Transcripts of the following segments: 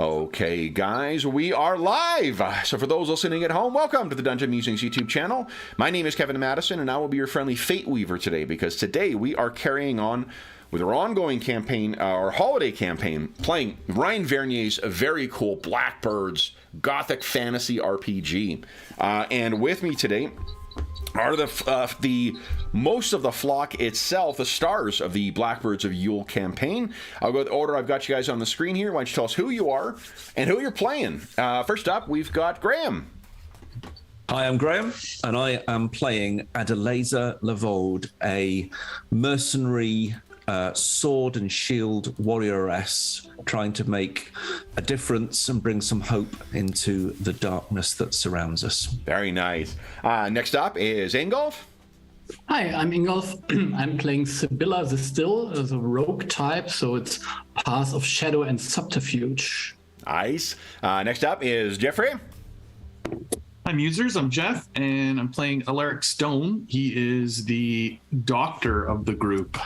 Okay, guys, we are live. So for those listening at home, welcome to the Dungeon Musings YouTube channel. My name is Kevin Madison, and I will be your friendly Fate Weaver today, because today we are carrying on with our ongoing campaign, our holiday campaign, playing Ryan Vernier's very cool Blackbirds Gothic Fantasy RPG. And with me today are the most of the flock itself, the stars of the Blackbirds of Yule campaign. I'll go with the order. I've got you guys on the screen here. Why don't you tell us who you are and who you're playing? First up, we've got Graham. Hi, I'm Graham, and I am playing Adelaisa Lavold, a mercenary sword and shield warrioress trying to make a difference and bring some hope into the darkness that surrounds us. Very nice. Next up is Ingolf. Hi, I'm Ingolf. I'm playing Sibylla the Still as a rogue type, so it's Path of Shadow and Subterfuge. Nice. Next up is Jeffrey. Hi, Musers. I'm Jeff, and I'm playing Alaric Stone. He is the doctor of the group.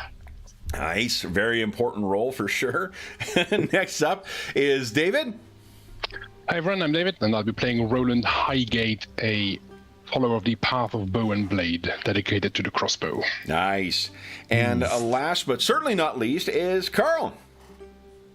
Nice. Very important role for sure. Next up is David. Hi everyone, I'm David, and I'll be playing Roland Highgate, a follower of the Path of Bow and Blade, dedicated to the crossbow. Nice. And last but certainly not least is Carl.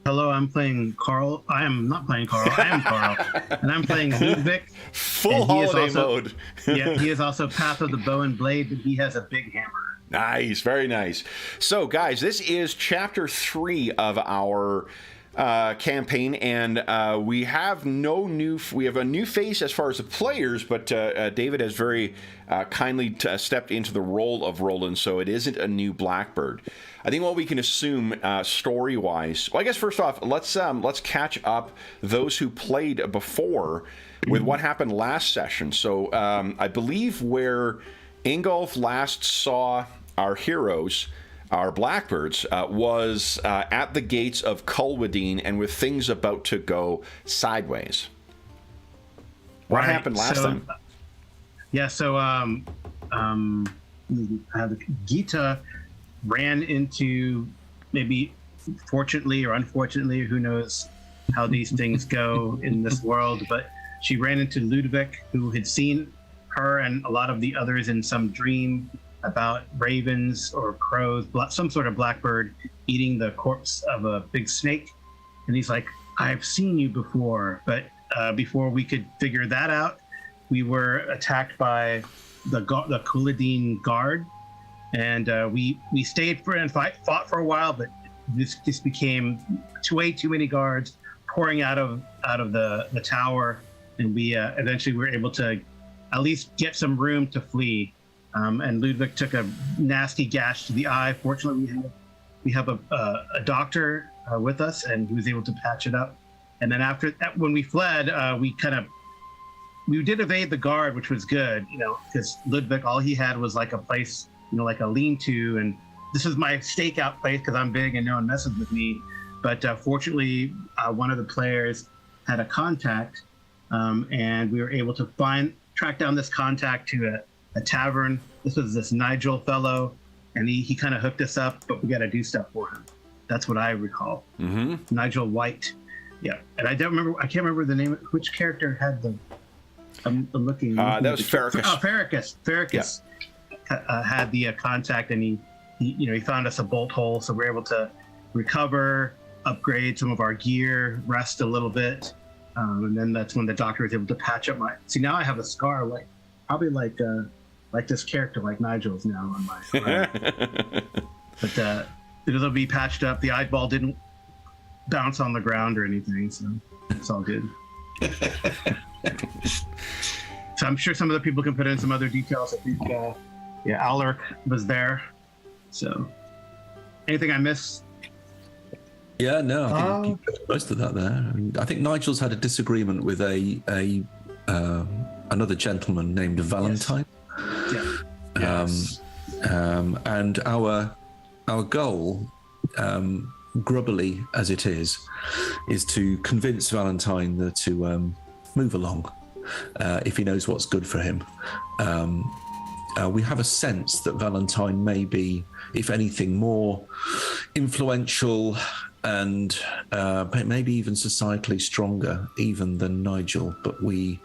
Hello, I'm playing Carl. I am not playing Carl. I am Carl. And I'm playing Ludwig. Full holiday mode. Yeah, he is also Path of the Bow and Blade, but he has a big hammer. Nice, very nice. So, guys, this is chapter 3 of our campaign, and we have a new face as far as the players, but David has very kindly stepped into the role of Roland, so it isn't a new Blackbird. I think what we can assume story-wise, well, I guess first off, let's catch up those who played before with what happened last session. So, I believe where Ingolf last saw our heroes, our Blackbirds, was at the gates of Culwadine and with things about to go sideways. What happened last time? Yeah, so Gita ran into, maybe fortunately or unfortunately, who knows how these things go in this world, but she ran into Ludovic, who had seen her and a lot of the others in some dream about ravens or crows, some sort of blackbird eating the corpse of a big snake. And he's like, I've seen you before. But before we could figure that out, we were attacked by the Culwadine guard. And we stayed and fought for a while, but this became way too many guards pouring out of the tower. And we eventually were able to at least get some room to flee. And Ludwig took a nasty gash to the eye. Fortunately, we have a doctor with us, and he was able to patch it up. And then after that, when we fled, we did evade the guard, which was good, because Ludwig, all he had was like a place, like a lean-to, and this is my stakeout place because I'm big and no one messes with me. But fortunately, one of the players had a contact, and we were able to track down this contact to a tavern. This was this Nigel fellow, and he kind of hooked us up, but we got to do stuff for him. That's what I recall. Mm-hmm. Nigel White. Yeah. And I can't remember the name. Which character had I'm looking. That was Farragus. Oh, Farragus had the contact, and he found us a bolt hole, so we're able to recover, upgrade some of our gear, rest a little bit. And then that's when the doctor was able to patch up now I have a scar, probably like this character, like Nigel's now on my arm. But it'll be patched up. The eyeball didn't bounce on the ground or anything, so it's all good. So I'm sure some other people can put in some other details. I think, Alaric was there. So, anything I missed? Yeah, no, I think you put most of that there. I think Nigel's had a disagreement with another gentleman named Valentine. Yes. And our goal, grubbily as it is to convince Valentine to move along if he knows what's good for him. We have a sense that Valentine may be, if anything, more influential and maybe even societally stronger even than Nigel. But we,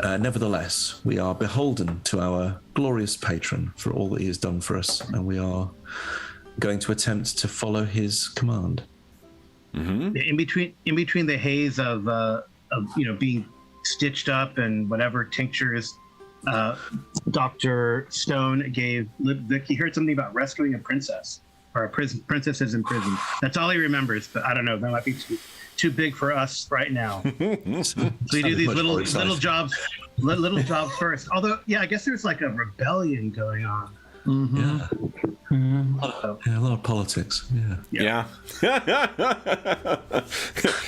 nevertheless, we are beholden to our glorious patron for all that he has done for us, and we are going to attempt to follow his command. Mm-hmm. In between the haze of being stitched up and whatever tinctures Dr. Stone gave Vic, he heard something about rescuing a princess or a princess is in prison. That's all he remembers, but I don't know. That might be too big for us right now. So we do these little jobs first. Although, yeah, I guess there's like a rebellion going on. Mm-hmm. Yeah. Mm-hmm. A lot of politics. Yeah.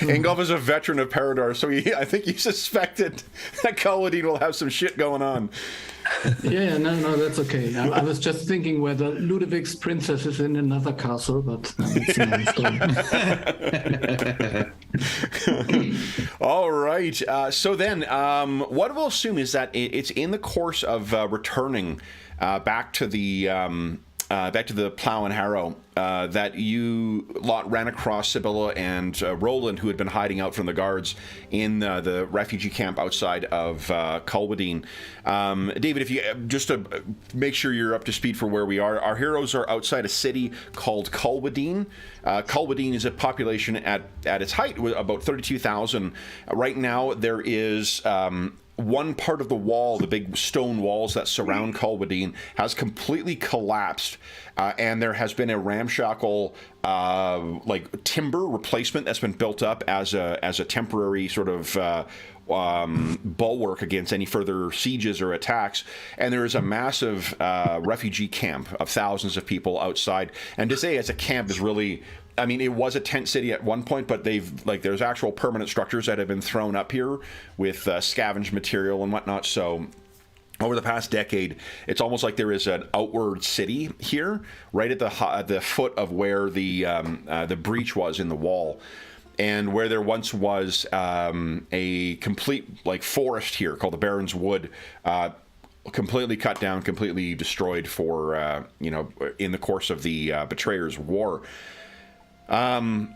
Ingolf is a veteran of Paradar, so I think he suspected that Culloden will have some shit going on. Yeah, no, that's okay. I was just thinking whether Ludwig's princess is in another castle, but it's another story. All right. So then, what we'll assume is that it's in the course of returning back to the Plow and Harrow that you lot ran across Sibylla and Roland, who had been hiding out from the guards in the refugee camp outside of Culloden. David, if you just to make sure you're up to speed for where we are, our heroes are outside a city called Culloden. Culloden is a population at its height about 32,000. Right now, there is one part of the wall, the big stone walls that surround Culloden, has completely collapsed, and there has been a ramshackle timber replacement that's been built up as a temporary sort of bulwark against any further sieges or attacks. And there is a massive refugee camp of thousands of people outside. And to say it's a camp is really, I mean, it was a tent city at one point, but there's actual permanent structures that have been thrown up here with scavenged material and whatnot. So over the past decade, it's almost like there is an outward city here, right at the foot of where the breach was in the wall, and where there once was a complete forest here called the Baron's Wood. Completely cut down, completely destroyed for in the course of the Betrayers' War. I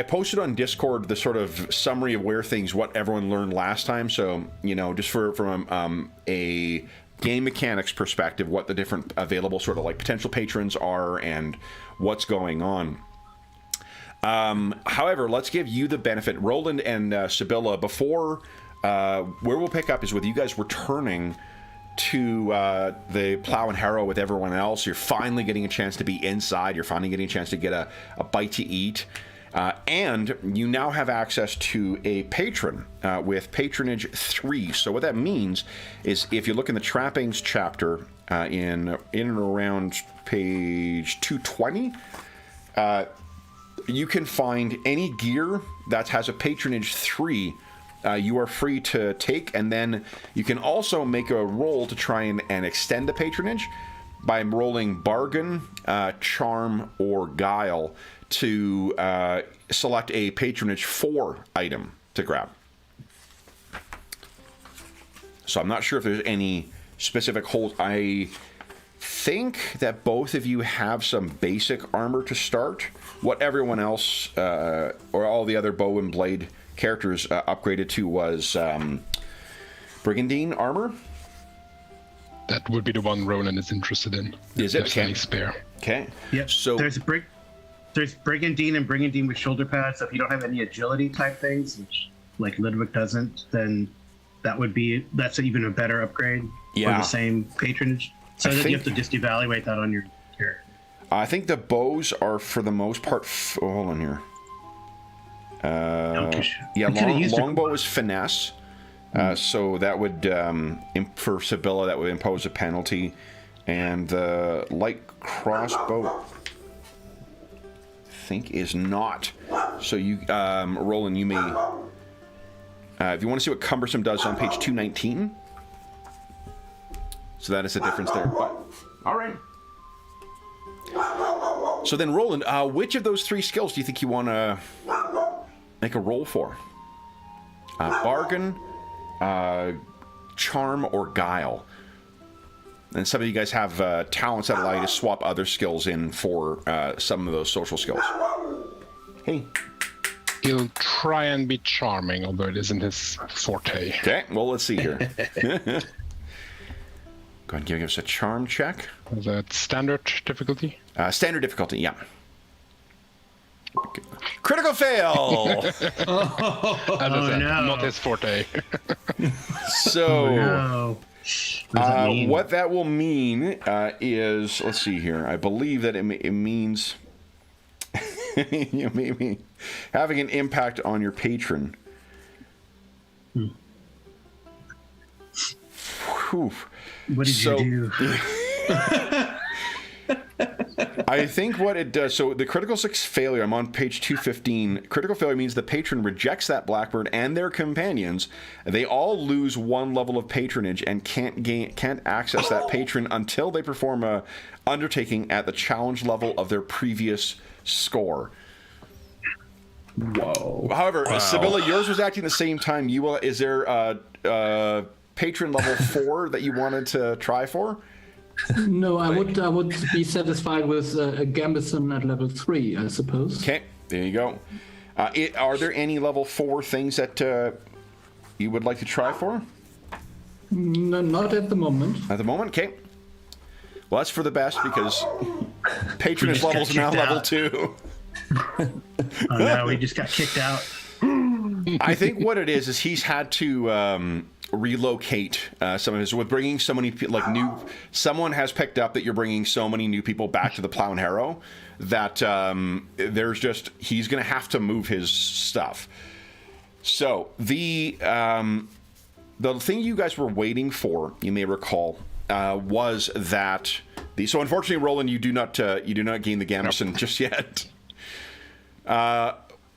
posted on Discord the sort of summary of what everyone learned last time. So, just from a game mechanics perspective, what the different available sort of potential patrons are and what's going on. However, let's give you the benefit, Roland and Sibylla, before where we'll pick up is with you guys returning to the Plow and Harrow with everyone else. You're finally getting a chance to be inside. You're finally getting a chance to get a bite to eat. And you now have access to a patron with patronage 3. So what that means is if you look in the trappings chapter in and around page 220, you can find any gear that has a patronage 3. You are free to take, and then you can also make a roll to try and extend the patronage by rolling bargain, charm, or guile to select a patronage 4 item to grab. So I'm not sure if there's any specific holds. I think that both of you have some basic armor to start. What everyone else, or all the other bow and blade characters upgraded to was Brigandine armor. That would be the one Roland is interested in. Is it? There's any spare. Okay. Yep. So there's Brigandine and Brigandine with shoulder pads. So if you don't have any agility type things, which Ludwig doesn't, then that's even a better upgrade for the same patronage. So then you have to just evaluate that on your character. I think the bows are for the most part. Hold on here. Longbow is finesse. So that would, for Sibylla, that would impose a penalty. And the light crossbow, I think, is not. So you, Roland, you may, if you want to see what cumbersome does on page 219. So that is the difference there. But, all right. So then, Roland, which of those 3 skills do you think you want to make a roll for? Bargain, charm, or guile. and some of you guys have talents that allow you to swap other skills in for some of those social skills. Hey. He'll try and be charming, although it isn't his forte. Okay, well, let's see here. Go ahead and give us a charm check. Is that standard difficulty? Standard difficulty, yeah. Okay. Critical fail! Not his forte. So, what that will mean is, let's see here. I believe that it means maybe having an impact on your patron. Whew. What did you do? I think what it does, so the critical 6 failure, I'm on page 215. Critical failure means the patron rejects that blackbird and their companions. They all lose 1 level of patronage and can't access that patron until they perform a undertaking at the challenge level of their previous score. Whoa. However, Sibylla, yours was acting the same time. Is there a patron level 4 that you wanted to try for? No, I would be satisfied with a Gambison at level 3, I suppose. Okay, there you go. Are there any level 4 things that you would like to try for? No, not at the moment. At the moment, okay. Well, that's for the best because patronage levels are now level 2. Oh no, we just got kicked out. I think what it is he's had to relocate some of his with bringing so many new. Someone has picked up that you're bringing so many new people back to the Plow and Harrow that he's going to have to move his stuff. So the thing you guys were waiting for, you may recall, was that so unfortunately, Roland, you do not gain the Gamison just yet.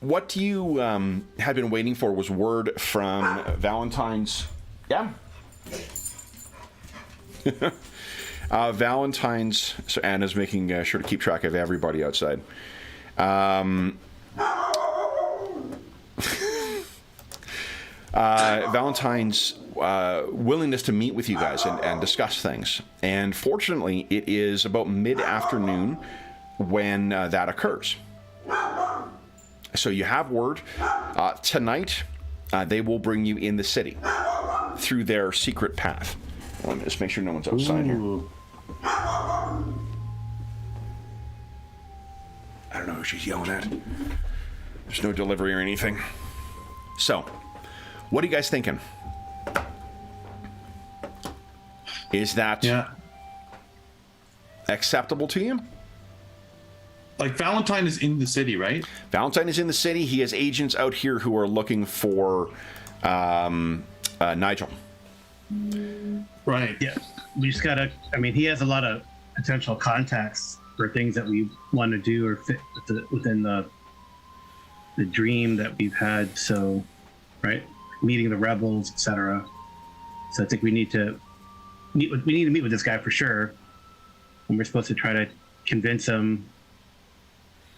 What you had been waiting for was word from Valentine's. Yeah. Valentine's. So Anna's making sure to keep track of everybody outside. Valentine's willingness to meet with you guys and discuss things. And fortunately, it is about mid-afternoon when that occurs. So you have word. Tonight, they will bring you in the city through their secret path. Let me just make sure no one's outside here. I don't know who she's yelling at. There's no delivery or anything. So, what are you guys thinking? Is that acceptable to you? Like, Valentine is in the city, right? Valentine is in the city. He has agents out here who are looking for Nigel. Right. Yeah. We just gotta, he has a lot of potential contacts for things that we want to do or fit within the dream that we've had. So, right. Meeting the rebels, etc. So I think we need to meet with this guy for sure. And we're supposed to try to convince him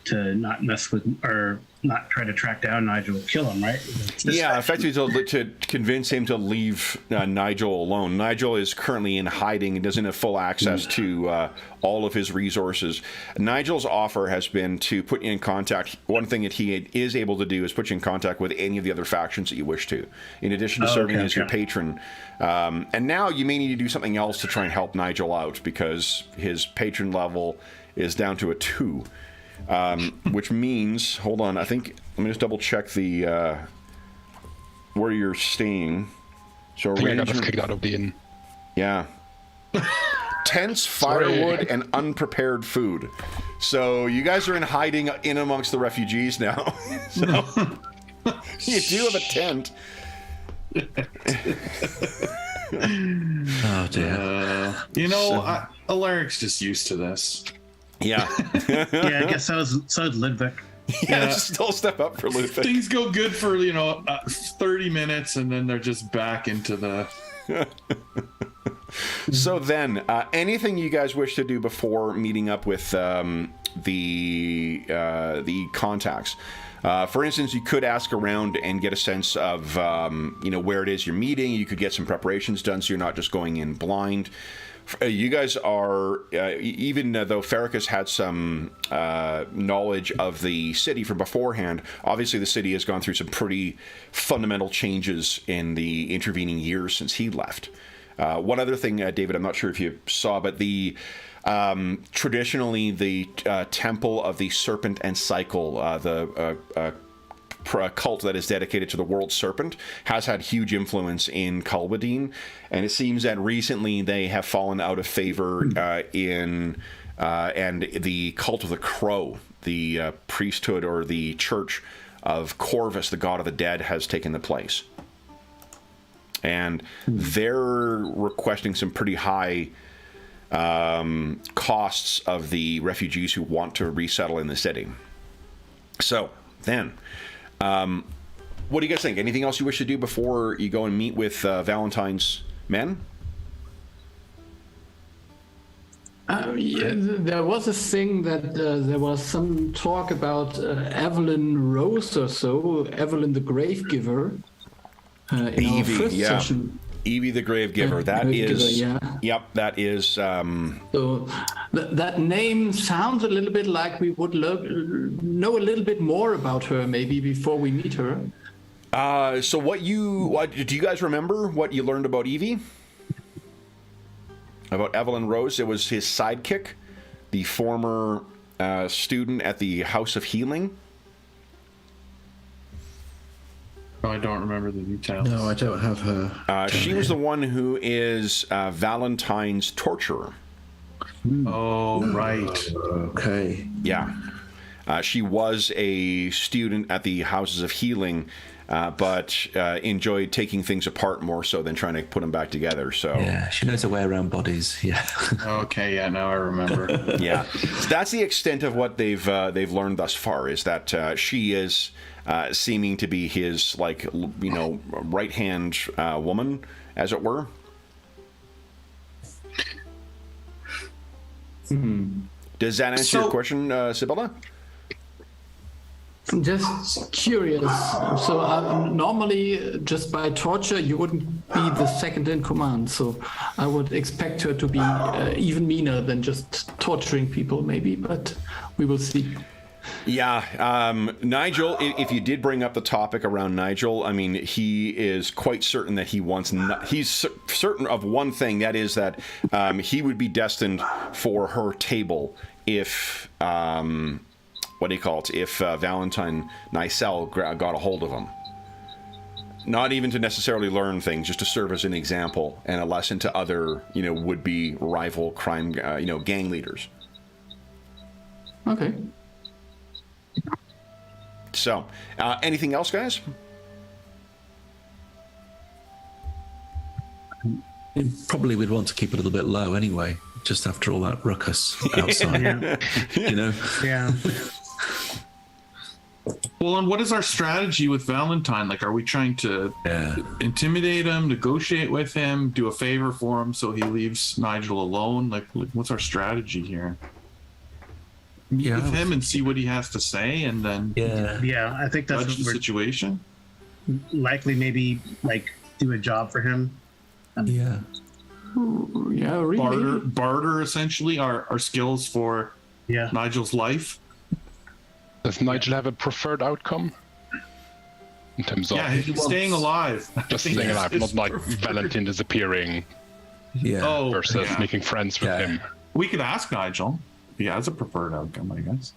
to not mess with or not try to track down Nigel and kill him, right? Yeah, effectively to convince him to leave Nigel alone. Nigel is currently in hiding and doesn't have full access to all of his resources. Nigel's offer has been to put you in contact. One thing that he is able to do is put you in contact with any of the other factions that you wish to, in addition to serving as your patron. And now you may need to do something else to try and help Nigel out because his patron level is down to a 2. Which means, hold on, let me just double check the where you're staying. So I got us kicked out of the inn. Yeah. Tents, firewood, and unprepared food. So you guys are in hiding in amongst the refugees now. So you do have a tent. Oh dear. Alaric's just used to this. Yeah. Yeah, I guess so is Ludwig. Yeah, still step up for Ludwig. Things go good for 30 minutes, and then they're just back into the. So then, anything you guys wish to do before meeting up with the contacts? For instance, you could ask around and get a sense of where it is you're meeting. You could get some preparations done so you're not just going in blind. You guys are, even though Farrakis had some knowledge of the city from beforehand, obviously the city has gone through some pretty fundamental changes in the intervening years since he left. One other thing, David, I'm not sure if you saw, but the traditionally the Temple of the Serpent and Cycle, the cult that is dedicated to the world serpent, has had huge influence in Culbadine, and it seems that recently they have fallen out of favor and the cult of the crow, the priesthood or the church of Corvus, the god of the dead, has taken the place, and they're requesting some pretty high costs of the refugees who want to resettle in the city. So then, what do you guys think? Anything else you wish to do before you go and meet with Valentine's men? There was a thing that there was some talk about Evelyn Rose or so, Evelyn the Gravegiver, in our first session. Evie the Gravegiver. That is. Yeah. Yep, that is. So that name sounds a little bit like we would know a little bit more about her maybe before we meet her. So do you guys remember what you learned about Evie? About Evelyn Rose? It was his sidekick, the former student at the House of Healing. Oh, I don't remember the details. No, I don't have her. She was the one who is Valentine's torturer. Oh, right. Okay. Yeah. She was a student at the Houses of Healing, but enjoyed taking things apart more so than trying to put them back together. So yeah, she knows her way around bodies. Yeah. Okay. Yeah. Now I remember. Yeah. So that's the extent of what they've learned thus far. Is that she is seeming to be his right hand woman, as it were. Does that answer your question, Sibylla? Just curious. So normally, just by torture, you wouldn't be the second in command. So I would expect her to be even meaner than just torturing people, maybe. But we will see. Yeah, Nigel, if you did bring up the topic around Nigel, I mean, he is quite certain that he's certain of one thing, that is that he would be destined for her table if, if Valentine Nicelle got a hold of him. Not even to necessarily learn things, just to serve as an example and a lesson to other, would-be rival crime, gang leaders. Okay. So, anything else, guys? Probably we'd want to keep it a little bit low anyway, just after all that ruckus outside. Yeah. Well, and what is our strategy with Valentine? Like, are we trying to intimidate him, negotiate with him, do a favor for him so he leaves Nigel alone? Like what's our strategy here? Meet with him and see what he has to say, and then I think that's judge the situation. Likely, maybe do a job for him. Yeah, really. Barter essentially our skills for Nigel's life. Does Nigel have a preferred outcome in terms of staying alive? Just staying alive, not like Valentine disappearing. Yeah. Versus making friends with him. We could ask Nigel. Yeah, that's a preferred outcome, I guess.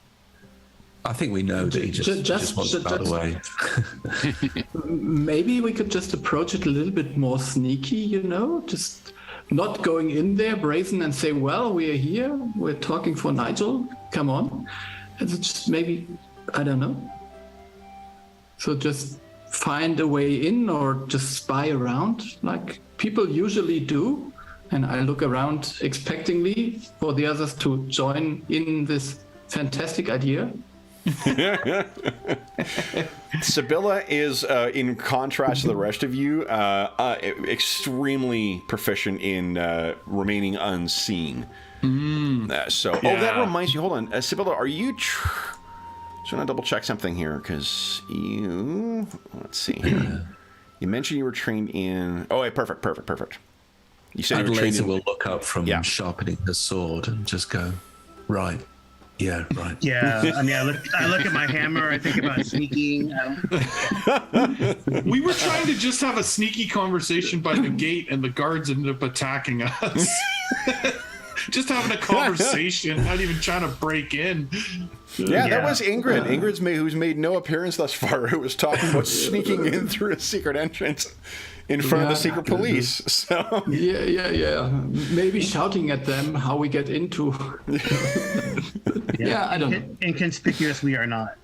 I think we know that he just wants it out of the way. Maybe we could just approach it a little bit more sneaky, just not going in there brazen and say, well, we are here, we're talking for Nigel, come on. It's just maybe, I don't know. So just find a way in or just spy around like people usually do. And I look around expectingly for the others to join in this fantastic idea. Sibylla is, in contrast to the rest of you, extremely proficient in remaining unseen. That reminds me. Hold on, Sibylla, are you So I'm going to double check something here because you... Let's see here. You mentioned you were trained in... Oh, wait, perfect. You said you were trained Adelaza in... will look up from sharpening her sword and just go, right. Yeah, right. Yeah, I mean, I look at my hammer. I think about sneaking. We were trying to just have a sneaky conversation by the gate, and the guards ended up attacking us. Just having a conversation, not even trying to break in. Yeah, that was Ingrid. Ingrid's who's made no appearance thus far, who was talking about sneaking in through a secret entrance in front of the secret police. So Yeah. Maybe shouting at them how we get into. Yeah, I don't know. Inconspicuous we are not.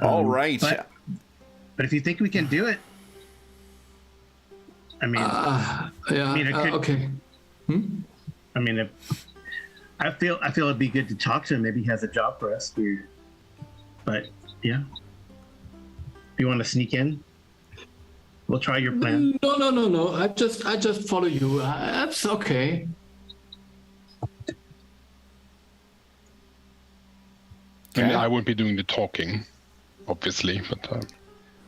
All right. But if you think we can do it, I mean, okay. I mean, I feel it'd be good to talk to him. Maybe he has a job for us. But yeah, if you want to sneak in, we'll try your plan. No. I just follow you. That's okay. I mean, I won't be doing the talking, obviously, but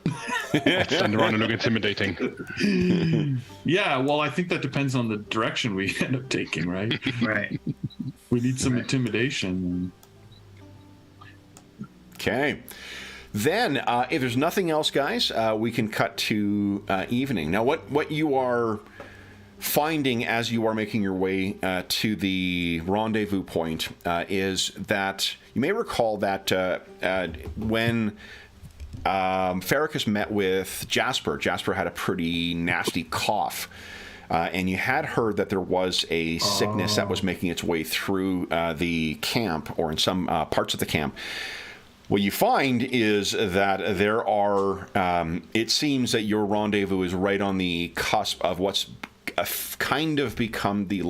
I'll stand around and look intimidating. Yeah, well, I think that depends on the direction we end up taking, right? Right. We need some intimidation. Okay. Then, if there's nothing else, guys, we can cut to evening. Now, what you are finding as you are making your way to the rendezvous point is that you may recall that when Farrakis met with Jasper had a pretty nasty cough. And you had heard that there was a sickness that was making its way through the camp, or in some parts of the camp. What you find is that there are, it seems that your rendezvous is right on the cusp of what's kind of become the,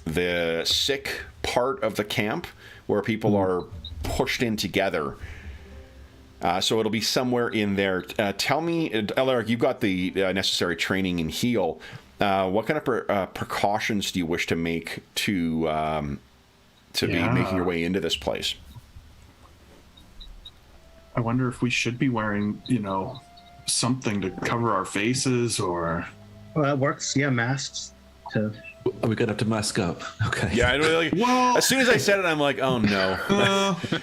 the sick part of the camp, where people are pushed in together. So it'll be somewhere in there. Tell me, Alaric, you've got the necessary training in heal. What kind of precautions do you wish to make to be making your way into this place? I wonder if we should be wearing, something to cover our faces, or... Well, that works. Yeah, masks. Are we going to have to mask up? Okay. Yeah, I know. Well, as soon as I said it, I'm like, oh no.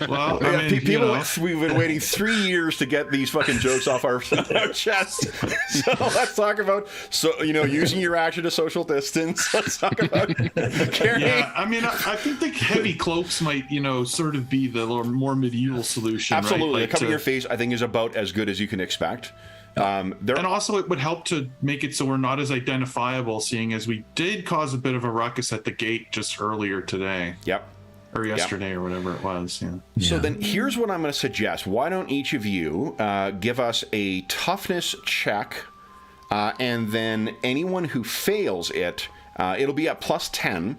Well, I mean, we've been waiting 3 years to get these fucking jokes off our chest. So let's talk about using your action to social distance. Let's talk about carrying. Yeah, I mean, I think the heavy cloaks might, sort of be the more medieval solution. Absolutely, right? covering your face, I think, is about as good as you can expect. And also it would help to make it so we're not as identifiable, seeing as we did cause a bit of a ruckus at the gate just earlier today. Yep. Or yesterday, or whatever it was. Yeah. So then here's what I'm going to suggest. Why don't each of you give us a toughness check, and then anyone who fails it, it'll be at +10.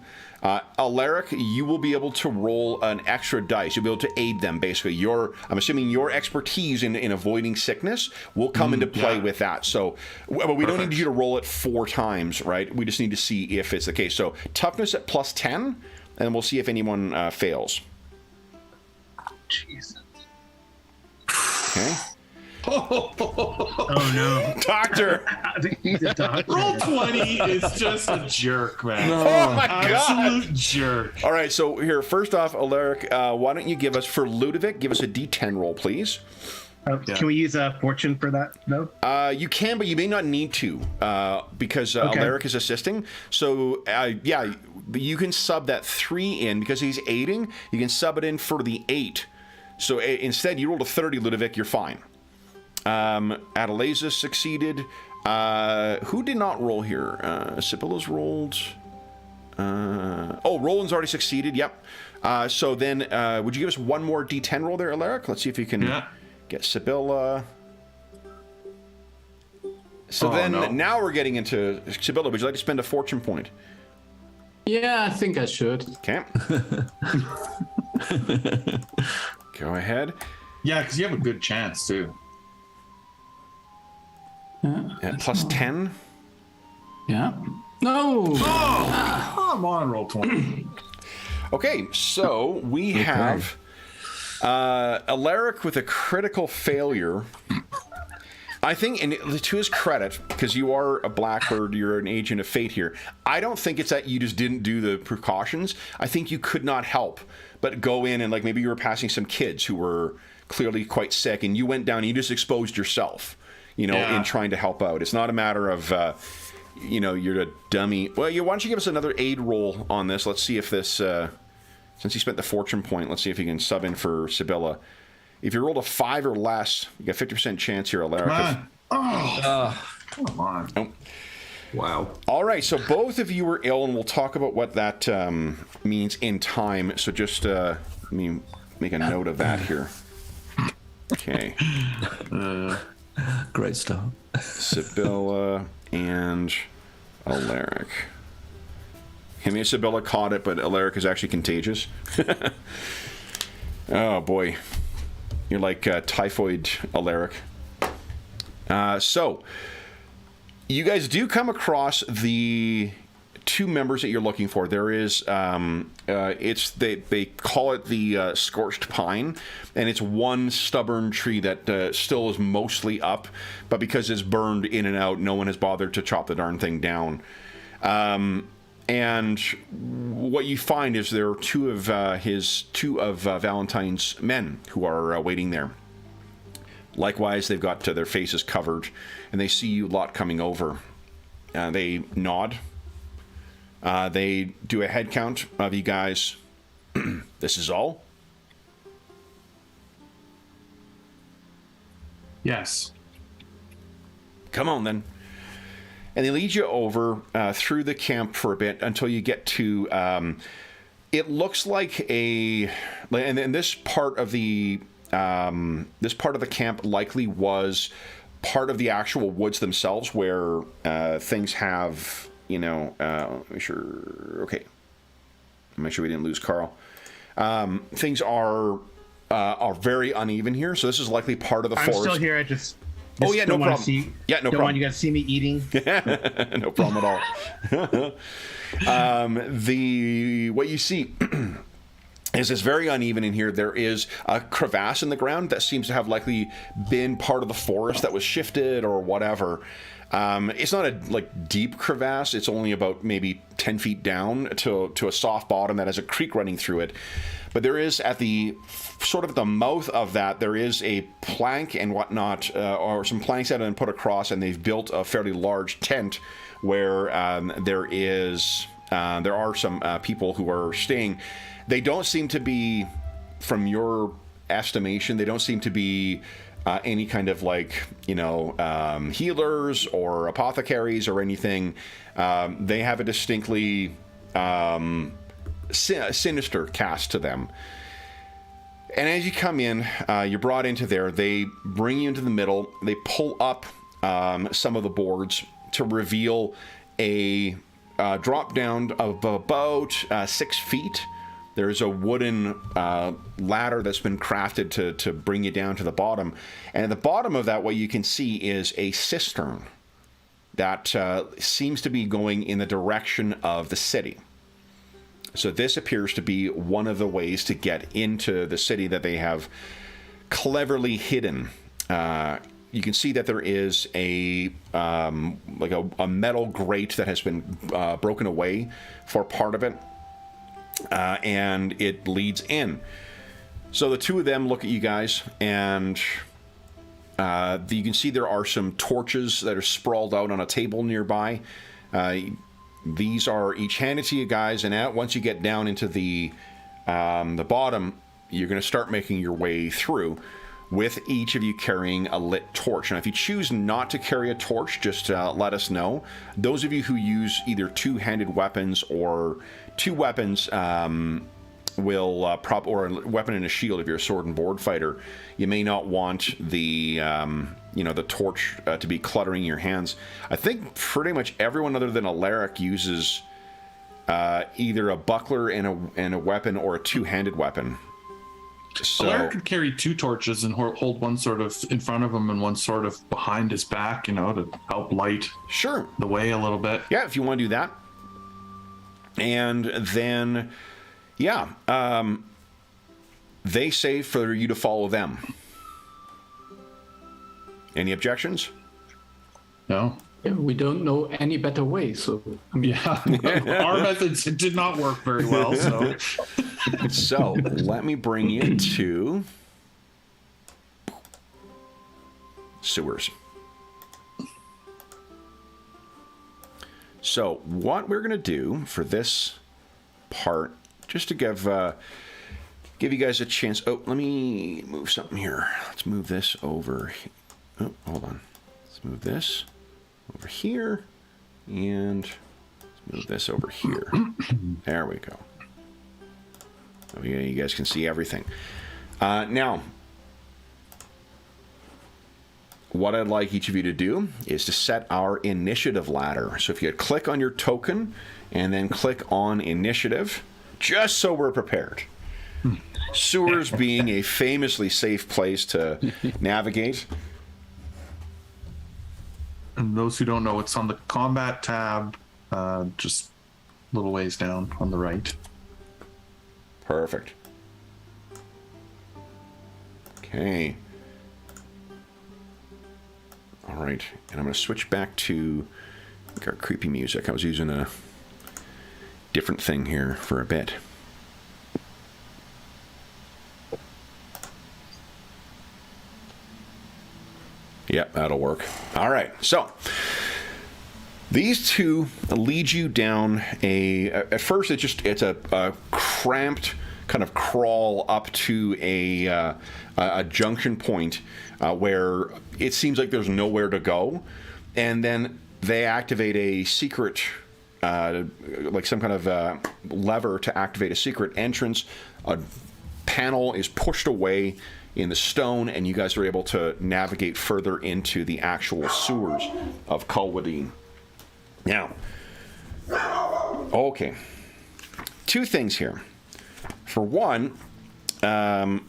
Alaric, you will be able to roll an extra dice. You'll be able to aid them, basically. I'm assuming your expertise in avoiding sickness will come into play with that. So, but we don't need you to roll it 4 times, right? We just need to see if it's the case. So, toughness at +10, and we'll see if anyone fails. Jesus. Okay. Oh no, Doctor! The doctor. Roll 20 is just a jerk, man. Oh my god! Absolute jerk. All right, so here, first off, Alaric, why don't you give us, for Ludovic, give us a D10 roll, please. Can we use a fortune for that, though? You can, but you may not need to, because Alaric is assisting. So, you can sub that 3 in, because he's aiding, you can sub it in for the 8. So instead, you rolled a 30, Ludovic, you're fine. Adelaza succeeded. Who did not roll here? Sibylla's rolled. Roland's already succeeded, yep. So then, would you give us one more D10 roll there, Alaric? Let's see if you can get Sibylla. So now we're getting into Sibylla. Would you like to spend a fortune point? Yeah, I think I should. Okay. Go ahead. Yeah, because you have a good chance, too. At +10. Yeah. No. Come on, roll 20. Okay, so we have Alaric with a critical failure. I think, and to his credit, because you are a Blackbird, you're an agent of fate here, I don't think it's that you just didn't do the precautions. I think you could not help but go in and, like, maybe you were passing some kids who were clearly quite sick, and you went down and you just exposed yourself, in trying to help out. It's not a matter of, you're a dummy. Well, why don't you give us another aid roll on this? Let's see if this, since you spent the fortune point, let's see if you can sub in for Sibylla. If you rolled a 5 or less, you got 50% chance here, Alaric. Come on. Come on. Oh. Wow. All right, so both of you were ill, and we'll talk about what that means in time. So just let me make a note of that here. Okay. Great start. Sibylla and Alaric. I mean, Sibylla caught it, but Alaric is actually contagious. Oh, boy. You're like typhoid Alaric. So, you guys do come across the two members that you're looking for. There is, they call it the scorched pine, and it's one stubborn tree that still is mostly up, but because it's burned in and out, no one has bothered to chop the darn thing down. And what you find is there are two of Valentine's men who are waiting there. Likewise, they've got their faces covered, and they see you lot coming over. They nod. They do a head count of you guys. This is all? Yes. Come on, then. And they lead you over through the camp for a bit until you get to, it looks like and this part of the camp likely was part of the actual woods themselves, where things have, make sure we didn't lose Carl. Things are very uneven here, so this is likely part of the forest. I'm still here. I just no problem. No problem. Don't want you guys to see me eating. No problem at all. What you see is this very uneven in here. There is a crevasse in the ground that seems to have likely been part of the forest that was shifted or whatever. It's not a deep crevasse. It's only about maybe 10 feet down to a soft bottom that has a creek running through it. But there is at the mouth of that, there is a plank and whatnot, or some planks that have been put across, and they've built a fairly large tent where there are some people who are staying. They don't seem to be, from your estimation, they don't seem to be any kind of healers or apothecaries or anything. They have a distinctly sinister cast to them. And as you come in, you're brought into there. They bring you into the middle. They pull up some of the boards to reveal a drop down of about 6 feet. There's a wooden ladder that's been crafted to bring you down to the bottom. And at the bottom of that, what you can see is a cistern that seems to be going in the direction of the city. So this appears to be one of the ways to get into the city that they have cleverly hidden. You can see that there is a metal grate that has been broken away for part of it. And it leads in. So the two of them look at you guys, and you can see there are some torches that are sprawled out on a table nearby. These are each handed to you guys, and once you get down into the bottom, you're going to start making your way through, with each of you carrying a lit torch. Now, if you choose not to carry a torch, just let us know. Those of you who use either two-handed weapons or two weapons or a weapon and a shield if you're a sword and board fighter, you may not want the the torch to be cluttering your hands. I think pretty much everyone other than Alaric uses either a buckler and a weapon or a two-handed weapon. So Alaric could carry two torches and hold one sort of in front of him and one sort of behind his back, to help light the way a little bit. Yeah, if you want to do that. And then Yeah. They say for you to follow them. Any objections? No. Yeah, we don't know any better way, so Yeah. Our methods did not work very well, so. So let me bring you to sewers. So what we're going to do for this part, just to give you guys a chance. Oh, let me move something here. Let's move this over. Oh, hold on. Let's move this over here, and let's move this over here. There we go. Oh, yeah, you guys can see everything. Now, what I'd like each of you to do is to set our initiative ladder. So if you click on your token and then click on initiative, just so we're prepared. Sewers being a famously safe place to navigate. And those who don't know, it's on the combat tab, just a little ways down on the right. Perfect. Okay. All right, and I'm going to switch back to our creepy music. I was using a different thing here for a bit. Yep, that'll work. All right, so these two lead you down at first it's a cramped kind of crawl up to a junction point where it seems like there's nowhere to go, and then they activate a secret, like some kind of lever to activate a secret entrance. A panel is pushed away in the stone, and you guys are able to navigate further into the actual sewers of Culwadine. Now, okay, two things here. For one, we're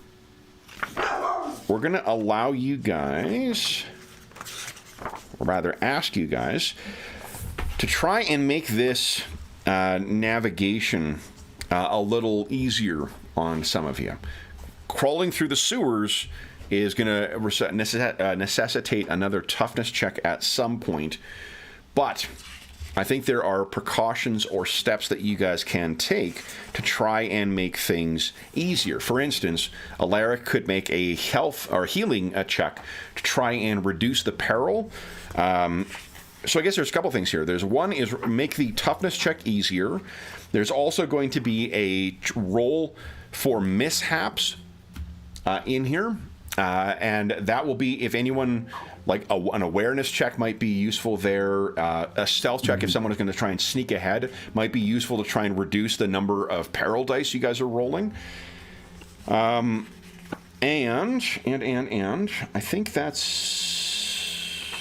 going to allow you guys, or rather ask you guys, to try and make this navigation a little easier on some of you. Crawling through the sewers is going to necessitate another toughness check at some point, but I think there are precautions or steps that you guys can take to try and make things easier. For instance, Alaric could make a health or healing check to try and reduce the peril. So I guess there's a couple things here. There's one is make the toughness check easier. There's also going to be a roll for mishaps in here. And that will be, if anyone, like an awareness check might be useful there. A stealth check, if someone is going to try and sneak ahead, might be useful to try and reduce the number of peril dice you guys are rolling. And I think that's...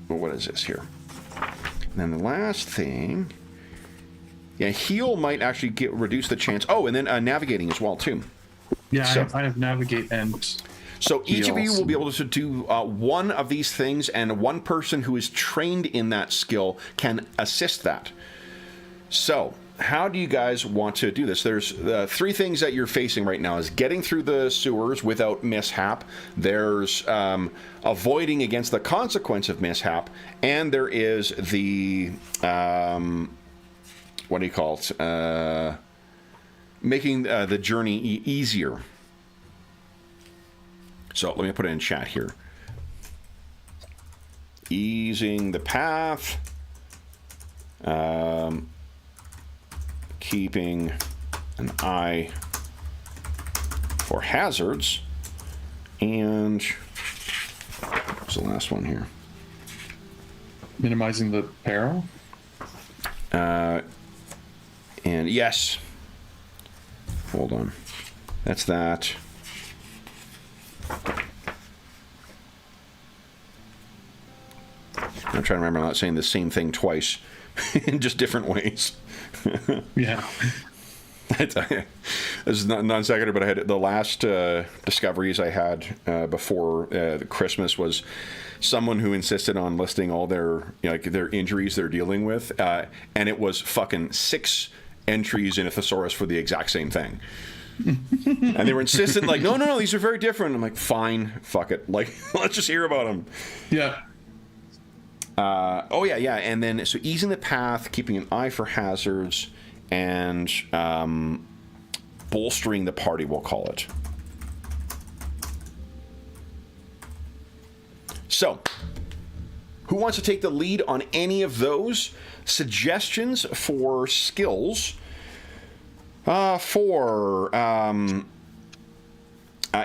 Well, what is this here? And then the last thing... Yeah, heal might actually reduce the chance. Oh, and then navigating as well, too. Yeah, So- I have navigate and So each of you heals. will be able to do one of these things, and one person who is trained in that skill can assist that. So how do you guys want to do this? There's three things that you're facing right now: is getting through the sewers without mishap. There's avoiding against the consequence of mishap, and there is the what do you call it? Making the journey easier. So let me put it in chat here. Easing the path. Keeping an eye for hazards. And what's the last one here? minimizing the peril. And yes. Hold on. That's that. I'm trying to remember not saying the same thing twice in just different ways. Yeah. This is not non sequitur, but I had the last discoveries I had before Christmas was someone who insisted on listing all their their injuries they're dealing with, and it was fucking 6 entries in a thesaurus for the exact same thing. And they were insistent, like, no, these are very different. I'm like, fine, fuck it, like, let's just hear about them. Yeah. And then so easing the path, keeping an eye for hazards, and bolstering the party, we'll call it. So, who wants to take the lead on any of those suggestions for skills?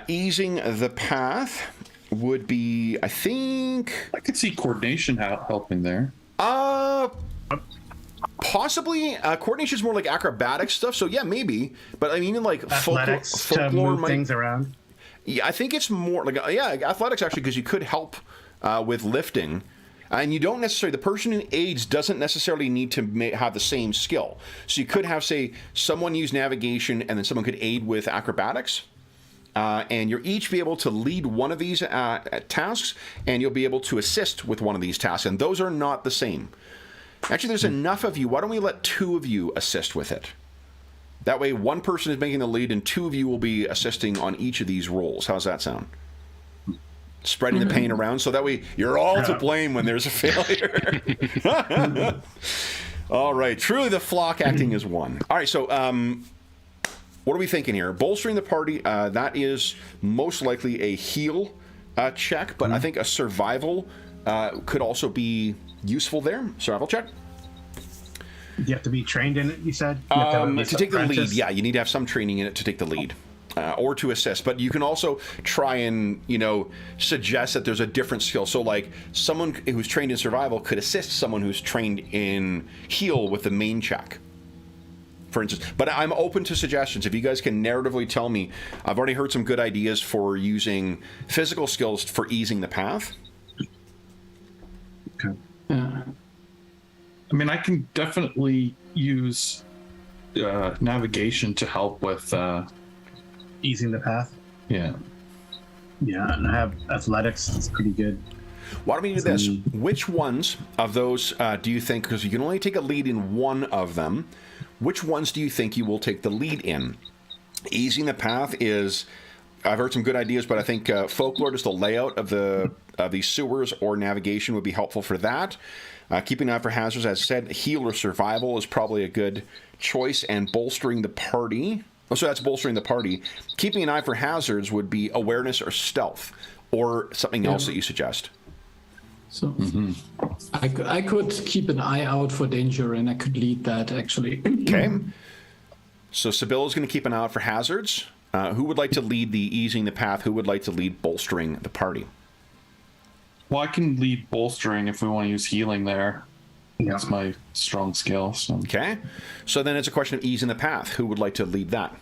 Easing the path would be, I think... I could see coordination helping there. Possibly. Coordination is more like acrobatic stuff, so yeah, maybe. But I mean, like athletics folklore to move things around. Yeah, I think it's more like athletics actually, because you could help with lifting, and you don't necessarily. The person who aids doesn't necessarily need to have the same skill. So you could have, say, someone use navigation, and then someone could aid with acrobatics. And you'll each be able to lead one of these tasks, and you'll be able to assist with one of these tasks, and those are not the same. Actually, there's enough of you. Why don't we let 2 of you assist with it? That way, one person is making the lead, and 2 of you will be assisting on each of these roles. How's that sound? Spreading the pain around, so that way you're all to blame when there's a failure. All right. Truly, the flock acting as one. All right, so what are we thinking here? Bolstering the party, that is most likely a heal check, but I think a survival could also be useful there. Survival check. You have to be trained in it, you said? To take the lead, yeah, you need to have some training in it to take the lead. Or to assist, but you can also try and suggest that there's a different skill. So like someone who's trained in survival could assist someone who's trained in heal with the main check, for instance. But I'm open to suggestions. If you guys can narratively tell me, I've already heard some good ideas for using physical skills for easing the path. Okay. Yeah. I mean, I can definitely use navigation to help with easing the path. Yeah, and I have athletics. That's pretty good. Why don't we do this? Which ones of those do you think, because you can only take a lead in one of them, which ones do you think you will take the lead in? Easing the path is, I've heard some good ideas, but I think folklore, just the layout of these sewers, or navigation would be helpful for that. Keeping an eye for hazards, as I said, heal or survival is probably a good choice, and bolstering the party. Oh, so that's bolstering the party. Keeping an eye for hazards would be awareness or stealth, or something else that you suggest. So I could keep an eye out for danger, and I could lead that, actually. Okay. So Sibylla's going to keep an eye out for hazards. Who would like to lead the easing the path? Who would like to lead bolstering the party? Well, I can lead bolstering if we want to use healing there. That's my strong skill. So. Okay. So then it's a question of easing the path. Who would like to lead that?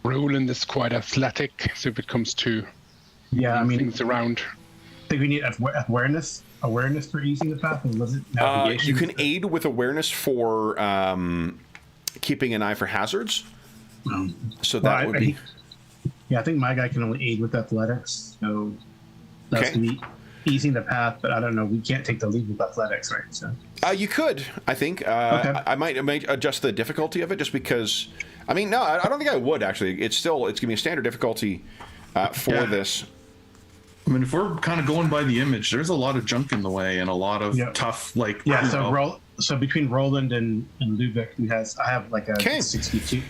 Roland is quite athletic, so if it comes to things around. I think we need awareness for easing the path. And was it navigation? You can aid with awareness for keeping an eye for hazards. So that would be... I think my guy can only aid with athletics. So that's going to be easing the path, but I don't know. We can't take the lead with athletics, right? So you could, I think. Okay. I might adjust the difficulty of it, just because... I mean, no, I don't think I would, actually. It's going to be a standard difficulty for this. I mean, if we're kind of going by the image, there's a lot of junk in the way and a lot of tough, So between Roland and Lubick, I have like a 62.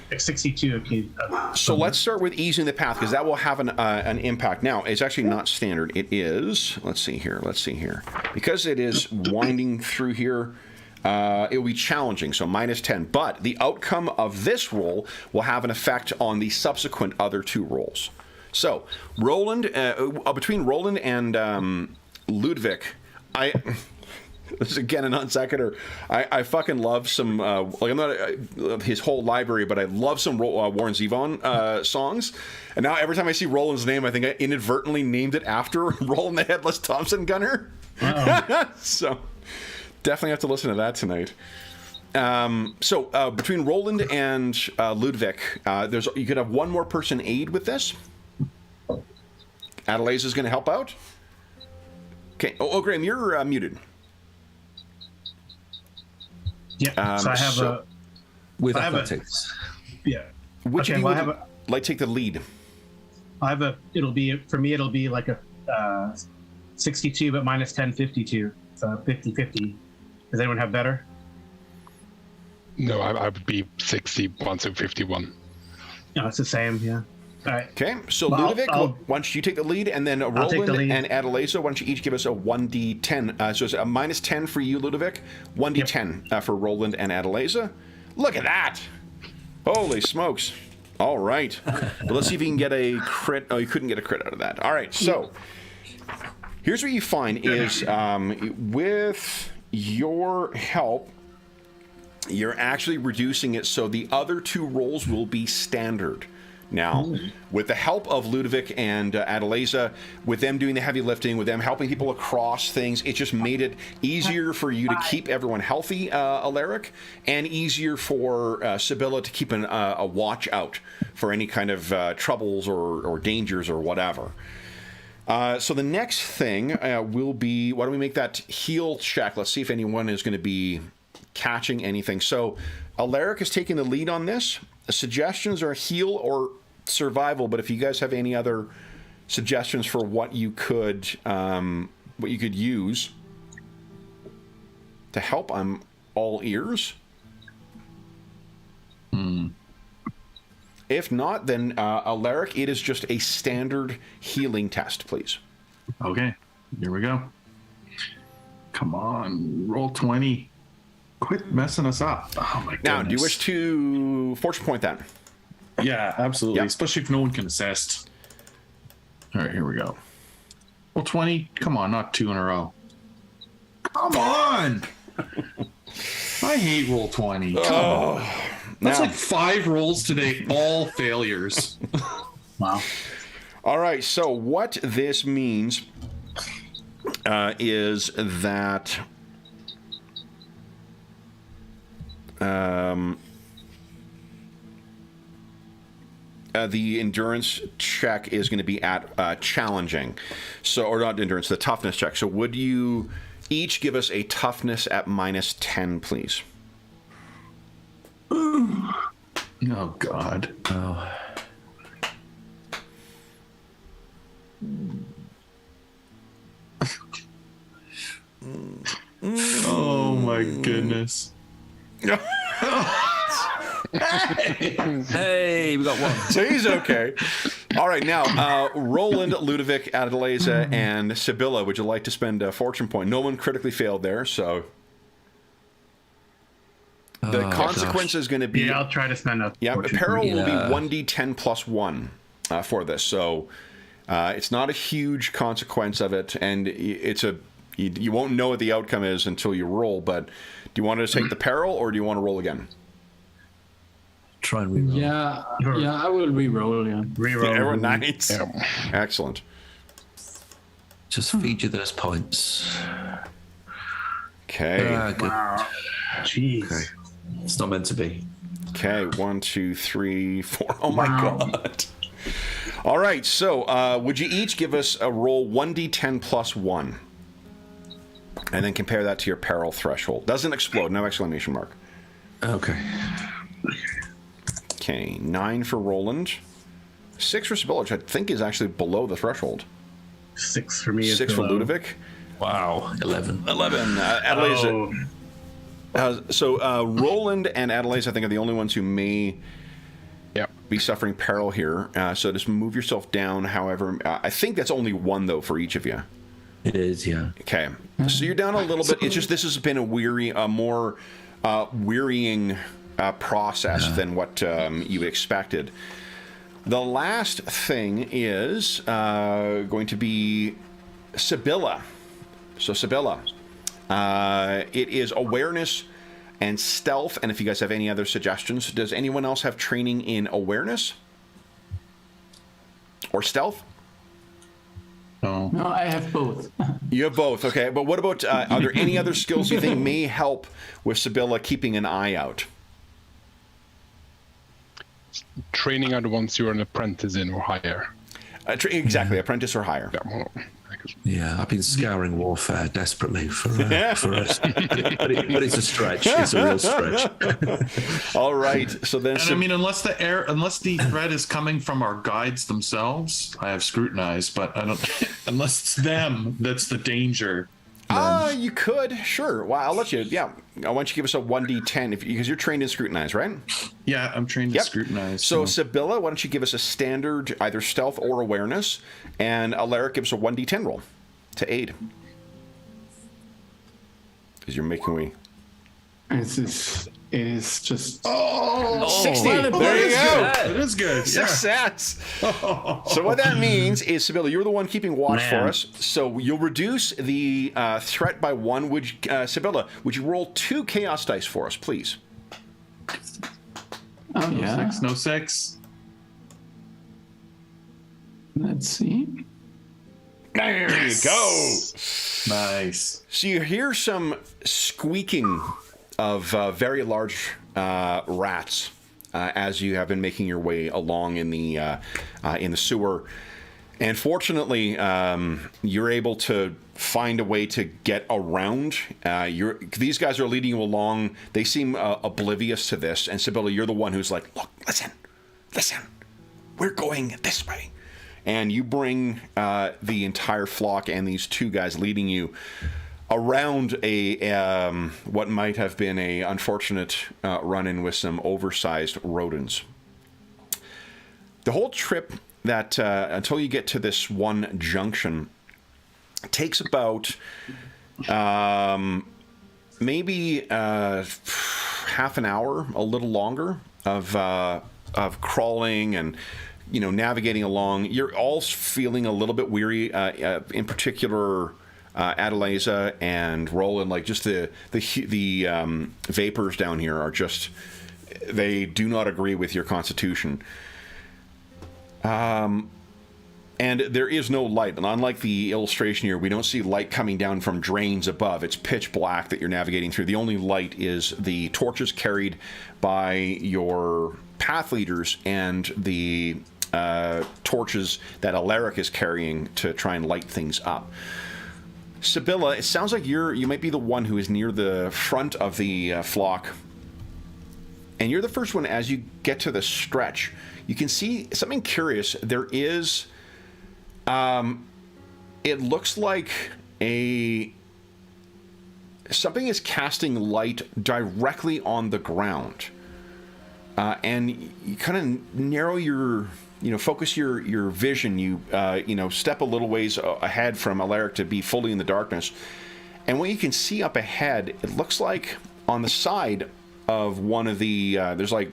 So let's start with easing the path, because that will have an impact. Now, it's actually not standard. It is, let's see here. Because it is winding through here, it will be challenging, so -10. But the outcome of this roll will have an effect on the subsequent other 2 rolls. So, Roland, between Roland and Ludwig, this is again a non sequitur. I fucking love some, I'm not his whole library, but I love some Warren Zevon songs. And now every time I see Roland's name, I think I inadvertently named it after Roland the Headless Thompson Gunner. So, definitely have to listen to that tonight. So between Roland and Ludwig, you could have one more person aid with this. Adelaide is going to help out. Okay. Oh, Graham, you're muted. Yeah. So I have with athletics. Which of you would like take the lead? It'll be like a 62, but minus 10, 52. So 50-50. Does anyone have better? No, I would be 61, so 51. No, it's the same, yeah. All right. Okay, so Ludovic, why don't you take the lead, and then Roland and Adelaide, why don't you each give us a 1d10. So it's a minus 10 for you, Ludovic, 1d10 for Roland and Adelaide. Look at that! Holy smokes. All right. But let's see if you can get a crit. Oh, you couldn't get a crit out of that. All right, so here's what you find is with your help, you're actually reducing it so the other two rolls will be standard. Now, with the help of Ludovic and Adelaide, with them doing the heavy lifting, with them helping people across things, it just made it easier for you to keep everyone healthy, Alaric, and easier for Sibylla to keep a watch out for any kind of troubles or dangers or whatever. So the next thing will be, why don't we make that heal check? Let's see if anyone is going to be catching anything. So Alaric is taking the lead on this. The suggestions are heal or survival, but if you guys have any other suggestions for what you could use to help, I'm all ears. If not, then Alaric, it is just a standard healing test, please. Okay, here we go. Come on, roll 20. Quit messing us up. Oh my goodness. Now, do you wish to fortune point that? Yeah, absolutely. Especially if no one can assist. All right, here we go. Roll 20. Come on, not 2 in a row. Come on. I hate roll 20. Come on. That's like 5 rolls today, all failures. Wow. All right, so what this means is that the endurance check is going to be at challenging. So, or not endurance, the toughness check. So would you each give us a toughness at minus 10, please? Oh, God. Oh. Oh, my goodness. Hey, we got one. So he's okay. All right, now, Roland, Ludovic, Adelaide, and Sibylla, would you like to spend a fortune point? No one critically failed there, so... The consequence is going to be... Yeah, I'll try to spend a fortune peril point. will be 1d10 plus 1 for this, so it's not a huge consequence of it, and it's a... You won't know what the outcome is until you roll, but do you want to take the peril, or do you want to roll again? Try and reroll. Yeah, I will reroll. Yeah, Reroll. Everyone, nice. Excellent. Just feed you those points. Okay. Good. Wow. Jeez. Okay. It's not meant to be. Okay, 1, 2, 3, 4. Oh my God. All right, so would you each give us a roll 1d10 plus 1? And then compare that to your peril threshold. Doesn't explode, no exclamation mark. Okay. Okay, 9 for Roland. 6 for Sibylla, which I think is actually below the threshold. 6 for me. 6 for Ludovic. Wow. 11. 11. Adelaide. So Roland and Adelaide, I think, are the only ones who may be suffering peril here. So just move yourself down. However, I think that's only 1 though for each of you. It is, yeah. Okay, so you're down a little bit. It's just this has been a more wearying process than what you expected. The last thing is going to be Sibylla. So Sibylla, it is awareness and stealth. And if you guys have any other suggestions, does anyone else have training in awareness or stealth? Oh. No, I have both. You have both, okay. But what about, are there any other skills you think may help with Sibylla keeping an eye out? Training are the ones you're an apprentice in or higher. Exactly, apprentice or higher. Yeah, well, Yeah, I've been scouring warfare desperately for us. but it's a stretch. It's a real stretch. All right. So then, And I mean, unless the threat is coming from our guides themselves, I have scrutinized, but I don't. Unless it's them, that's the danger. you could, sure. Well, I'll let you. Yeah, why don't you give us a 1d10 because you're trained in scrutinize, right? Yeah, I'm trained to scrutinize. So Sibylla, why don't you give us a standard either stealth or awareness, and Alaric gives a 1d10 roll to aid because you're making me. It is just 60. Well, There you go. It is good. Success. So what that means is, Sibylla, you're the one keeping watch for us. So you'll reduce the threat by 1. Sibylla, would you roll 2 chaos dice for us, please? Oh yeah. No 6. Let's see. There you go. Nice. So you hear some squeaking of very large rats as you have been making your way along in the sewer. And fortunately, you're able to find a way to get around. These guys are leading you along. They seem oblivious to this. And Sibylla, you're the one who's like, look, listen. We're going this way. And you bring the entire flock and these 2 guys leading you around a what might have been a unfortunate run-in with some oversized rodents. The whole trip that until you get to this one junction takes about maybe half an hour, a little longer of crawling and navigating along. You're all feeling a little bit weary, in particular. Adelaza and Roland, like just the vapors down here are just, they do not agree with your constitution. And there is no light. And unlike the illustration here, we don't see light coming down from drains above. It's pitch black that you're navigating through. The only light is the torches carried by your path leaders and the torches that Alaric is carrying to try and light things up. Sibylla, it sounds like you might be the one who is near the front of the flock. And you're the first one as you get to the stretch. You can see something curious. There is, it looks like something is casting light directly on the ground. And you kind of narrow your, focus your vision. You step a little ways ahead from Alaric to be fully in the darkness. And what you can see up ahead, it looks like on the side of one of the, there's like,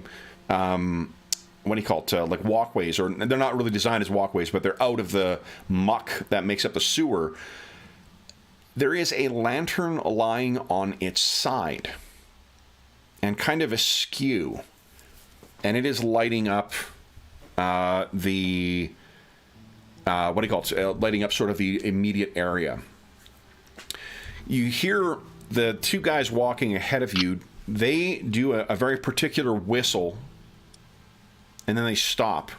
what do you call it? Like walkways, or they're not really designed as walkways, but they're out of the muck that makes up the sewer. There is a lantern lying on its side and kind of askew. And it is lighting up what do you call it? Lighting up sort of the immediate area. You hear the 2 guys walking ahead of you. They do a very particular whistle, and then they stop.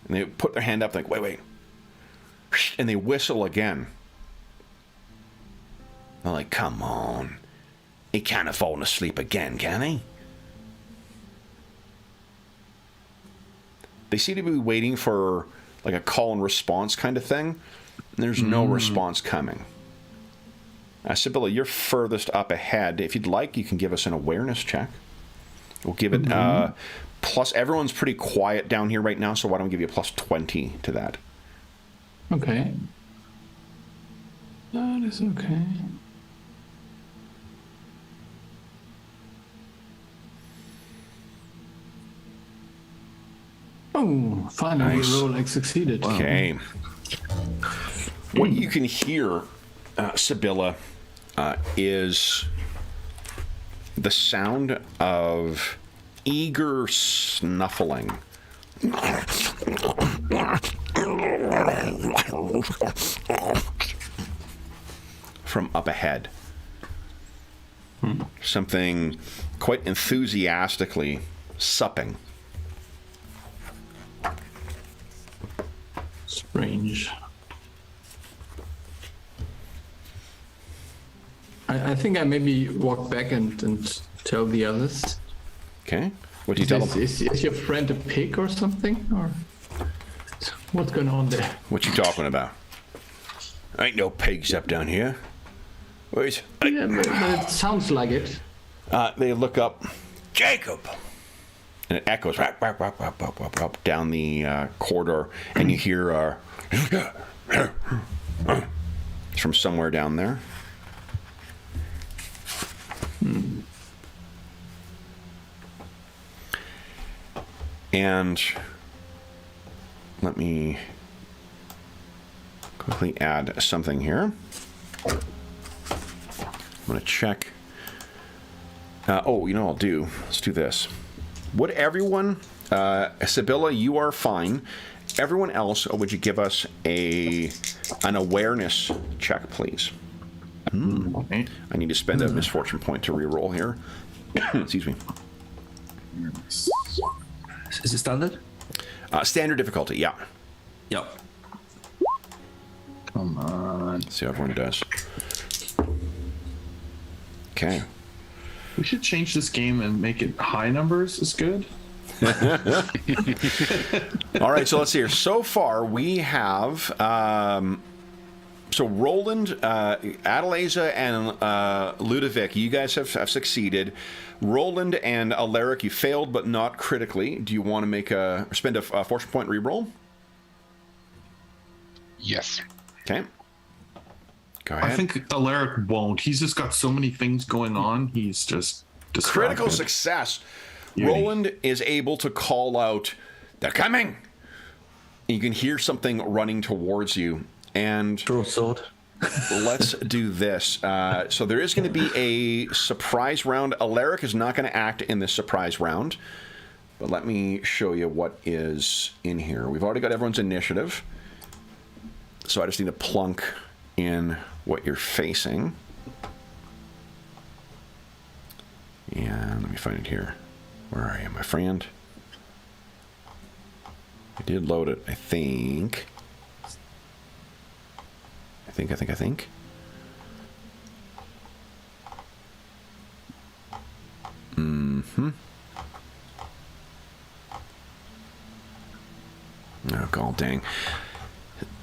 And they put their hand up like, wait. And they whistle again. They're like, come on. He can't have fallen asleep again, can he? They seem to be waiting for like a call and response kind of thing. And there's no response coming. Sibylla, you're furthest up ahead. If you'd like, you can give us an awareness check. We'll give it plus. Everyone's pretty quiet down here right now, so why don't we give you a plus 20 to that? Okay. That is okay. Oh, finally Nice. roll succeeded. Okay. What you can hear, Sibylla, is the sound of eager snuffling. from up ahead. Something quite enthusiastically supping. Strange. I think I maybe walk back and tell the others. Okay. What do you tell them? Is your friend a pig or something? Or what's going on there? What you talking about? Ain't no pigs up down here. Where's... Yeah, but it sounds like it. They look up. Jacob! And it echoes rap, rap, rap, rap, rap, rap, rap, down the corridor, and you hear it's from somewhere down there. And let me quickly add something here. I'm going to check. Oh, you know what I'll do? Let's do this. Would everyone, Sibylla, you are fine. Everyone else, would you give us an awareness check, please? Okay. I need to spend a misfortune point to reroll here. Excuse me. Is it standard? Standard difficulty, yeah. Yep. Come on. Let's see how everyone does. Okay. We should change this game and make it high numbers is good. All right, so let's see here. So far, we have... so Roland, Adelaza, and Ludovic, you guys have succeeded. Roland and Alaric, you failed, but not critically. Do you want to spend a fortune point reroll? Yes. Okay. Go ahead. I think Alaric won't. He's just got so many things going on. He's just distracted. Critical success. Beauty. Roland is able to call out, "They're coming!" You can hear something running towards you. And Draw sword. let's do this. So there is going to be a surprise round. Alaric is not going to act in this surprise round. But let me show you what is in here. We've already got everyone's initiative. So I just need to plunk in what you're facing. And let me find it here. Where are you, my friend? I did load it, I think. I think. Mm-hmm. Oh, god dang.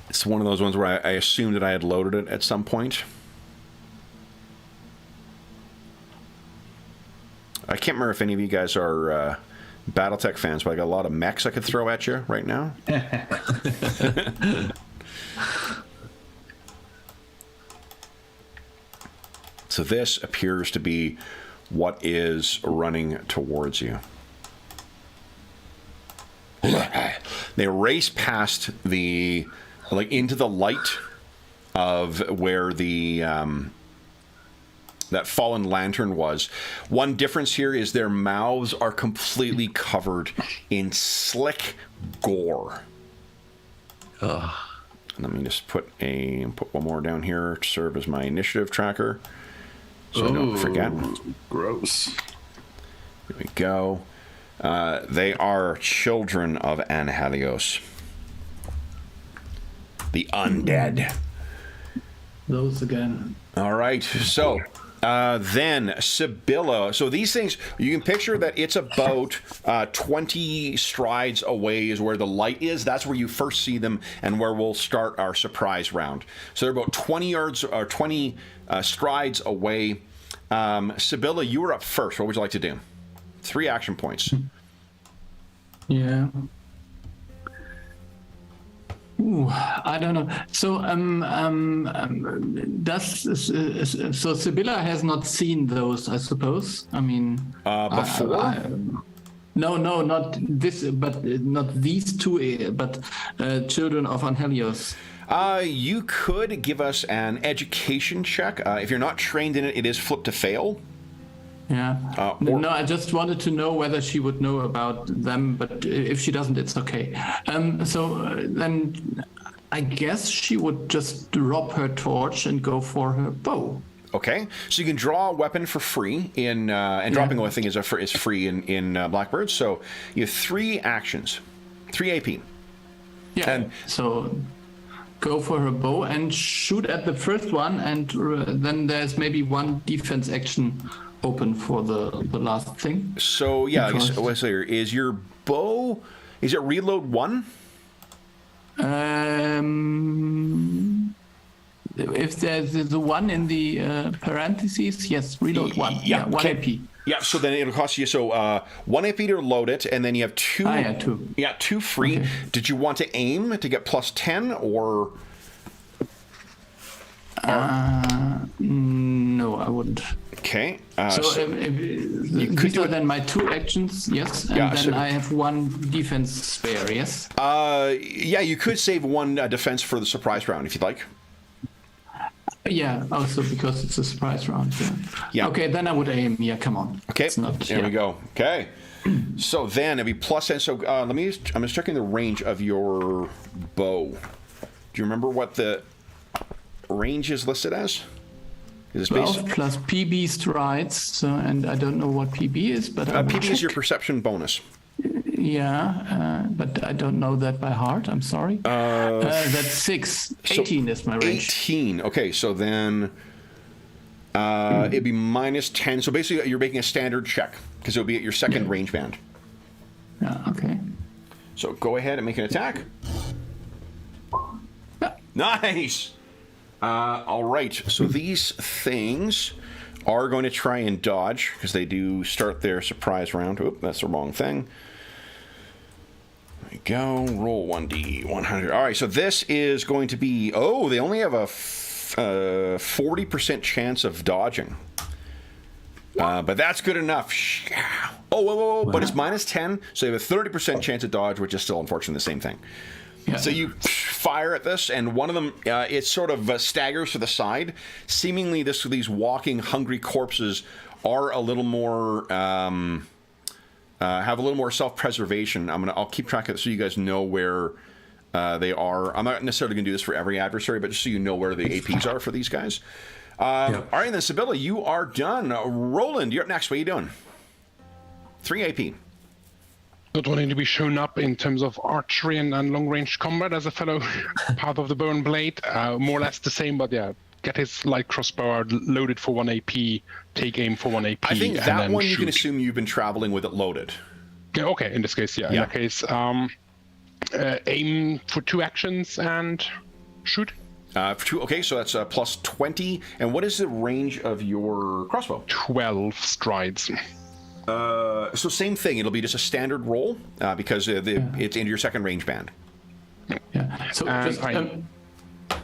It's one of those ones where I assumed that I had loaded it at some point. I can't remember if any of you guys are Battletech fans, but I got a lot of mechs I could throw at you right now. So this appears to be what is running towards you. They race past into the light of where the that fallen lantern was. One difference here is their mouths are completely covered in slick gore. Ugh. Let me just put one more down here to serve as my initiative tracker, so I don't forget. Gross. Here we go. They are children of Anhelios, the undead. Those again. All right, so then Sibylla. So these things, you can picture that it's about 20 strides away is where the light is. That's where you first see them and where we'll start our surprise round. So they're about 20 yards or 20 strides away. Sibylla, you were up first. What would you like to do? 3 action points. Yeah. Ooh, I don't know. So, so Sibylla has not seen those, I suppose. I mean, Before? No, not this, but not these two, but children of Anhelios. You could give us an education check. If you're not trained in it, it is flip to fail. Yeah. No, I just wanted to know whether she would know about them, but if she doesn't, it's okay. Then I guess she would just drop her torch and go for her bow. Okay, so you can draw a weapon for free in, and dropping a thing is free in Blackbird. So you have 3 actions, 3 AP. Yeah. And so go for her bow and shoot at the first one, and then there's maybe 1 defense action open for the last thing. So yeah, let's see here. Is your bow? Is it reload 1? If there's the 1 in the parentheses, yes, reload 1. Yeah, 1 AP. Yeah, so then it'll cost you 1 AP to load it, and then you have 2. 2. Yeah, 2 free. Okay. Did you want to aim to get plus 10 or? No, I wouldn't. Okay. So if these are then my 2 actions, yes, and then I have 1 defense spare, yes. Yeah, you could save 1 defense for the surprise round if you'd like. Yeah, also because it's a surprise round. Yeah. Okay, then I would aim. Yeah, come on. Okay, there we go. Okay. So then it'd be plus 10. So I'm just checking the range of your bow. Do you remember what the range is listed as? Is 12 plus PB strides. So, and I don't know what PB is, but PB is your perception bonus. Yeah, but I don't know that by heart. I'm sorry. That's 6. 18 is my range. 18. Okay, so then it'd be minus 10. So basically, you're making a standard check because it'll be at your second range band. Yeah. Okay. So go ahead and make an attack. Yeah. Nice. All right. So these things are going to try and dodge because they do start their surprise round. Oop, that's the wrong thing. Go roll 1d 100. All right, so this is going to be they only have a 40% chance of dodging, but that's good enough. Whoa. But it's minus 10, so you have a 30% chance of dodge, which is still unfortunately the same thing. So you fire at this, and one of them it sort of staggers to the side. Seemingly these walking hungry corpses are a little more have a little more self-preservation. I'll keep track of it so you guys know where they are. I'm not necessarily going to do this for every adversary, but just so you know where the APs are for these guys. All right, then Sibylla, you are done. Roland, you're up next. What are you doing? 3 AP. Not wanting to be shown up in terms of archery and long-range combat as a fellow path of the bow and blade. More or less the same, but yeah. Get his light crossbow loaded for 1 AP, take aim for 1 AP. I think that one shoot. You can assume you've been traveling with it loaded. Yeah, okay, in this case, yeah. In that case, aim for 2 actions and shoot. For 2, okay, so that's plus 20. And what is the range of your crossbow? 12 strides. So same thing. It'll be just a standard roll because it's into your second range band. Yeah. So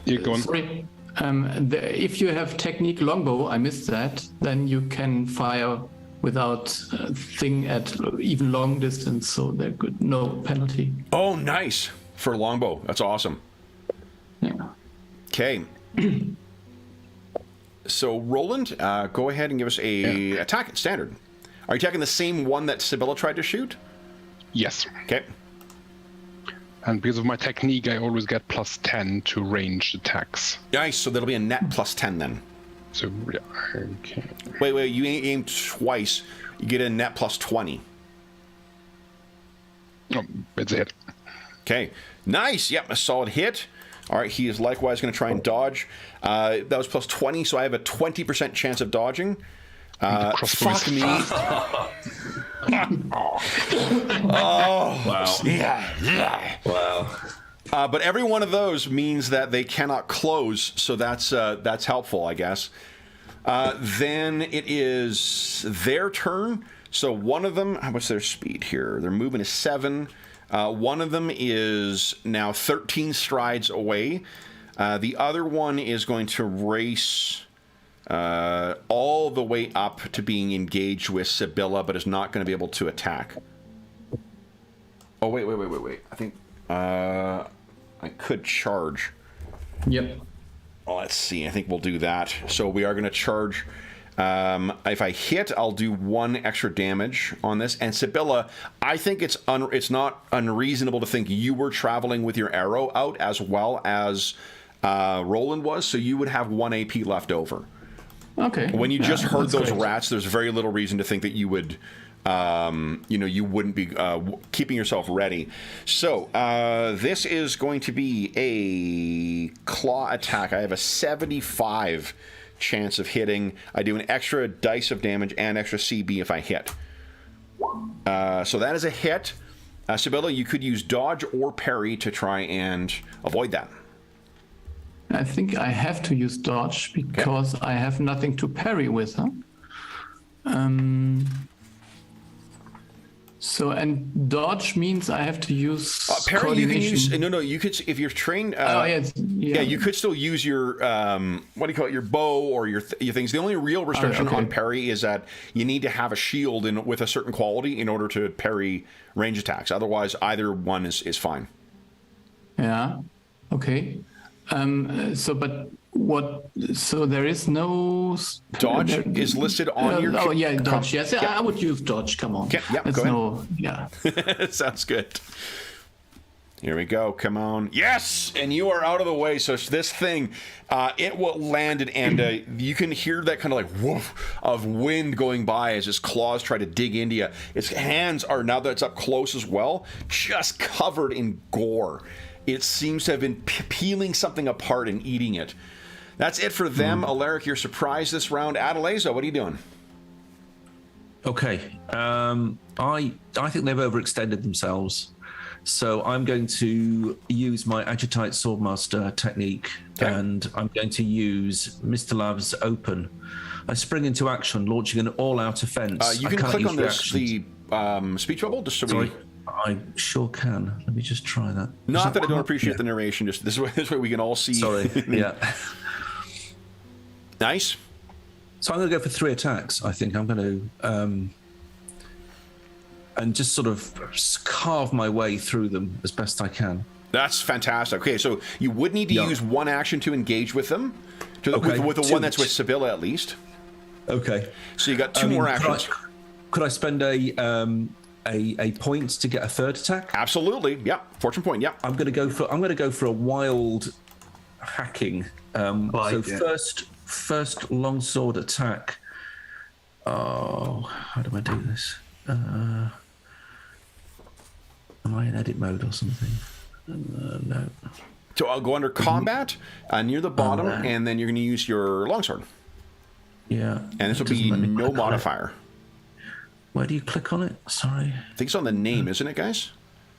you go on. Sorry. If you have technique longbow, I missed that, then you can fire without thing at even long distance, so there could no penalty. Oh, nice. For longbow. That's awesome. Yeah. Okay. So, Roland, go ahead and give us a attack standard. Are you attacking the same one that Sibylla tried to shoot? Yes. Okay. And because of my technique, I always get plus 10 to ranged attacks. Nice, so that'll be a net plus 10 then. So, yeah, okay. Wait, you aim twice. You get a net plus 20. Oh, it's a hit. Okay, nice. Yep, a solid hit. All right, he is likewise going to try and dodge. That was plus 20, so I have a 20% chance of dodging. Fuck me. Oh, wow. Yeah. Wow. But every one of those means that they cannot close, so that's helpful, I guess. Then it is their turn. So one of them, what's their speed here? Their movement is 7. One of them is now 13 strides away. The other one is going to race all the way up to being engaged with Sibylla, but is not going to be able to attack. Oh, wait. I think I could charge. Yep. Well, let's see. I think we'll do that. So we are going to charge If I hit, I'll do 1 extra damage on this. And Sibylla, I think it's not unreasonable to think you were traveling with your arrow out as well as Roland was, so you would have 1 AP left over. Okay. When you just heard those great. rats, there's very little reason to think that you would, you wouldn't be keeping yourself ready. So this is going to be a claw attack. I have a 75 chance of hitting. I do an extra dice of damage and extra CB if I hit. So that is a hit. Sibylla, you could use dodge or parry to try and avoid that. I think I have to use dodge because I have nothing to parry with, huh? So, and dodge means I have to use parry. You can use coordination. no. You could if you're trained. Yeah. You could still use your what do you call it? Your bow or your things. The only real restriction okay. on parry is that you need to have a shield with a certain quality in order to parry range attacks. Otherwise, either one is fine. Yeah. Okay. So there is no Dodge is listed on your. dodge. Yes, I would use dodge. Come on. Yeah, go ahead. Sounds good. Here we go. Come on. Yes! And you are out of the way. So this thing, it will landed, and you can hear that kind of like woof of wind going by as its claws try to dig into you. Its hands are, now that it's up close as well, just covered in gore. It seems to have been peeling something apart and eating it. That's it for them. Alaric, you're surprised this round. Adelaza, what are you doing? Okay. I think they've overextended themselves. So I'm going to use my Agitite Swordmaster technique, and I'm going to use Mr. Lav's Open. I spring into action, launching an all-out offense. You can click on the speech bubble just so Sorry. I sure can. Let me just try that. Not that I don't appreciate the narration. Just this way we can all see. Sorry. Yeah. Nice. So I'm going to go for 3 attacks. I think I'm going to and just sort of carve my way through them as best I can. That's fantastic. Okay, so you would need to use 1 action to engage with them, with the one that's with Sibylla at least. Okay. So you got 2 more actions. Could I spend a point to get a 3rd attack? Absolutely. Yeah. Fortune point. Yeah. I'm going to go for a wild hacking. First longsword attack. Oh, how do I do this? Am I in edit mode or something? No. So I'll go under combat near the bottom, and then you're going to use your longsword. Yeah. And this will be no modifier. Where do you click on it? Sorry. I think it's on the name, isn't it, guys?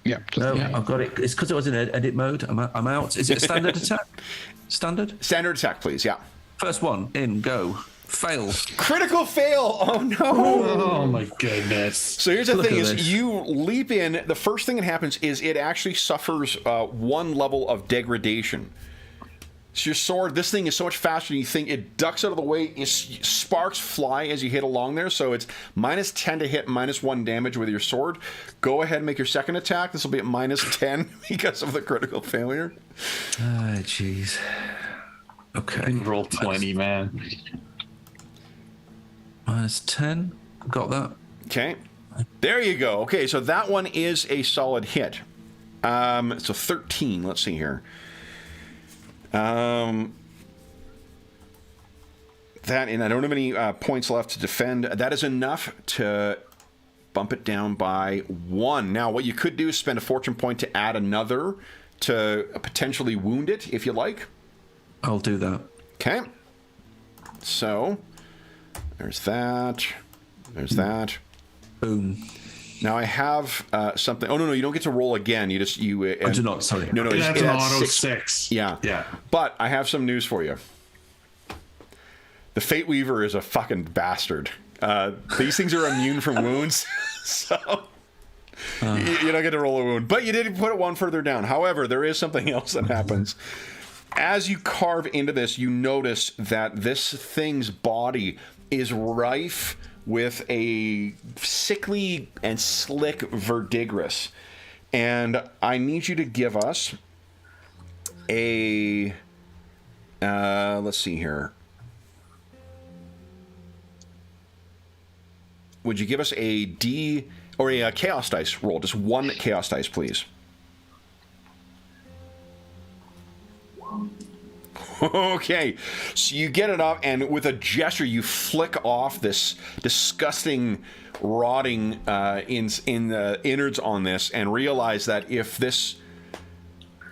Yeah. No, I've got it. It's because it was in edit mode. I'm out. Is it a standard attack? Standard? Standard attack, please. Yeah. First one. In. Go. Fail. Critical fail. Oh, no. Oh, my goodness. So here's the thing this. you leap in. The first thing that happens is it actually suffers 1 level of degradation. So your sword, this thing is so much faster than you think. It ducks out of the way. Sparks fly as you hit along there. So it's -10 to hit, -1 damage with your sword. Go ahead and make your second attack. This will be at -10 because of the critical failure. Ah, jeez. Okay. Roll 20, man. -10. Got that. Okay. There you go. Okay, so that one is a solid hit. So 13. Let's see here. That, and I don't have any points left to defend. That is enough to bump it down by 1. Now, what you could do is spend a fortune point to add another to potentially wound it, if you like. I'll do that. Okay. So, there's that. There's that. Boom. Now I have something. Oh no, you don't get to roll again. You just I do not. Sorry. No, That's it's an at auto 6. 6. Yeah. Yeah. But I have some news for you. The Fate Weaver is a fucking bastard. These things are immune from wounds, so you don't get to roll a wound. But you did put it 1 further down. However, there is something else that happens. As you carve into this, you notice that this thing's body is rife with a sickly and slick verdigris. And I need you to give us a... let's see here. would you give us a D or a chaos dice roll? Just one chaos dice, please. Okay, so you get it up, and with a gesture, you flick off this disgusting, rotting in the innards on this, and realize that if this,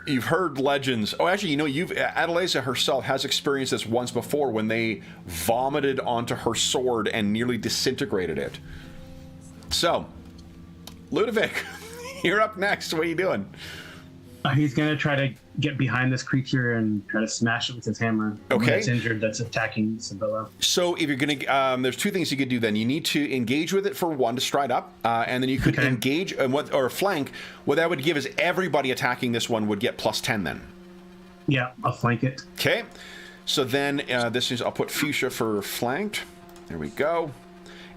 you've heard legends. Oh, actually, Adelaisa herself has experienced this once before when they vomited onto her sword and nearly disintegrated it. So, Ludovic, you're up next. What are you doing? He's going to try to get behind this creature and try to smash it with his hammer. Okay. It's injured that's attacking Sibylla. So if you're going to, there's two things you could do then. You need to engage with it for one to stride up, and then you could engage or flank. What that would give is everybody attacking this one would get +10 then. Yeah, I'll flank it. Okay. So then I'll put Fuchsia for flanked. There we go.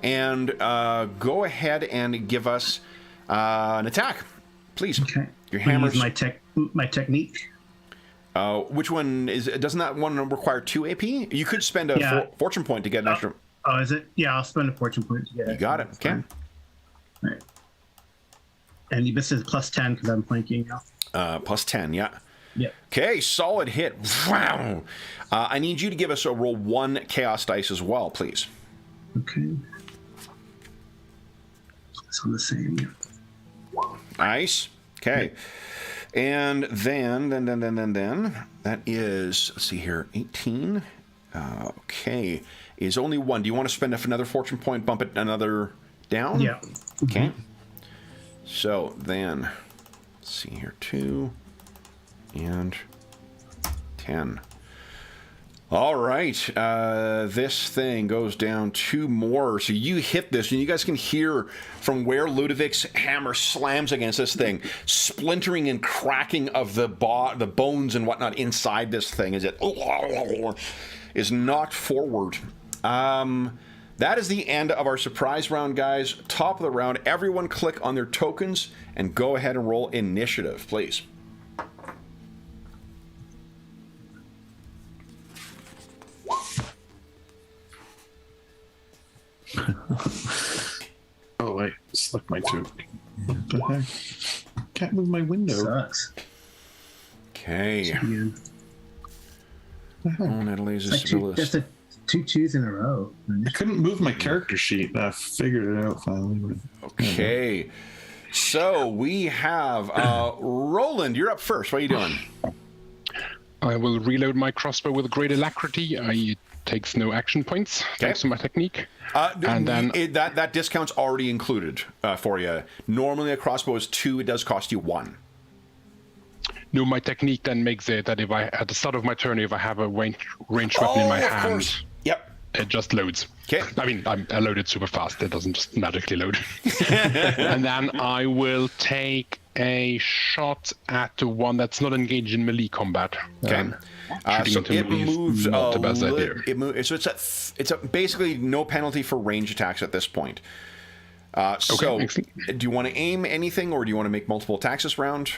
And go ahead and give us an attack, please. Okay. Your hammer's my technique. Which one doesn't that one require 2 AP? You could spend a fortune point to get an extra. Oh, is it? Yeah, I'll spend a fortune point to get it. You got it. Okay. All right. And this is +10 because I'm flanking now. +10, yeah. Yeah. Okay, solid hit. Wow. I need you to give us a roll 1 chaos dice as well, please. Okay. It's on the same. Yeah. Nice. Okay. And then that is, let's see here, 18. Okay. Is only 1. Do you want to spend another fortune point, bump it another down? Yeah. Okay. So then, let's see here, 2 and 10. All right, this thing goes down 2 more. So you hit this, and you guys can hear from where Ludovic's hammer slams against this thing, splintering and cracking of the bones and whatnot inside this thing as it is knocked forward. That is the end of our surprise round, guys. Top of the round, everyone click on their tokens and go ahead and roll initiative, please. Oh, I slipped my tube. What the heck? Can't move my window. Sucks. Okay. Yeah. Oh, Natalie's Like just 2 2s in a row. I couldn't move my character sheet. I figured it out finally. Okay. So we have Roland. You're up first. What are you doing? I will reload my crossbow with great alacrity. It takes no action points, thanks to my technique. And then that discount's already included for you. Normally a crossbow is 2. It does cost you 1. No, my technique then makes it that if at the start of my turn, if I have a ranged weapon in my hand, course. Yep. It just loads. Okay. I mean, I load it super fast. It doesn't just magically load. And then I will take a shot at the one that's not engaged in melee combat. Okay. So it moves not the best idea. So it's basically no penalty for range attacks at this point. So excellent. Do you want to aim anything, or do you want to make multiple attacks this round?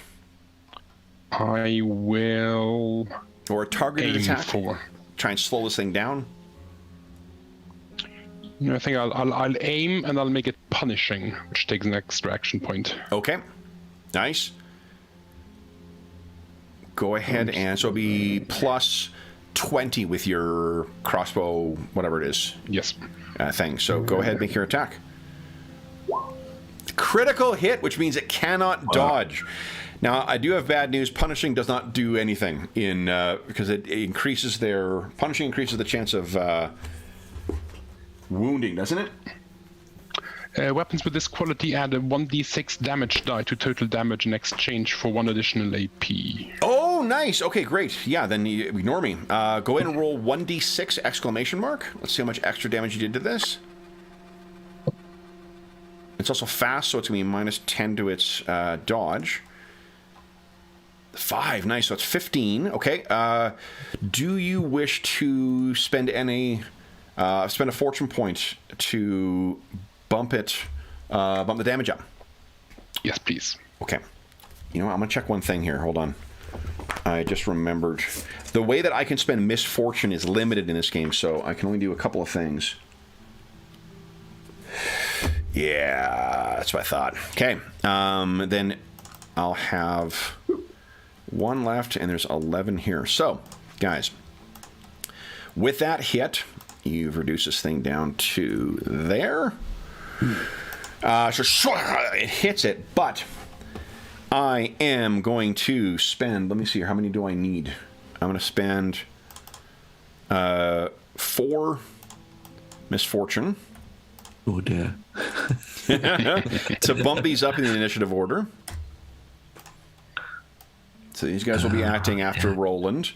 I will. Or a targeted aim attack? For. Try and slow this thing down? No, I think I'll aim and I'll make it punishing, which takes an extra action point. Okay. Nice. Go ahead and so it'll be plus 20 with your crossbow, whatever it is. Yes. Thing. So go ahead and make your attack. Critical hit, which means it cannot dodge. Now, I do have bad news. Punishing does not do anything in because it increases punishing increases the chance of wounding, doesn't it? Weapons with this quality add a 1d6 damage die to total damage in exchange for 1 additional AP. Oh, nice. Okay, great. Yeah, then you ignore me. Go ahead and roll 1d6 exclamation mark. Let's see how much extra damage you did to this. It's also fast, so it's going to be minus 10 to its dodge. 5, nice. So it's 15. Okay. Do you wish to spend a fortune point to bump the damage up? Yes, please. Okay. You know what? I'm going to check one thing here. Hold on. I just remembered. The way that I can spend misfortune is limited in this game, so I can only do a couple of things. Yeah, that's what I thought. Okay, then I'll have 1 left, and there's 11 here. So, guys, with that hit, you've reduced this thing down to there. So it hits it, but I am going to spend, let me see here, how many do I need? I'm going to spend 4 misfortune. Oh dear. To bump these up in the initiative order. So these guys will be acting after Roland.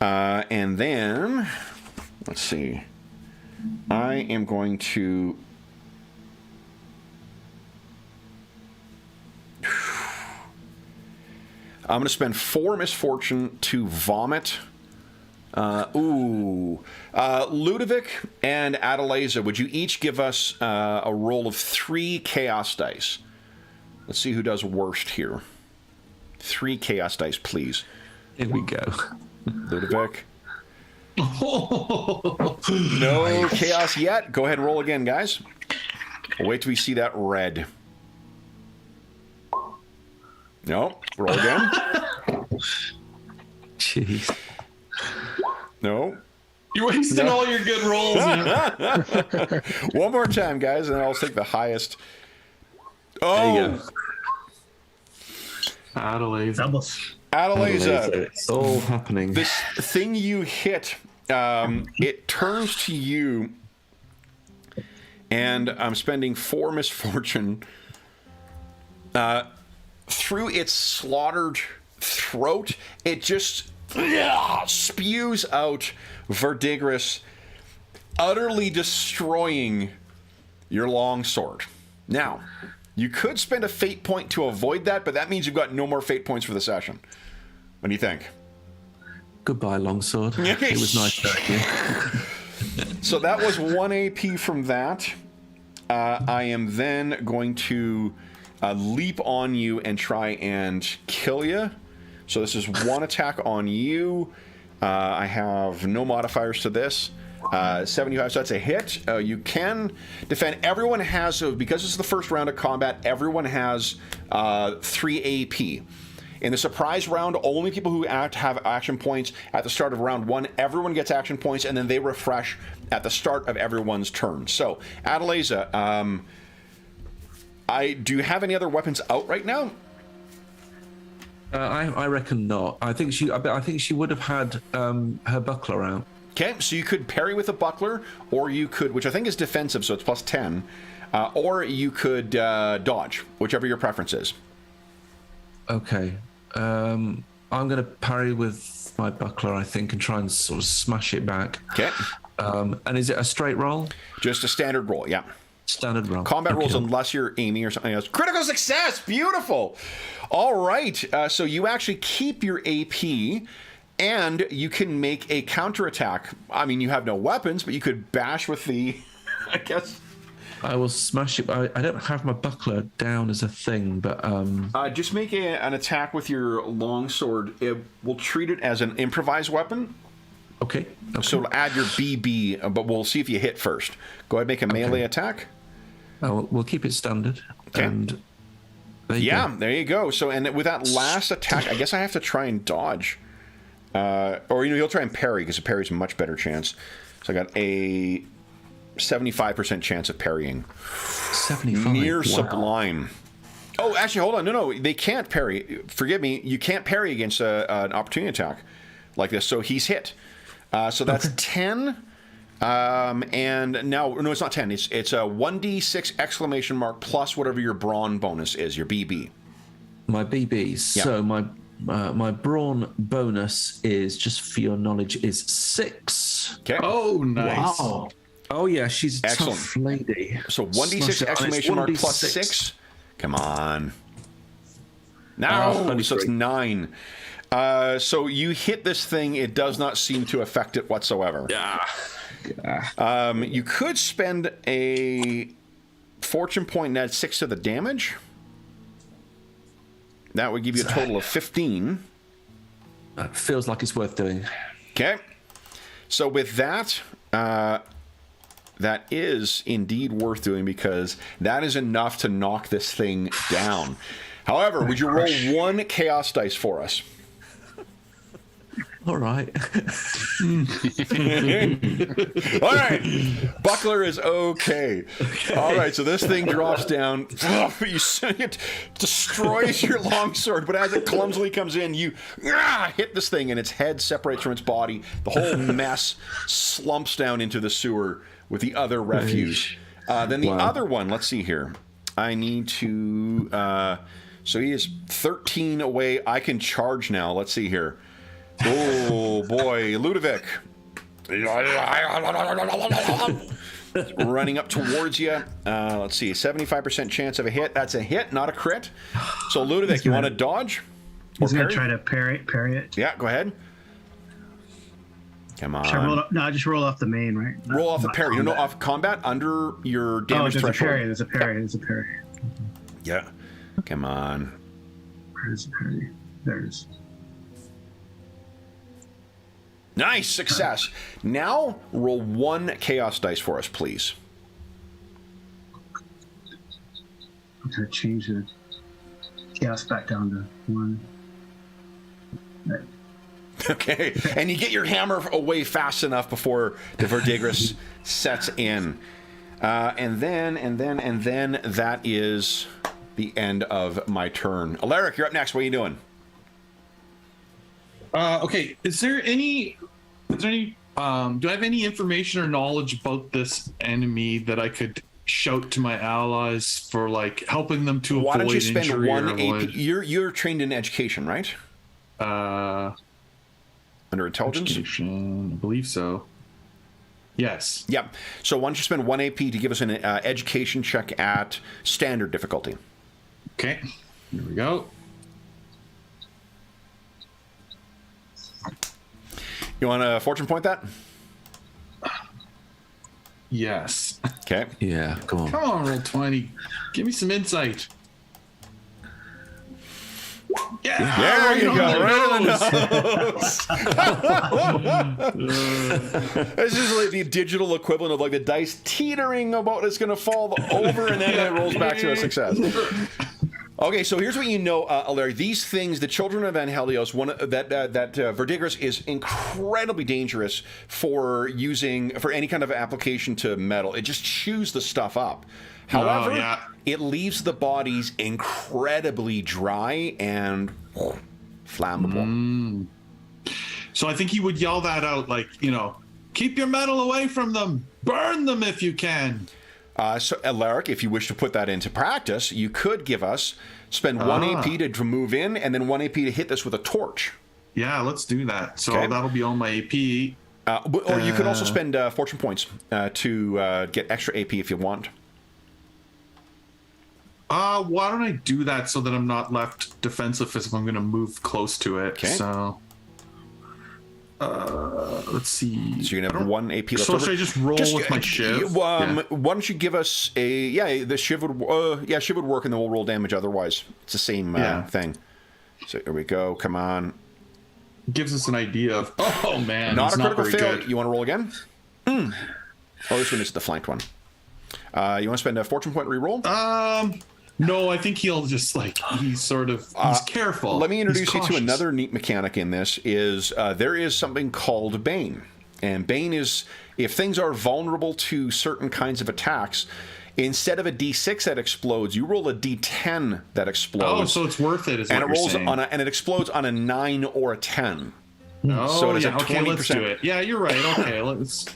And then, let's see. I am going to... I'm going to spend 4 misfortune to vomit. Ludovic and Adelaisa, would you each give us a roll of 3 chaos dice? Let's see who does worst here. 3 chaos dice, please. Here we go. Ludovic. No chaos yet. Go ahead and roll again, guys. We'll wait till we see that red. No. Roll again. Jeez. No. You wasted all your good rolls. One more time, guys, and I'll take the highest. There you go. Adelaide. Doubles. Adelaisa, It's all happening. this thing you hit, it turns to you, and I'm spending 4 misfortune through its slaughtered throat. It just spews out Verdigris, utterly destroying your longsword. Now, you could spend a fate point to avoid that, but that means you've got no more fate points for the session. What do you think? Goodbye, longsword. It was nice knowing you. So that was 1 AP from that. I am then going to leap on you and try and kill you. So this is 1 attack on you. I have no modifiers to this. 75, so that's a hit. You can defend. Everyone has, because it's the first round of combat, everyone has 3 AP. In the surprise round, only people who have action points at the start of round 1, everyone gets action points, and then they refresh at the start of everyone's turn. So, Adelaisa, do you have any other weapons out right now? I reckon not. I think she would have had her buckler out. Okay, so you could parry with a buckler, or you could, which I think is defensive, so it's plus 10, or you could dodge, whichever your preference is. Okay. I'm going to parry with my buckler, I think, and try and sort of smash it back. Okay. And is it a straight roll? Just a standard roll, yeah. Standard roll. Combat rolls, Okay. unless you're aiming or something else. Critical success! Beautiful! All right, so you actually keep your AP, and you can make a counterattack. I mean, you have no weapons, but you could bash with the, I guess. I will smash it. I don't have my buckler down as a thing, but Just make an attack with your longsword. We'll treat it as an improvised weapon. okay. So add your BB, but we'll see if you hit first. Go ahead and make a melee attack. We'll keep it standard. Okay. And there you go. There you go. So, and with that last attack, I guess I have to try and dodge. Or, you'll try and parry, because a parry's a much better chance. So I got a 75% chance of parrying. 75. Near Wow. sublime. Oh, actually, hold on. No, they can't parry. Forgive me. You can't parry against an opportunity attack like this. So he's hit. So that's 10. And now, no, it's not 10. It's a 1d6 exclamation mark plus whatever your brawn bonus is, your BB. My BBs. Yeah. So my brawn bonus is, just for your knowledge, is 6. Okay. Oh, nice. Wow. Oh yeah, she's a Excellent. tough lady. So Smash 1d6 it. And exclamation mark it's plus 1d6. 6. Come on. Now, so it's 9. So you hit this thing. It does not seem to affect it whatsoever. You could spend a fortune point and add 6 to the damage. That would give you a total of 15. That feels like it's worth doing. Okay. So with that, that is indeed worth doing because that is enough to knock this thing down. However, would you roll 1 chaos dice for us? All right. All right. Buckler is okay. All right, so this thing drops down. It destroys your longsword, but as it clumsily comes in, you hit this thing, and its head separates from its body. The whole mess slumps down into the sewer with the other refuse. Then the other one, let's see here. I need to... so he is 13 away. I can charge now. Let's see here. Oh boy, Ludovic. Running up towards you. Let's see, 75% chance of a hit. That's a hit, not a crit. So Ludovic, you want to dodge? He's going to try to parry it. Yeah, go ahead. Come on. Should I roll up? No, I just roll off the main, right? Roll off the parry. No, off combat under your damage threshold. There's a parry. Yeah. Come on. Where's the parry? There it is. Nice success. Now roll 1 chaos dice for us, please. I'm going to change the chaos back down to 1. Right. Okay, and you get your hammer away fast enough before the verdigris sets in. And then that is the end of my turn. Alaric, you're up next. What are you doing? Okay, is there any do I have any information or knowledge about this enemy that I could shout to my allies for like helping them to Why avoid don't you spend injury 1 or AP? avoid... You're trained in education, right? Under intelligence? Education, I believe so. Yes. Yep. So why don't you spend 1 AP to give us an education check at standard difficulty? Okay, here we go. You want to fortune point that? Yes. Okay. Yeah, come on. Come on, roll 20. Give me some insight. Yeah, There you go. Right in the nose. This is like the digital equivalent of like the dice teetering about it's going to fall over and then it rolls back to a success. Okay, so here's what you know, Alaric. These things, the Children of Van Helios, that verdigris is incredibly dangerous for any kind of application to metal. It just chews the stuff up. However, it leaves the bodies incredibly dry and flammable. So I think he would yell that out, like, keep your metal away from them. Burn them if you can. So, Alaric, if you wish to put that into practice, you could spend 1 AP to move in, and then 1 AP to hit this with a torch. Yeah, let's do that. So that'll be all my AP. Or you could also spend fortune points to get extra AP if you want. Why don't I do that so that I'm not left defensive if I'm going to move close to it? Okay. So, let's see. So you're going to have 1 AP left So over. should I just roll with my shiv? Why don't you give us the shiv would, shiv would work, and then we'll roll damage otherwise. It's the same thing. So here we go. Come on. Gives us an idea of, oh man, Not a critical very fail. good. You want to roll again? Oh, this one is the flanked one. You want to spend a fortune point reroll? No, I think he'll just he's careful. Let me introduce you to another neat mechanic in this. There is something called Bane, and Bane is if things are vulnerable to certain kinds of attacks. Instead of a D6 that explodes, you roll a D10 that explodes. Oh, so it's worth it, and it rolls and it explodes on a 9 or a 10. Oh, so it is yeah. Okay, 20%. let's do it. Yeah, you're right. Okay, let's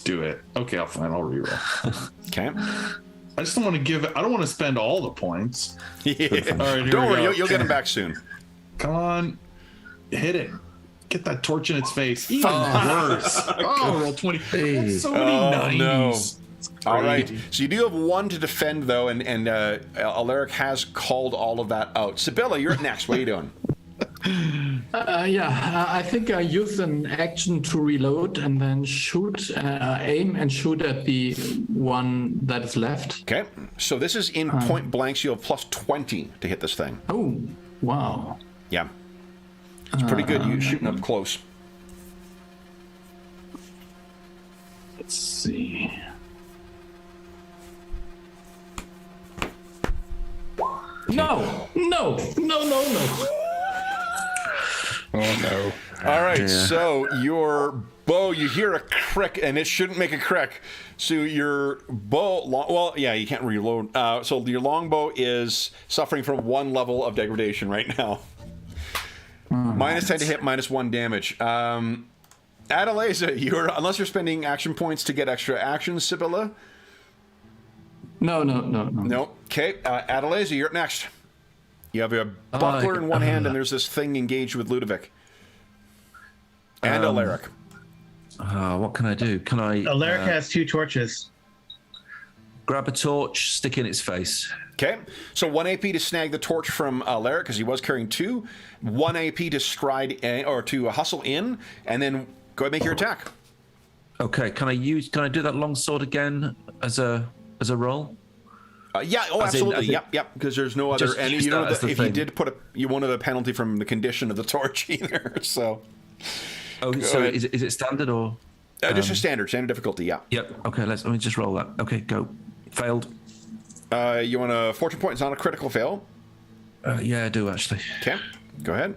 do it. Okay, I'll reroll. Okay. I just don't want to I don't want to spend all the points. Yeah. All right, Don't worry, you'll get them back soon. Come on, hit it. Get that torch in its face. Even worse. Oh, roll 20. So many 90s. No. All right. So you do have 1 to defend, though, and Alaric has called all of that out. Sibylla, you're up next. What are you doing? I think I use an action to reload and then aim and shoot at the one that is left. Okay. So this is in point blank, so you have plus 20 to hit this thing. Oh, wow. Yeah. It's pretty good. You're shooting up close. Let's see. No. Oh no. All right, so your bow, you hear a crick, and it shouldn't make a crick. So your bow, you can't reload. So your longbow is suffering from 1 level of degradation right now. Minus 10 to hit, minus 1 damage. Adelaisa, unless you're spending action points to get extra actions, Sibylla? No. No. Okay, Adelaisa, you're up next. You have a buckler in one hand, and there's this thing engaged with Ludovic. And Alaric. What can I do? Can I... Alaric has 2 torches. Grab a torch, stick in its face. Okay, so 1 AP to snag the torch from Alaric, because he was carrying 2. 1 AP to stride in, or to hustle in, and then go ahead and make your attack. Okay, can I do that longsword again as a roll? Absolutely. Yep. Because there's no other. Just And use you know, that as the if you thing. did you won't have a penalty from the condition of the torch either. So. So is it standard or? Just a standard difficulty. Yeah. Yep. Okay. Let me just roll that. Okay, go. Failed. You want a fortune point? It's not a critical fail. Yeah, I do actually. Okay. Go ahead.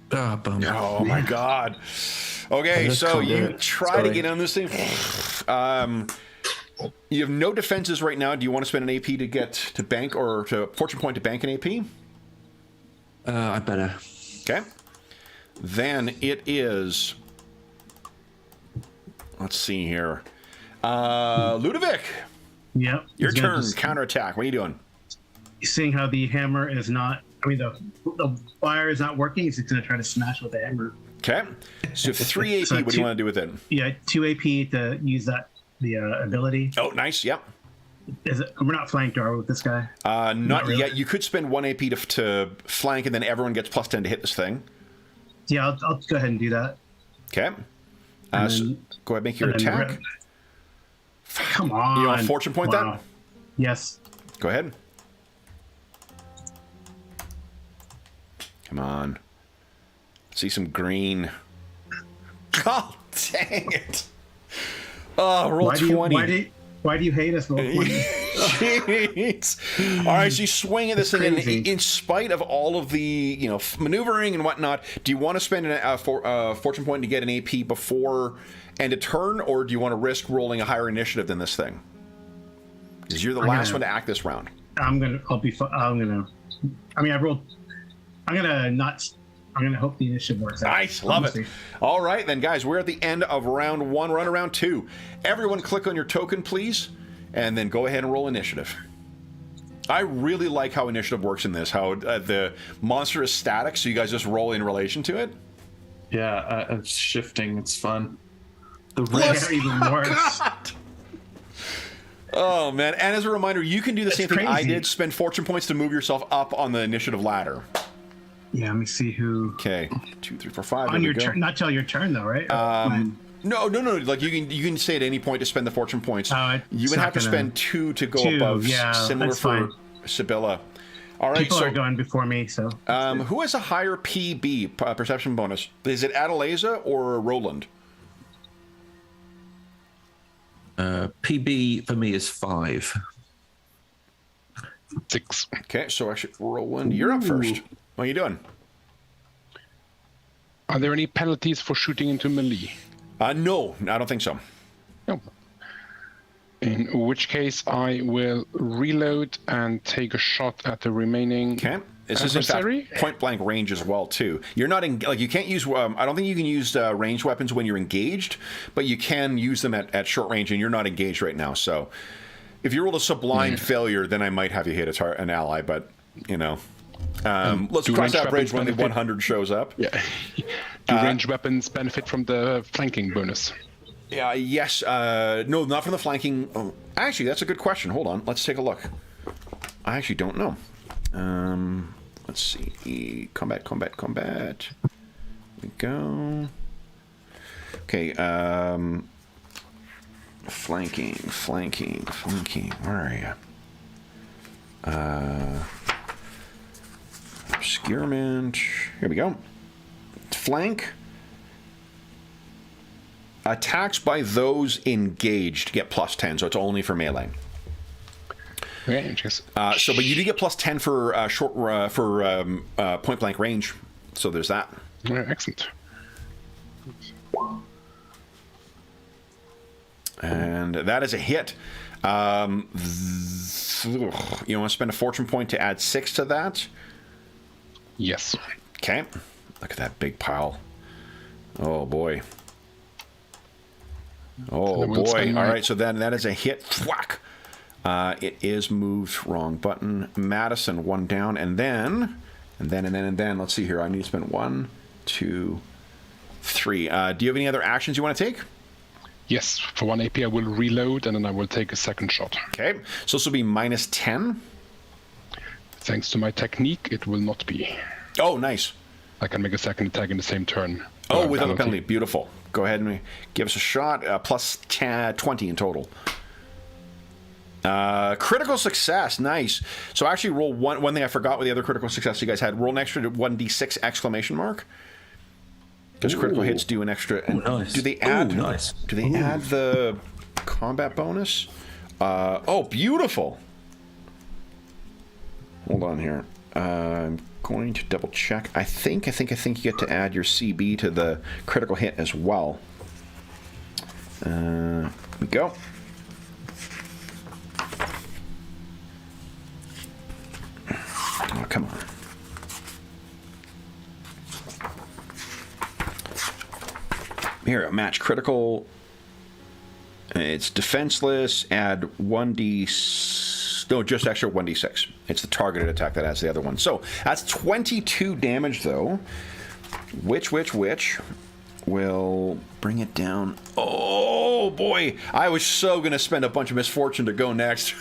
Bum. Oh my God. Okay, so you try to get on this thing. You have no defenses right now. Do you want to spend an AP to get to bank, or to fortune point to bank an AP? I better. Okay. Then it is. Let's see here. Ludovic, Yep. your He's gonna turn. just- Counterattack. What are you doing? Seeing how the hammer is not, the fire is not working, he's just going to try to smash with the hammer. Okay. So you have 3 AP. So What do you want to do with it? Yeah, 2 AP to use the ability. Oh, nice. Yep. We're not flanked, are we, with this guy? Not really. yet. You could spend 1 AP to flank, and then everyone gets plus 10 to hit this thing. Yeah, I'll go ahead and do that. Okay. So go ahead and make your and then attack. Come on. You want to fortune point that? Yes. Go ahead. Come on. See some green. God dang it. Oh, roll 20. Why do you hate us? Roll 20? Jeez. All right, so you swing at this thing, and in spite of all of the maneuvering and whatnot, do you want to spend a fortune point to get an AP before end of turn, or do you want to risk rolling a higher initiative than this thing? Because you're the last one to act this round. I'm gonna hope the initiative works out. Nice, love it. All right, then, guys, we're at the end of round 1. We're on round 2. Everyone click on your token, please, and then go ahead and roll initiative. I really like how initiative works in this, how the monster is static, so you guys just roll in relation to it. Yeah, it's shifting. It's fun. The Yes, even worse. Oh, man. And as a reminder, you can do the same thing I crazy. did. Spend fortune points to move yourself up on the initiative ladder. Yeah, let me see who. Okay. 2, 3, 4, 5. On your turn, not till your turn though, right? No. Like you can say at any point to spend the fortune points. You would have to spend 2 to go above. Yeah, similar that's for fine. Sibylla. All right. People So are going before me, so. who has a higher PB, perception bonus? Is it Adelaisa or Roland? PB for me is 5. 6. Okay. So actually, Roland, you're up first. What are you doing? Are there any penalties for shooting into melee? No, I don't think so. No. In which case, I will reload and take a shot at the remaining. Okay. This is in adversary. fact point blank range as well too. You're not you can't use. I don't think you can use ranged weapons when you're engaged, but you can use them at short range, and you're not engaged right now. So, if you roll a sublime failure, then I might have you hit an ally. But let's cross that bridge when the 100 shows up. Yeah. Do ranged weapons benefit from the flanking bonus? Yes. No, not from the flanking. Oh, actually, that's a good question. Hold on. Let's take a look. I actually don't know. Let's see. Combat. There we go. Okay. Flanking. Where are you? Obscurement. Here we go. Flank. Attacks by those engaged get plus 10, so it's only for melee. Ranges. But you do get plus 10 for point blank range. So there's that. Yeah, excellent. And that is a hit. You want to spend a fortune point to add 6 to that? Yes. Okay. Look at that big pile. Oh, boy. Oh, boy. All right, so then that is a hit. Thwack. It is moved. Wrong button. Madison, 1 down. And then, let's see here. I need to spend 1, 2, 3. Do you have any other actions you want to take? Yes. For 1 AP, I will reload, and then I will take a second shot. Okay. So this will be minus 10. Thanks to my technique, it will not be. Oh, nice. I can make a second attack in the same turn. Oh, without a penalty. Beautiful. Go ahead and give us a shot. Plus 20 in total. Critical success. Nice. So actually roll one thing I forgot with the other critical success you guys had. Roll an extra 1d6 exclamation mark. Because critical hits do an extra. And nice. Do they add? Nice. Do they add the combat bonus? Oh, beautiful. Hold on here. I'm going to double check. I think you get to add your CB to the critical hit as well. Here we go. Oh, come on. Here, match critical. It's defenseless. Add 1d. No, just extra 1d6. It's the targeted attack that adds the other one. So that's 22 damage, though. Which will bring it down. Oh boy! I was so gonna spend a bunch of misfortune to go next.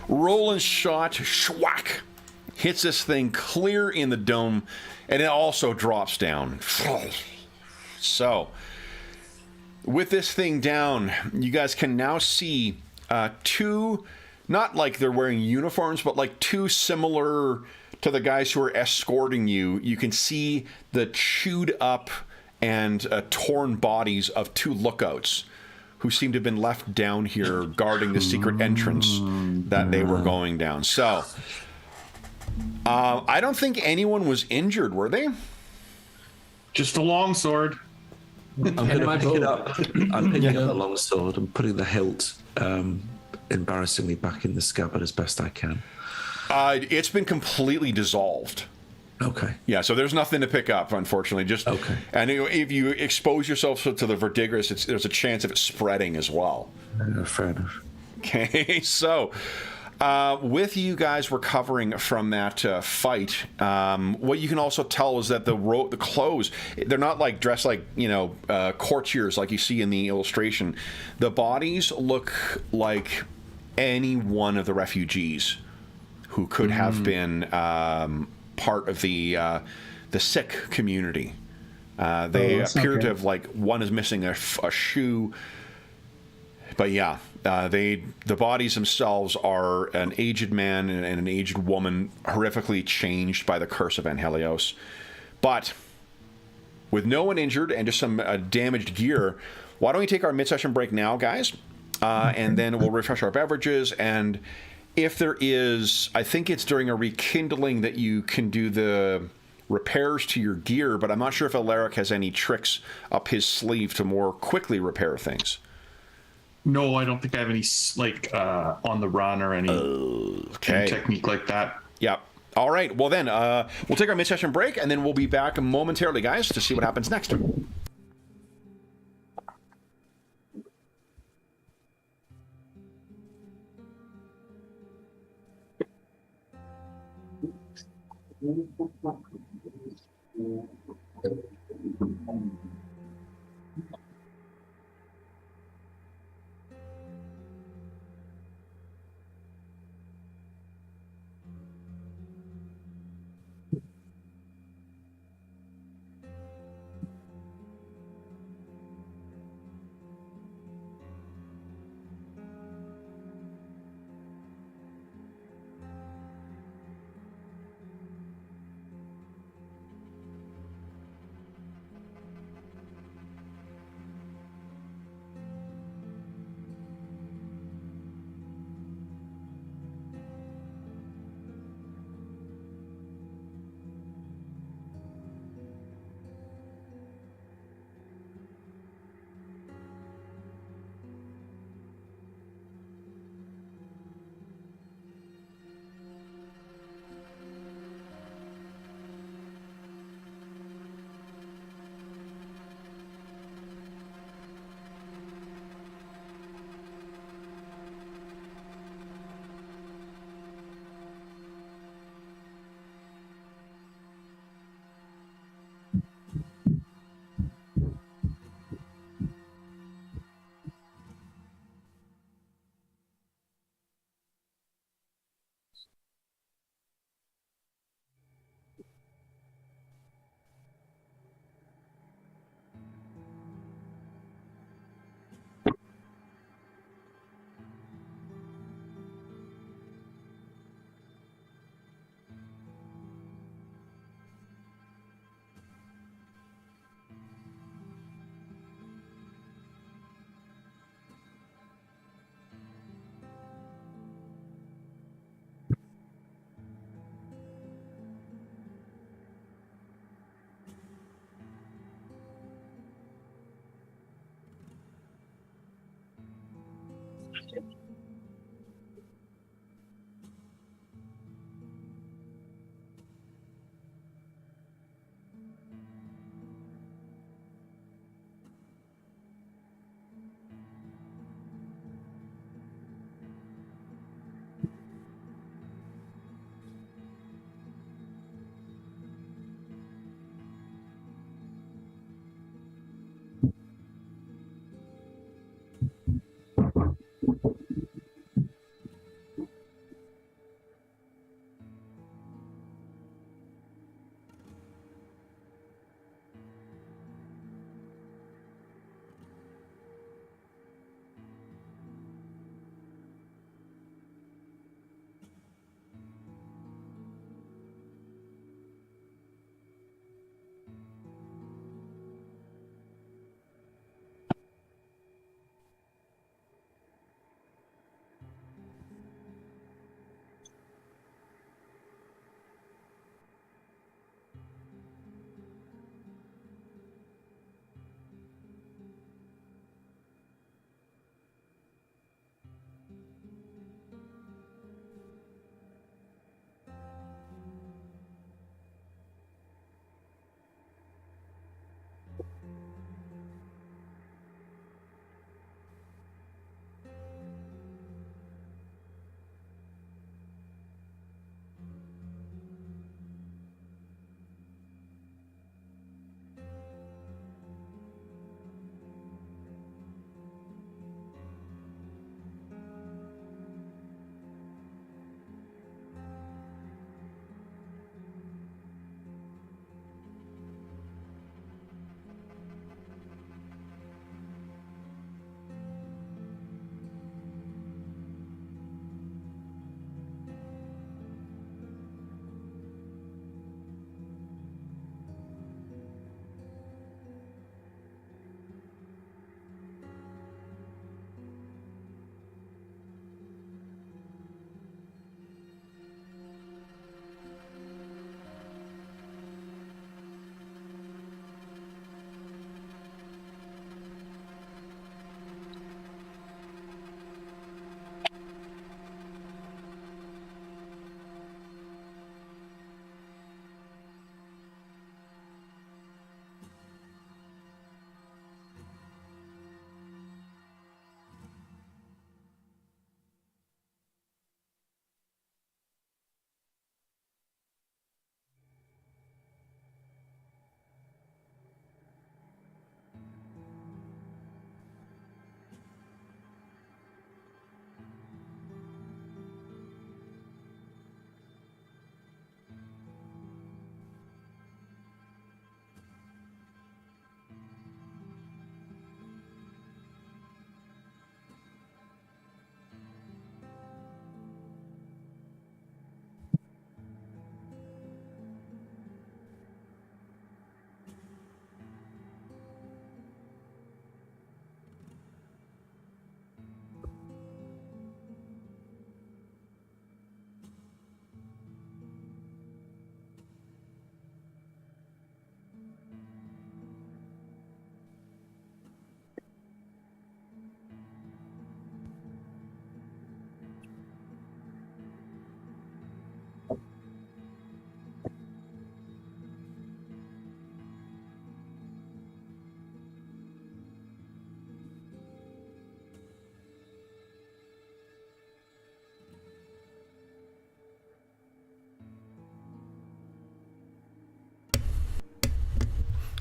Rolling shot, schwack, hits this thing clear in the dome, and it also drops down. So, with this thing down, you guys can now see two, not like they're wearing uniforms, but like two similar to the guys who are escorting you. You can see the chewed up and torn bodies of two lookouts who seem to have been left down here guarding the secret entrance that they were going down. So, I don't think anyone was injured, were they? Just a longsword. I'm going to pick it up. I'm picking up the longsword and putting the hilt embarrassingly back in the scabbard as best I can. It's been completely dissolved. Okay. Yeah, so there's nothing to pick up, unfortunately. Just okay. And if you expose yourself to the verdigris, there's a chance of it spreading as well. Fair enough. Okay, so with you guys recovering from that fight, what you can also tell is that the clothes, they're not like dressed like, courtiers like you see in the illustration. The bodies look like any one of the refugees who could have been part of the sick community. They appear to have, like, one is missing a shoe. But yeah, the bodies themselves are an aged man and an aged woman, horrifically changed by the curse of Angelios. But with no one injured and just some damaged gear, why don't we take our mid-session break now, guys? And then we'll refresh our beverages. And if there is, I think it's during a rekindling that you can do the repairs to your gear, but I'm not sure if Alaric has any tricks up his sleeve to more quickly repair things. No, I don't think I have any, on the run or any technique like that. Yep. All right. Well, then, we'll take our mid-session break, and then we'll be back momentarily, guys, to see what happens next.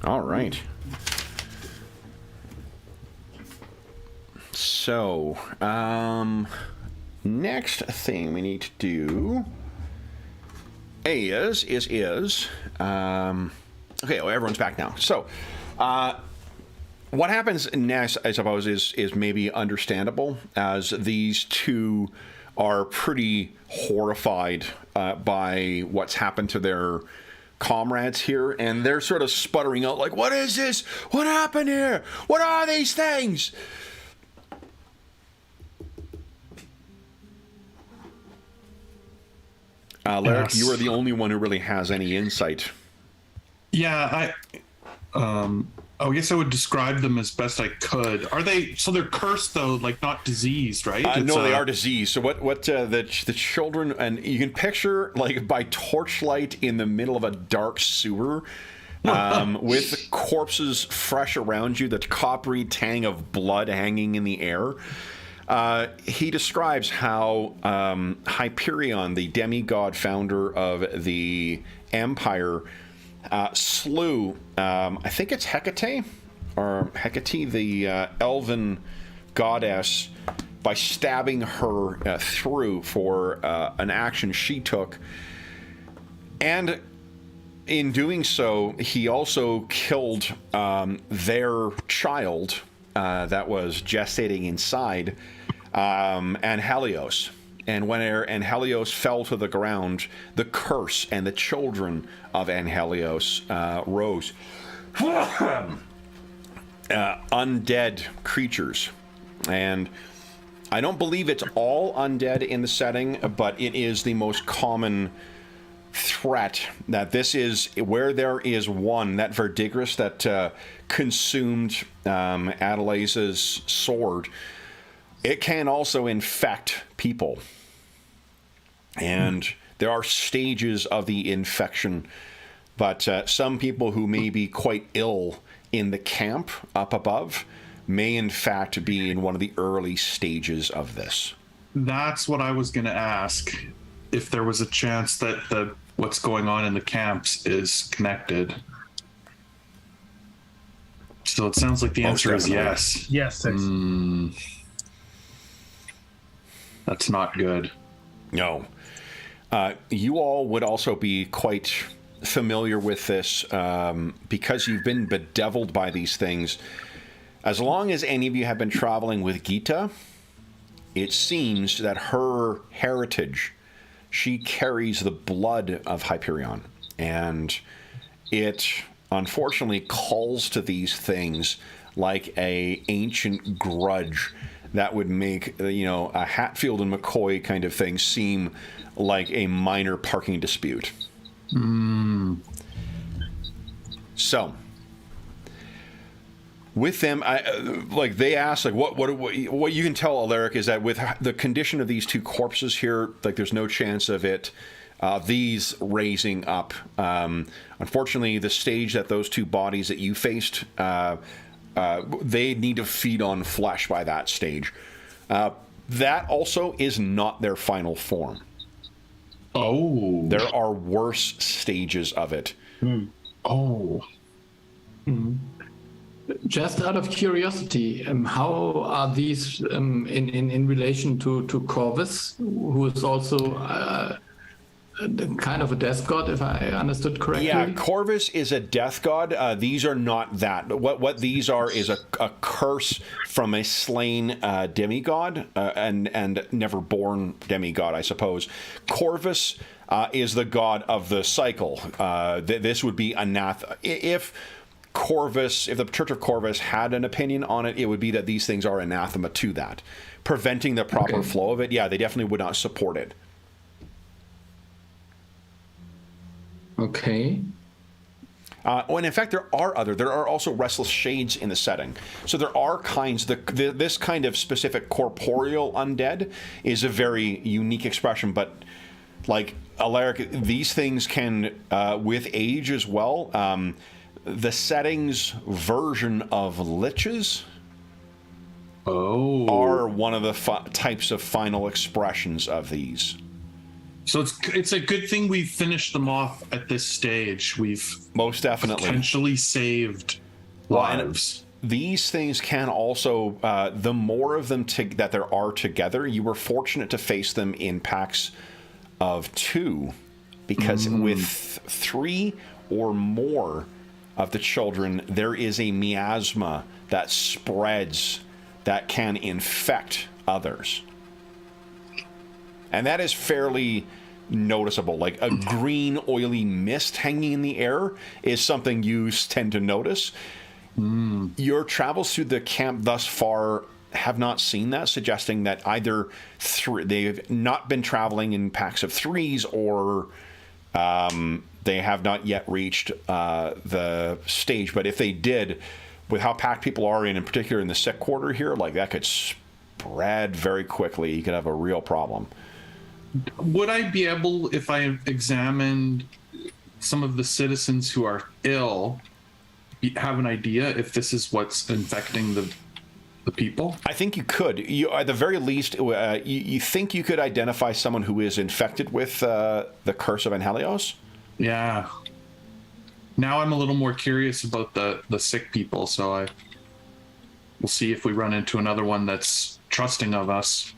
All right. So, next thing we need to do is okay, well, everyone's back now. So, what happens next, I suppose, is maybe understandable, as these two are pretty horrified by what's happened to their comrades here, and they're sort of sputtering out like, "What is this? What happened here? What are these things?" Larrick, Yes. you are the only one who really has any insight. Yeah, I guess I would describe them as best I could. Are they? So they're cursed though, like not diseased, right? No, they are diseased. So what the children, and you can picture like by torchlight in the middle of a dark sewer, with corpses fresh around you, the coppery tang of blood hanging in the air. He describes how Hyperion, the demigod founder of the Empire, slew, I think it's Hecate, the elven goddess, by stabbing her through for an action she took. And in doing so, he also killed their child that was gestating inside, Helios. And when Helios fell to the ground, the curse and the children of Helios rose. Undead creatures. And I don't believe it's all undead in the setting, but it is the most common threat. That this is where there is one, that Verdigris that consumed Adelaza's sword. It can also infect people. And there are stages of the infection. But some people who may be quite ill in the camp up above may in fact be in one of the early stages of this. That's what I was going to ask. If there was a chance that what's going on in the camps is connected. So it sounds like the answer is yes. Yes. That's not good. No. You all would also be quite familiar with this because you've been bedeviled by these things. As long as any of you have been traveling with Gita, it seems that her heritage, she carries the blood of Hyperion. And it unfortunately calls to these things like a ancient grudge that would make, a Hatfield and McCoy kind of thing seem like a minor parking dispute. So, with them, they ask, what you can tell, Alaric, is that with the condition of these two corpses here, there's no chance of these raising up. Unfortunately, the stage that those two bodies that you faced, they need to feed on flesh by that stage. That also is not their final form. Oh. There are worse stages of it. Oh. Just out of curiosity, how are these in relation to Corvus, who is also kind of a death god, if I understood correctly? Yeah, Corvus is a death god. These are not that. What these are is a curse from a slain demigod and never born demigod, I suppose. Corvus is the god of the cycle. This would be anathema. If the Church of Corvus had an opinion on it, it would be that these things are anathema to that, preventing the proper flow of it. Yeah, they definitely would not support it. Okay. And in fact, there are also restless shades in the setting. So there are kinds. This kind of specific corporeal undead is a very unique expression. But like Alaric, these things can, with age as well. The setting's version of liches are one of the types of final expressions of these. So it's a good thing we finished them off at this stage. We've most definitely potentially saved lives. These things can also, the more of them that there are together, you were fortunate to face them in packs of 2, because with 3 or more of the children, there is a miasma that spreads that can infect others. And that is fairly noticeable. Like a green, oily mist hanging in the air is something you tend to notice. Your travels through the camp thus far have not seen that, suggesting that either they've not been traveling in packs of 3s, or they have not yet reached the stage. But if they did, with how packed people are in particular in the sick quarter here, like that could spread very quickly. You could have a real problem. Would I be able, if I examined some of the citizens who are ill, have an idea if this is what's infecting the people? I think you could. You, at the very least, you think you could identify someone who is infected with the Curse of Anhelios? Yeah. Now I'm a little more curious about the sick people, so we'll see if we run into another one that's trusting of us.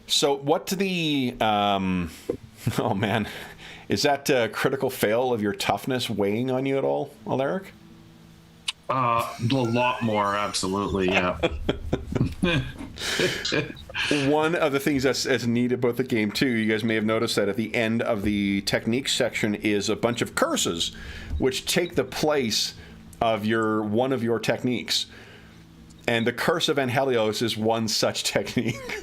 So what to the... oh, man. Is that a critical fail of your toughness weighing on you at all, Alaric? A lot more, absolutely, yeah. One of the things that's neat about the game, too, you guys may have noticed that at the end of the technique section is a bunch of curses, which take the place of one of your techniques. And the Curse of Anhelios is one such technique.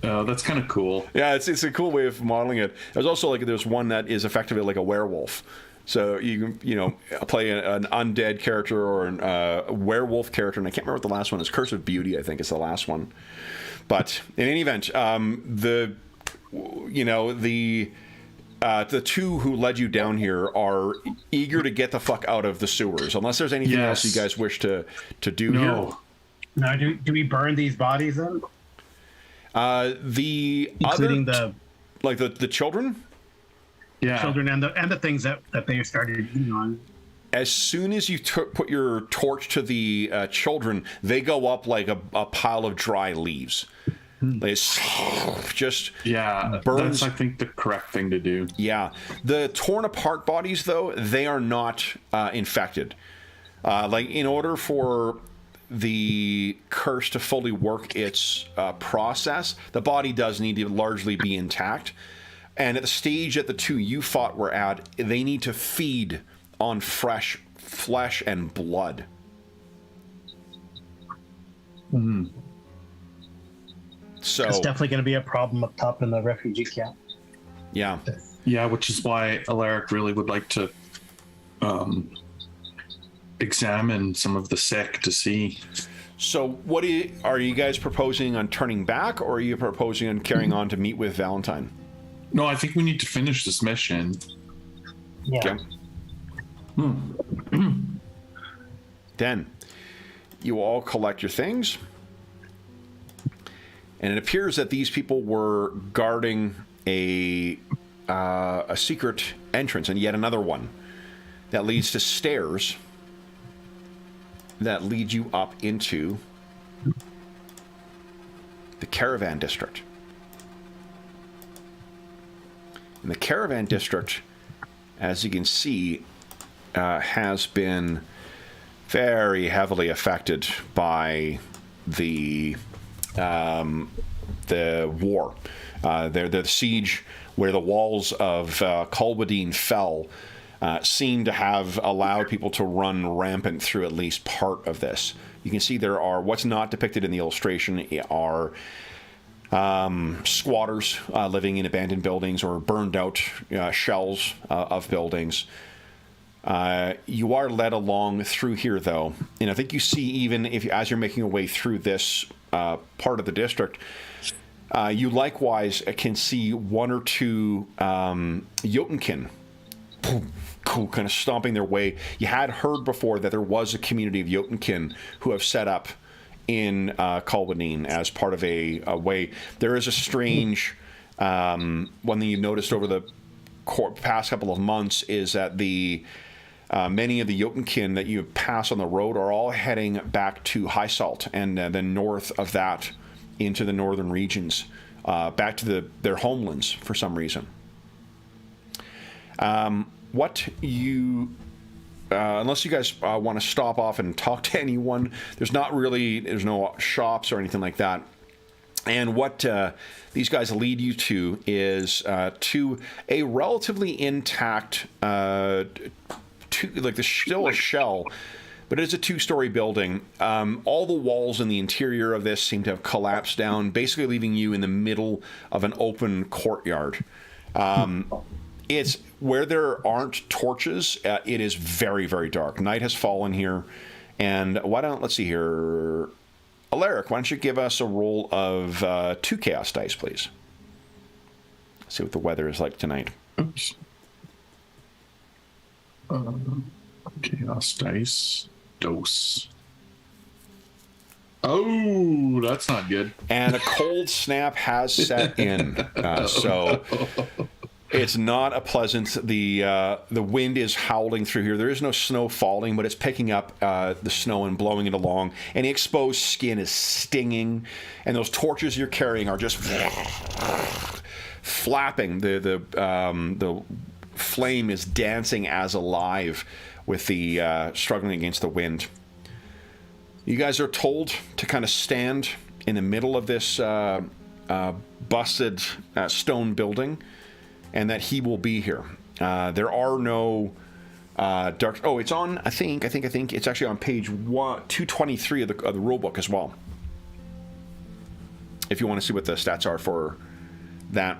Oh, that's kind of cool. Yeah, it's a cool way of modeling it. There's one that is effectively like a werewolf. So you can, play an undead character or a werewolf character, and I can't remember what the last one is. Curse of Beauty, I think, is the last one. But in any event, the two who led you down here are eager to get the fuck out of the sewers. Unless there's anything else you guys wish to do here. Now, do we burn these bodies then? Including the children? Yeah. Children and the things that they started eating on. As soon as you put your torch to the children, they go up like a pile of dry leaves. They just burns. That's, I think, the correct thing to do. Yeah. The torn apart bodies, though, they are not infected. In order for the curse to fully work its process, the body does need to largely be intact. And at the stage that the two you fought were at, they need to feed on fresh flesh and blood. So it's definitely going to be a problem up top in the refugee camp. Yeah. Yeah, which is why Alaric really would like to examine some of the sick to see. So are you guys proposing on turning back, or are you proposing on carrying on to meet with Valentine? No, I think we need to finish this mission. Yeah. Okay. Then you all collect your things, and it appears that these people were guarding a secret entrance, and yet another one that leads to stairs that lead you up into the caravan district. And the caravan district, as you can see, has been very heavily affected by the war. The siege where the walls of Colbadine fell seem to have allowed people to run rampant through at least part of this. You can see there are, what's not depicted in the illustration are squatters living in abandoned buildings or burned out shells of buildings. You are led along through here, though, and I think you see, even as you're making your way through this part of the district, you likewise can see one or two Jotunkin kind of stomping their way. You had heard before that there was a community of Jotunkin who have set up in Colbadine as part of a way. There is a strange One thing you've noticed over the past couple of months is that the many of the Jotunkin that you pass on the road are all heading back to High Salt, and then north of that into the northern regions, back to their homelands for some reason. What you... unless you guys want to stop off and talk to anyone, there's no shops or anything like that. And what these guys lead you to is to a relatively intact, still a shell, but it's a 2-story building. All the walls in the interior of this seem to have collapsed down, basically leaving you in the middle of an open courtyard. It's where there aren't torches. It is very, very dark. Night has fallen here, and let's see here. Alaric, why don't you give us a roll of 2 chaos dice, please? Let's see what the weather is like tonight. Oops. Chaos dice. Dose. Oh, that's not good. And a cold snap has set in. So it's not a pleasant. The wind is howling through here. There is no snow falling, but it's picking up the snow and blowing it along. And the exposed skin is stinging, and those torches you're carrying are just flapping. The flame is dancing as alive with the struggling against the wind. You guys are told to kind of stand in the middle of this busted stone building, and that he will be here. There are no dark... Oh, it's on, I think it's actually on page 223 of the rulebook as well. If you want to see what the stats are for that.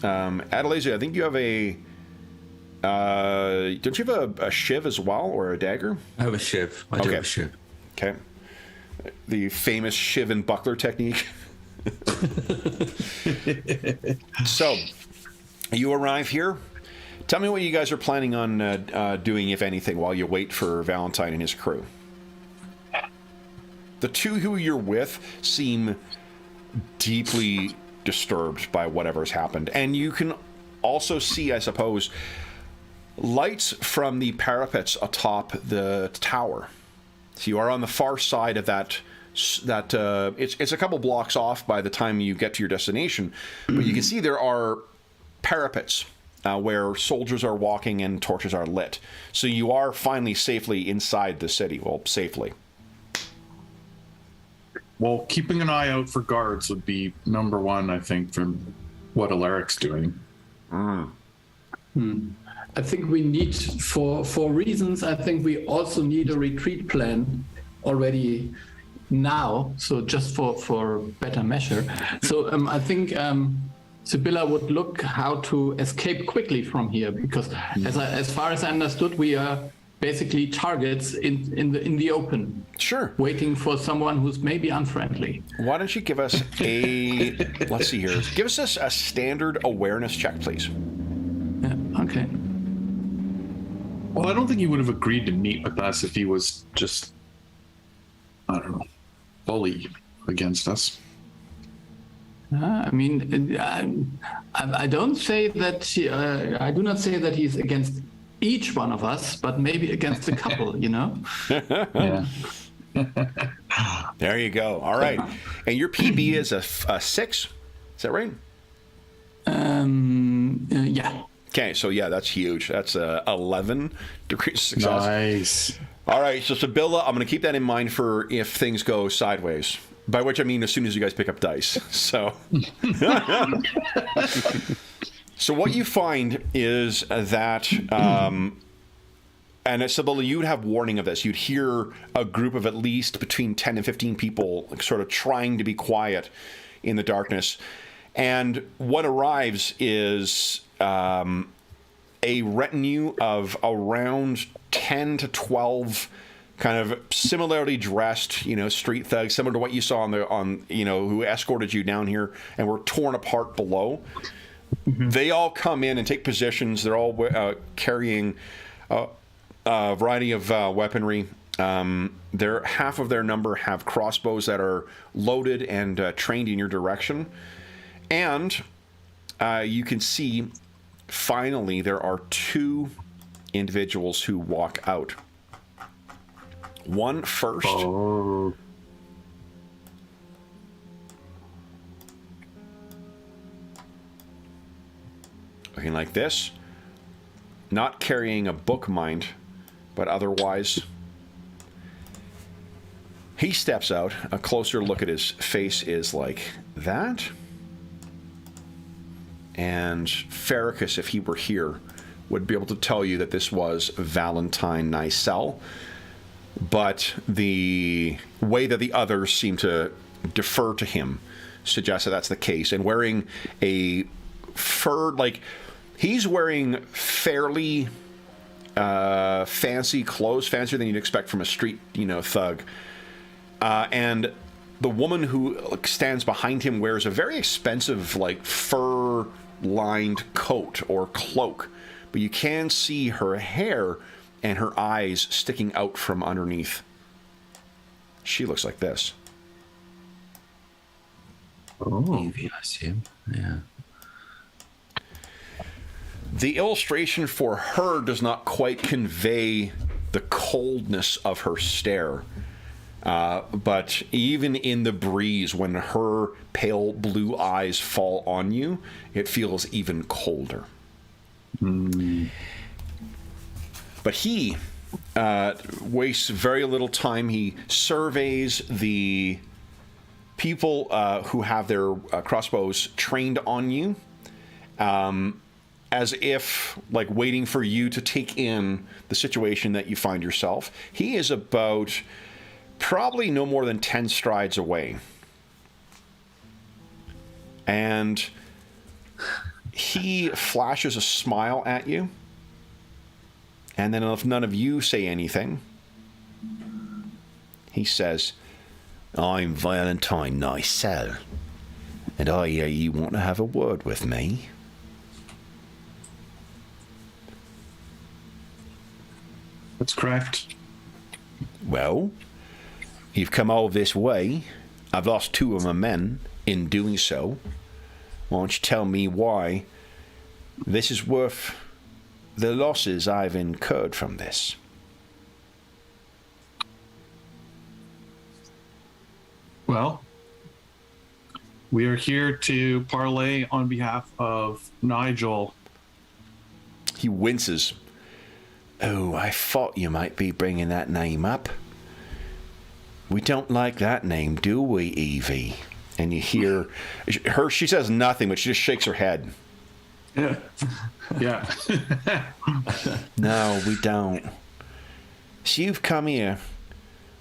Adelaide, I think you have a... don't you have a shiv as well, or a dagger? I have a shiv. I do have a shiv. Okay. The famous shiv and buckler technique. So... you arrive here. Tell me what you guys are planning on doing, if anything, while you wait for Valentine and his crew. The two who you're with seem deeply disturbed by whatever's happened. And you can also see, I suppose, lights from the parapets atop the tower. So you are on the far side of that it's a couple blocks off by the time you get to your destination. But you can see there are parapets where soldiers are walking and torches are lit. So you are finally safely inside the city. Well, safely. Well, keeping an eye out for guards would be number one, I think, from what Alaric's doing. I think we need, for reasons, I think we also need a retreat plan already now. So just for better measure. So I think... Sibylla would look how to escape quickly from here, because as far as I understood, we are basically targets in the open. Sure. Waiting for someone who's maybe unfriendly. Why don't you give us a... let's see here. Give us a standard awareness check, please. Yeah, okay. Well, I don't think he would have agreed to meet with us if he was just, I don't know, fully against us. I mean, I don't say that. I do not say that he's against each one of us, but maybe against a couple. You know. Yeah. There you go. All right, and your PB is a 6. Is that right? Yeah. Okay, so yeah, that's huge. That's 11 degrees of success. Nice. All right, so Sibylla, I'm going to keep that in mind for if things go sideways. By which I mean as soon as you guys pick up dice. So, so what you find is that, and Sibylla, you'd have warning of this. You'd hear a group of at least between 10 and 15 people sort of trying to be quiet in the darkness. And what arrives is a retinue of around 10 to 12 kind of similarly dressed, street thugs, similar to what you saw who escorted you down here and were torn apart below. Mm-hmm. They all come in and take positions. They're all carrying a variety of weaponry. Half of their number have crossbows that are loaded and trained in your direction. And you can see, finally, there are 2 individuals who walk out. One first. Oh. Looking like this. Not carrying a book, mind, but otherwise. He steps out. A closer look at his face is like that. And Farrakis, if he were here, would be able to tell you that this was Valentine Nicel. But the way that the others seem to defer to him suggests that that's the case. And wearing a fur, like, he's wearing fairly fancy clothes, fancier than you'd expect from a street, thug. And the woman who stands behind him wears a very expensive, like, fur-lined coat or cloak. But you can see her hair and her eyes sticking out from underneath. She looks like this. Oh, Evie, I see him. Yeah. The illustration for her does not quite convey the coldness of her stare. But even in the breeze, when her pale blue eyes fall on you, it feels even colder. But he wastes very little time. He surveys the people who have their crossbows trained on you, as if, like, waiting for you to take in the situation that you find yourself. He is about probably no more than 10 strides away. And he flashes a smile at you. And then if none of you say anything, he says, I'm Valentine Nicel, and I hear you want to have a word with me. That's correct. Well, you've come all this way. I've lost 2 of my men in doing so. Why don't you tell me why this is worth the losses I've incurred from this? Well, we are here to parlay on behalf of Nigel. He winces. Oh, I thought you might be bringing that name up. We don't like that name, do we, Evie? And you hear her, she says nothing, but she just shakes her head. Yeah. Yeah. No, we don't. So you've come here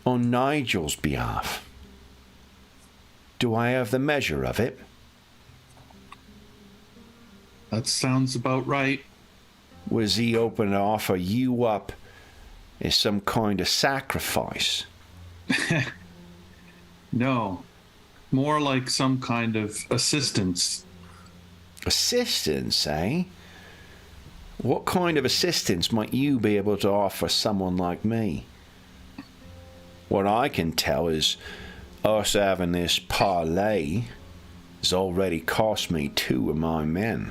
on Nigel's behalf. Do I have the measure of it? That sounds about right. Was he open to offer you up as some kind of sacrifice? No. More like some kind of assistance. Assistance, eh? What kind of assistance might you be able to offer someone like me? What I can tell is us having this parlay has already cost me 2 of my men.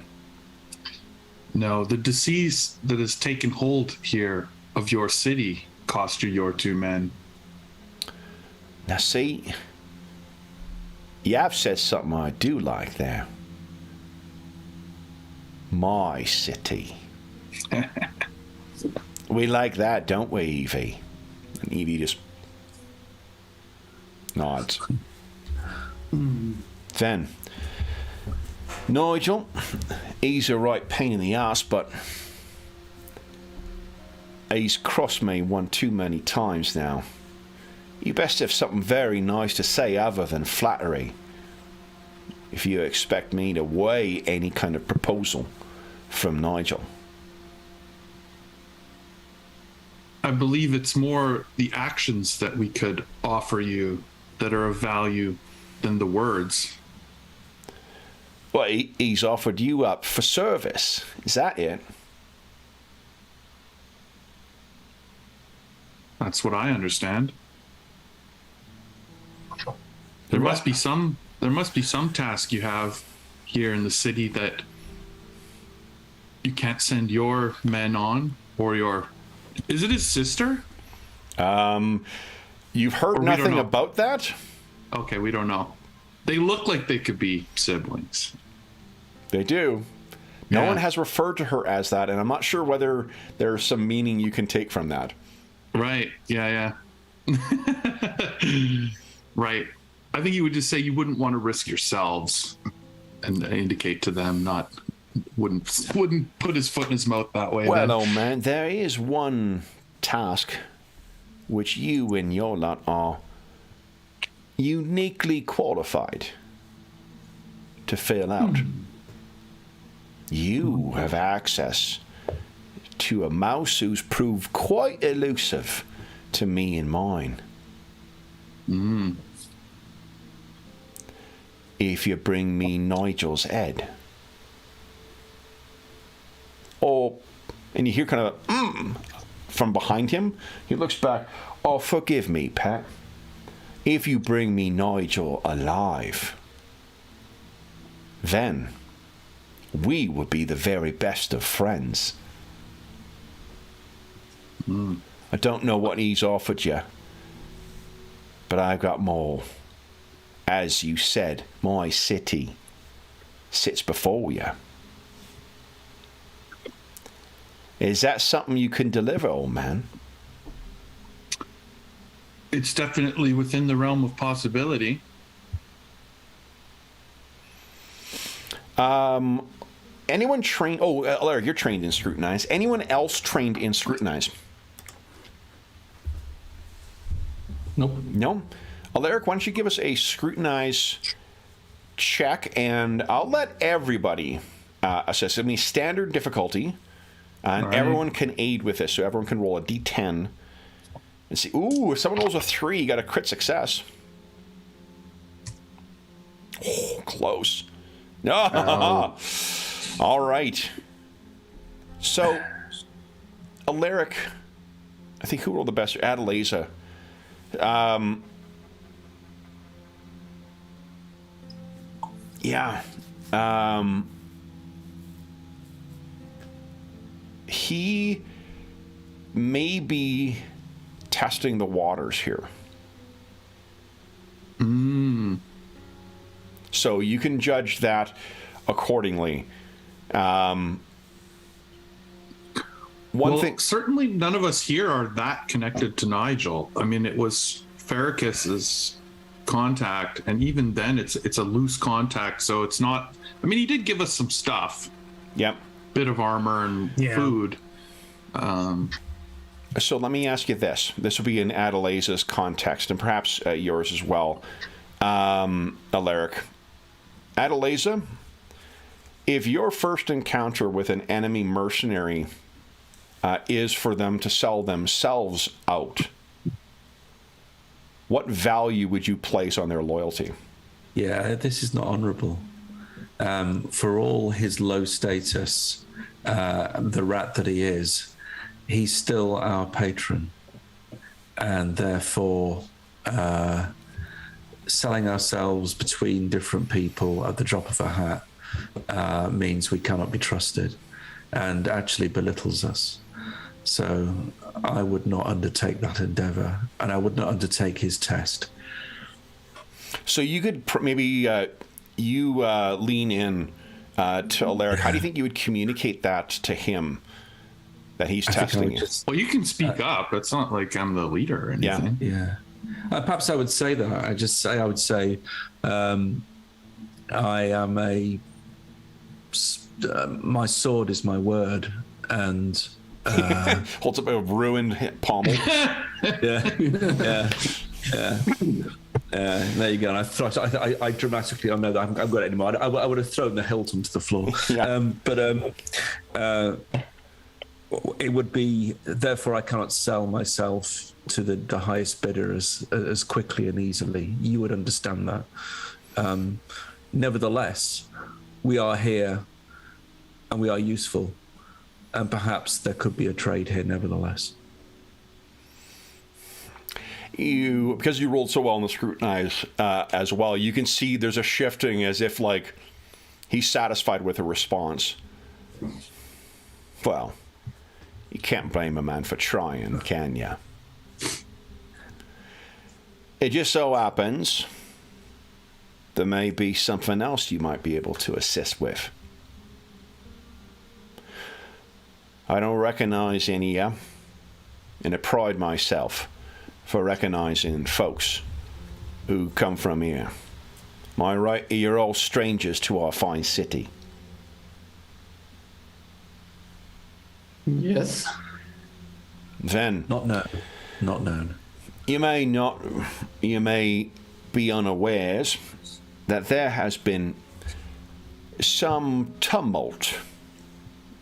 No, the disease that has taken hold here of your city cost you your 2 men. Now see, you have said something I do like there. My city. We like that, don't we, Evie? And Evie just nods. Then, Nigel, he's a right pain in the ass, but he's crossed me one too many times now. You best have something very nice to say other than flattery, if you expect me to weigh any kind of proposal from Nigel. I believe it's more the actions that we could offer you that are of value than the words. Well, he's offered you up for service. Is that it? That's what I understand. There must be some task you have here in the city that you can't send your men on, or your... Is it his sister? You've heard nothing about that? Okay, we don't know. They look like they could be siblings. They do. No Yeah. one has referred to her as that, and I'm not sure whether there's some meaning you can take from that. Right. Yeah. Right. I think you would just say you wouldn't want to risk yourselves, and indicate to them wouldn't put his foot in his mouth that way. Well, then. old man, there is one task which you and your lot are uniquely qualified to fill out. You have access to a mouse who's proved quite elusive to me and mine. If you bring me Nigel's head. And you hear kind of from behind him. He looks back. Oh, forgive me, Pat. If you bring me Nigel alive, then we would be the very best of friends. I don't know what he's offered you, but I've got more. As you said, my city sits before you. Is that something you can deliver, old man? It's definitely within the realm of possibility. Anyone trained... Oh, Larry, you're trained in Scrutinize. Anyone else trained in Scrutinize? Nope. No? Alaric, why don't you give us a Scrutinize check, and I'll let everybody assess. I mean, standard difficulty, and everyone can aid with this, so everyone can roll a d10 and see. Ooh, if someone rolls a 3, you got a crit success. Oh, close. No. All right. So, Alaric, I think who rolled the best? Adelaisa. Yeah. He may be testing the waters here. So you can judge that accordingly. One thing... Certainly none of us here are that connected to Nigel. I mean, it was Farrakis's contact, and even then it's a loose contact, so it's not... I mean, he did give us some stuff. Yep. Bit of armor and food. So let me ask you this. This will be in Adelaisa's context, and perhaps yours as well, Alaric. Adelaisa, if your first encounter with an enemy mercenary is for them to sell themselves out, what value would you place on their loyalty? Yeah, this is not honourable. For all his low status, the rat that he is, he's still our patron. And therefore, selling ourselves between different people at the drop of a hat means we cannot be trusted and actually belittles us. So I would not undertake that endeavour, and I would not undertake his test. So you could maybe lean in to Alaric. How do you think you would communicate that to him, that he's testing you? Well, you can speak up. It's not like I'm the leader or anything. Yeah. Perhaps I would say that. I would say I am my sword is my word, and holds up a ruined pommel. Yeah. There you go. And I dramatically, I know that I haven't got it anymore. I would have thrown the hilt onto the floor. It would be, therefore I cannot sell myself to the highest bidder as quickly and easily. You would understand that. Nevertheless, we are here and we are useful, and perhaps there could be a trade here nevertheless. Because you rolled so well in the Scrutinize as well, you can see there's a shifting as if like he's satisfied with a response. Well, you can't blame a man for trying, can ya? It just so happens there may be something else you might be able to assist with. I don't recognize any and I pride myself for recognizing folks who come from here. Am I right? You're all strangers to our fine city. Yes. Then Not known. you may be unawares that there has been some tumult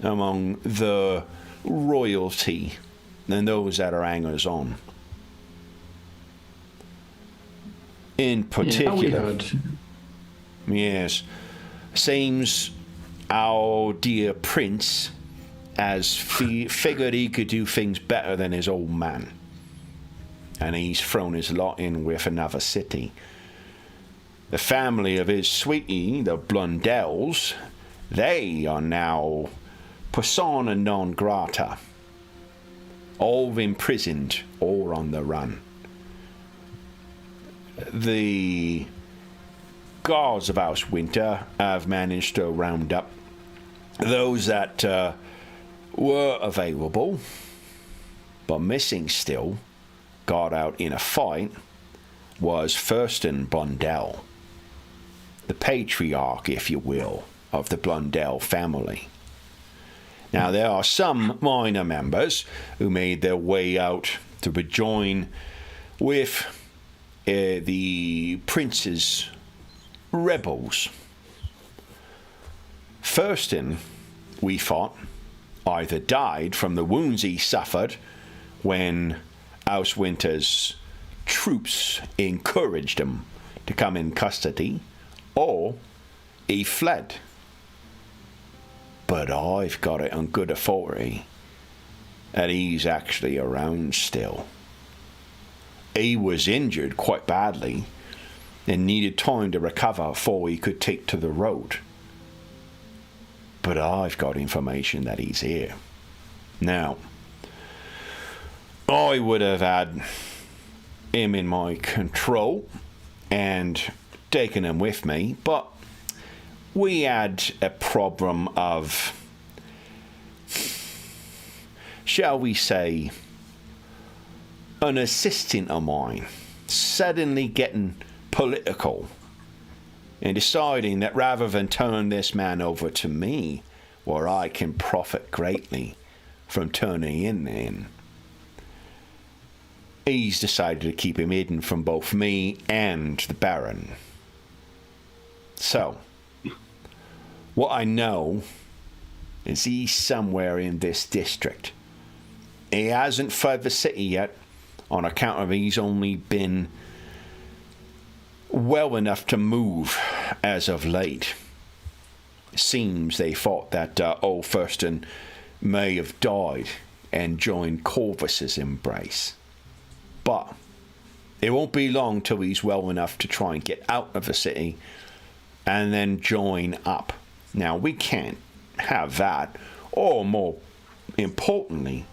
among the royalty and those that are hangers on. In particular, we heard. yes, seems our dear prince has figured he could do things better than his old man, and he's thrown his lot in with another city. The family of his sweetie, the Blundells, they are now persona non grata, all imprisoned or on the run. The guards of House Winter have managed to round up those that were available, but missing still, got out in a fight, was Thurston Blundell, the patriarch, if you will, of the Blundell family. Now, there are some minor members who made their way out to rejoin with the prince's rebels. Thurston, we thought, either died from the wounds he suffered when House Winter's troops encouraged him to come in custody, or he fled. But I've got it on good authority that he's actually around still. He was injured quite badly and needed time to recover before he could take to the road. But I've got information that he's here. Now, I would have had him in my control and taken him with me, but we had a problem of, shall we say, an assistant of mine suddenly getting political and deciding that rather than turn this man over to me, where I can profit greatly from turning him in, he's decided to keep him hidden from both me and the Baron. So, what I know is he's somewhere in this district. He hasn't fled the city yet, on account of he's only been well enough to move as of late. It seems they thought that old Thurston may have died and joined Corvus's embrace. But it won't be long till he's well enough to try and get out of the city and then join up. Now, we can't have that, or more importantly,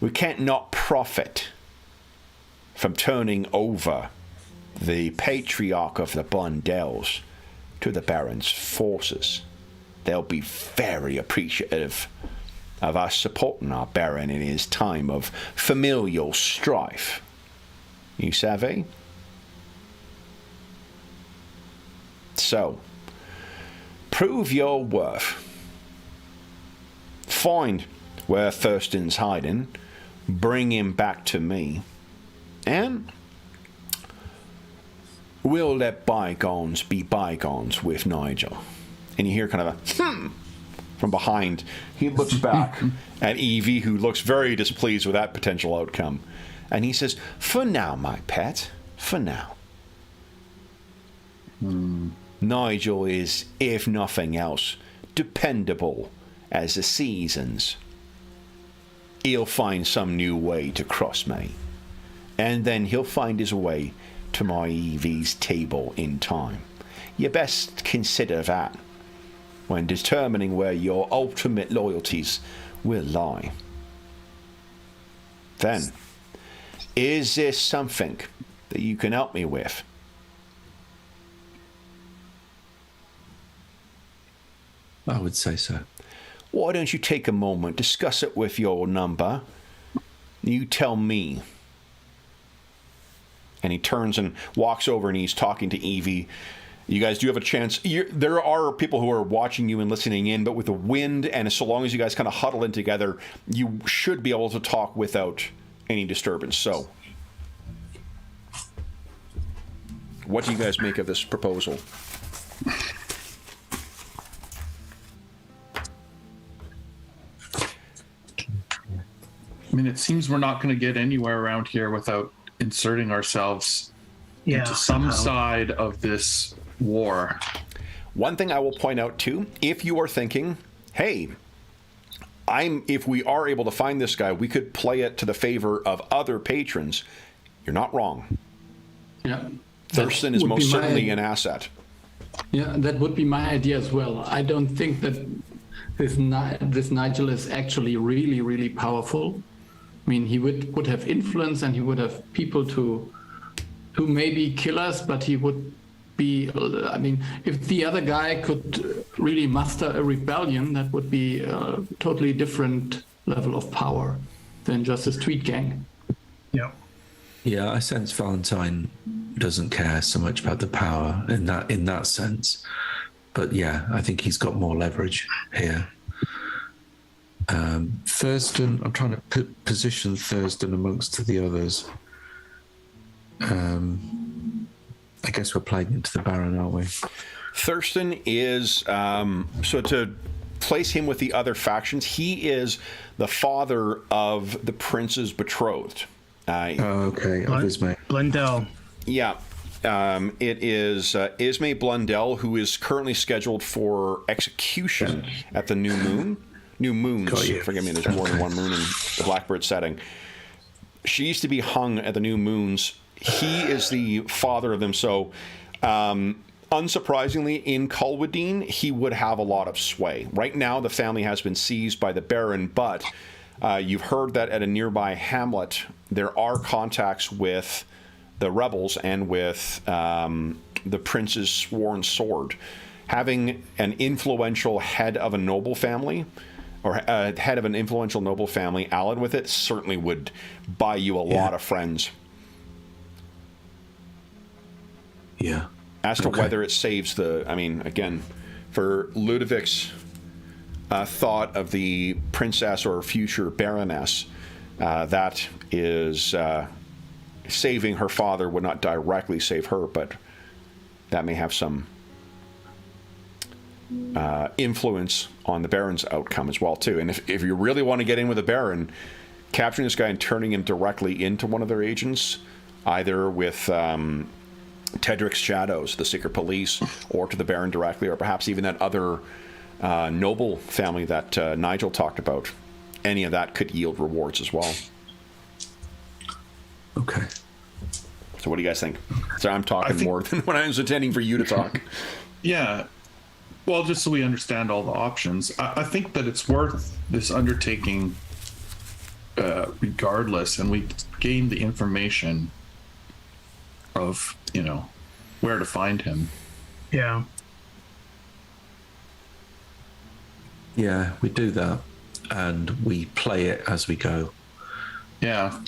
we can't not profit from turning over the patriarch of the Blundells to the Baron's forces. They'll be very appreciative of us supporting our Baron in his time of familial strife. You savvy? So, prove your worth. Find where Thurston's hiding, bring him back to me, and we'll let bygones be bygones with Nigel. And you hear kind of a from behind. He looks back at Evie, who looks very displeased with that potential outcome. And he says, "For now, my pet, for now." Nigel is, if nothing else, dependable as the seasons. He'll find some new way to cross me. And then he'll find his way to my Evie's table in time. You best consider that. when determining where your ultimate loyalties will lie. Then, is this something that you can help me with? I would say so. Why don't you take a moment, discuss it with your number, you tell me. And he turns and walks over and he's talking to Evie. You guys do have a chance. There are people who are watching you and listening in, but with the wind and so long as you guys kind of huddle in together, you should be able to talk without any disturbance. So, what do you guys make of this proposal? I mean, it seems we're not going to get anywhere around here without inserting ourselves into some side of this war. One thing I will point out too, if you are thinking, hey, if we are able to find this guy, we could play it to the favor of other patrons, you're not wrong. Yeah. Thurston is most certainly an asset. Yeah, that would be my idea as well. I don't think that this Nigel is actually really, really powerful. I mean, he would have influence and he would have people to maybe kill us, but he would be, I mean, if the other guy could really muster a rebellion, that would be a totally different level of power than just a street gang. Yeah. Yeah, I sense Valentine doesn't care so much about the power in that sense. But yeah, I think he's got more leverage here. Thurston, I'm trying to position Thurston amongst the others. I guess we're playing into the Baron, aren't we? Thurston is, so to place him with the other factions, he is the father of the prince's betrothed. Okay, of Ismay. Blundell. Yeah. It is Ismay Blundell, who is currently scheduled for execution at the new moon. New moons. Forgive me, there's more than one moon in the Blackbird setting. She used to be hung at the new moons. He is the father of them. So, unsurprisingly, in Culwedine, he would have a lot of sway. Right now, the family has been seized by the Baron, but you've heard that at a nearby hamlet, there are contacts with the rebels and with the prince's sworn sword. Having an influential head of a noble family, or head of an influential noble family allied with it, certainly would buy you a lot of friends. Yeah. As to whether it saves I mean, again, for Ludovic's thought of the princess or future baroness, that is saving her father would not directly save her, but that may have some influence on the Baron's outcome as well too. And if you really want to get in with the Baron, capturing this guy and turning him directly into one of their agents, either with Tedric's Shadows, the Secret Police, or to the Baron directly, or perhaps even that other noble family that Nigel talked about, any of that could yield rewards as well. Okay. So what do you guys think? So I'm talking more than when I was intending for you to talk. Yeah. Well, just so we understand all the options, I think that it's worth this undertaking regardless, and we gain the information of, where to find him. Yeah. Yeah, we do that, and we play it as we go. Yeah.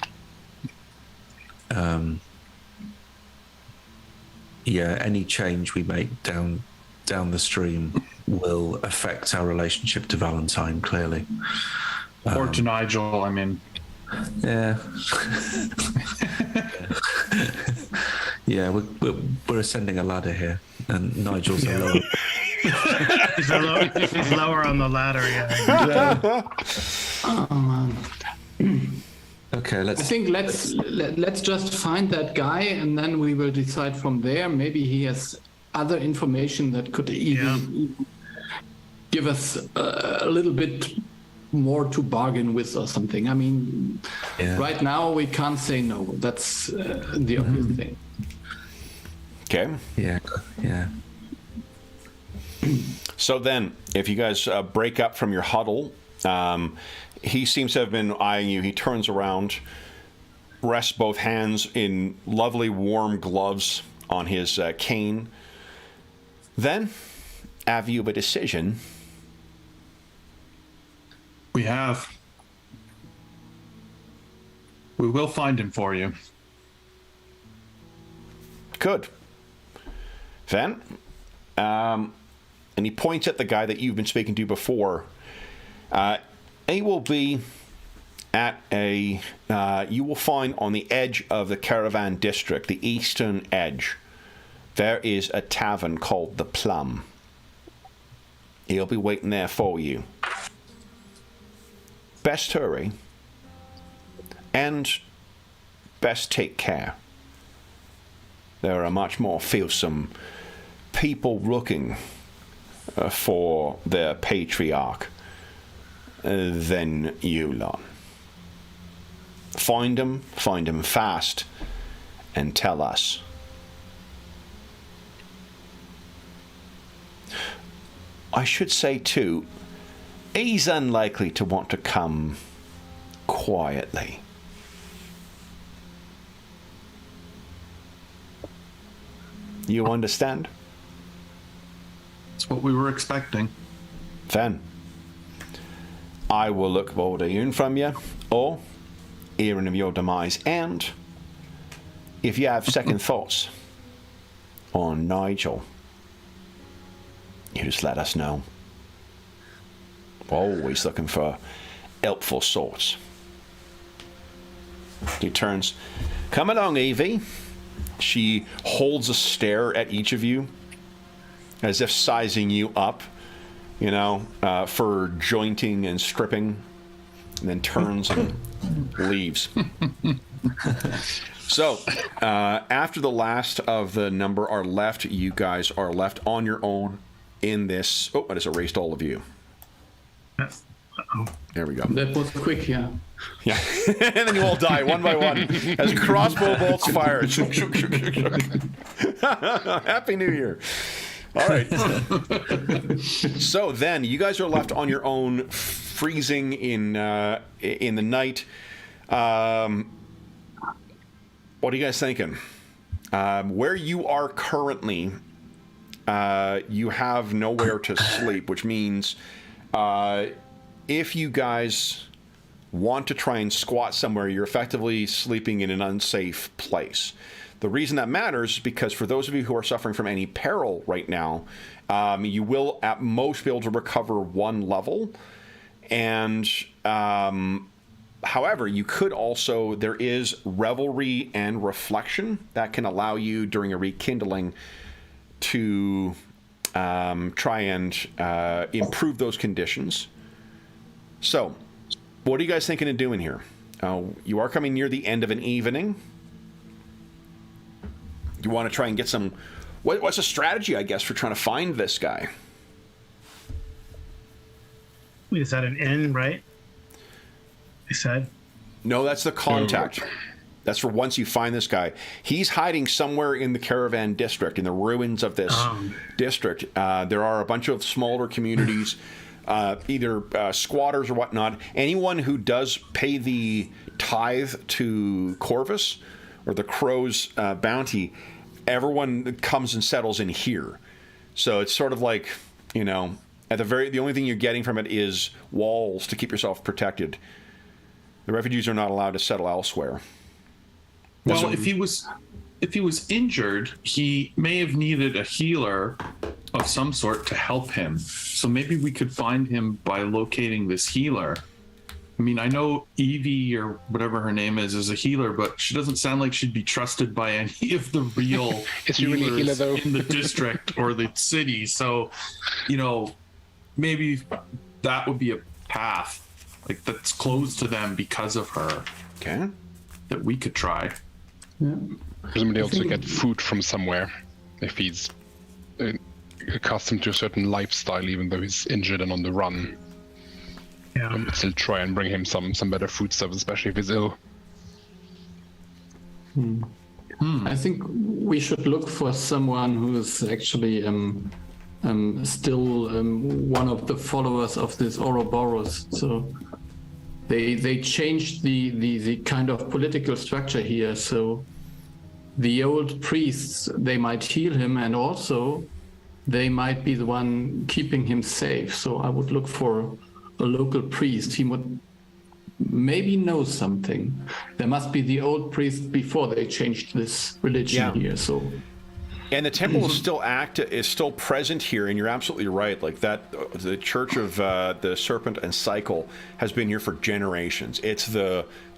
Yeah, any change we make down the stream will affect our relationship to Valentine, clearly. Or to Nigel, I mean. Yeah. Yeah, we're ascending a ladder here, and Nigel's a lower. He's lower on the ladder, yeah. Oh man. Okay, I think let's just find that guy, and then we will decide from there. Maybe he has other information that could even give us a little bit more to bargain with or something. I mean, right now we can't say no. That's the obvious thing. Okay. Yeah. So then, if you guys break up from your huddle, he seems to have been eyeing you. He turns around, rests both hands in lovely warm gloves on his cane. Then, have you a decision? We have. We will find him for you. Good. Then, and he points at the guy that you've been speaking to before. He will be at you will find on the edge of the caravan district, the eastern edge, there is a tavern called the Plum. He'll be waiting there for you. Best hurry. And best take care. There are much more fearsome people looking for their patriarch than you lot. Find him fast, and tell us. I should say, too, he's unlikely to want to come quietly. You understand? That's what we were expecting. Then, I will look forward to hearing from you, or hearing of your demise, and if you have second thoughts on Nigel, you just let us know. We're always looking for helpful sorts. He turns. Come along, Evie. She holds a stare at each of you, as if sizing you up, for jointing and stripping, and then turns and leaves. So, after the last of the number are left, you guys are left on your own in this. Oh, I just erased all of you. There we go. That was quick, yeah. Yeah. And then you all die one by one as crossbow bolts fire. Happy New Year. All right. So then you guys are left on your own, freezing in the night. What are you guys thinking? Where you are currently, you have nowhere to sleep, which means if you guys want to try and squat somewhere, you're effectively sleeping in an unsafe place. The reason that matters is because for those of you who are suffering from any peril right now, you will at most be able to recover 1 level. And however, you could also, there is revelry and reflection that can allow you during a rekindling to try and improve those conditions. So, what are you guys thinking of doing here? You are coming near the end of an evening. You want to try and get some... What's a strategy, I guess, for trying to find this guy? We just had an inn, right? I said. No, that's the contact. That's for once you find this guy. He's hiding somewhere in the caravan district, in the ruins of this district. There are a bunch of smaller communities, either squatters or whatnot. Anyone who does pay the tithe to Corvus, or the Crow's bounty, everyone comes and settles in here. So it's sort of like, the only thing you're getting from it is walls to keep yourself protected. The refugees are not allowed to settle elsewhere. Well, if he was injured, he may have needed a healer of some sort to help him. So maybe we could find him by locating this healer. I mean, I know Evie, or whatever her name is a healer, but she doesn't sound like she'd be trusted by any of the real healers in the district or the city. So, maybe that would be a path that's closed to them because of her. Okay. That we could try. Yeah. Presumably also get food from somewhere if he's accustomed to a certain lifestyle, even though he's injured and on the run. Yeah. I would still try and bring him some better food stuff, especially if he's ill. I think we should look for someone who is actually still one of the followers of this Ouroboros. So they changed the kind of political structure here. So the old priests, they might heal him, and also they might be the one keeping him safe. So I would look for a local priest. He would maybe know something. There must be the old priest before they changed this religion here. So, and the temple is still present here, and you're absolutely right. Like that, the Church of the Serpent and Cycle has been here for generations. It's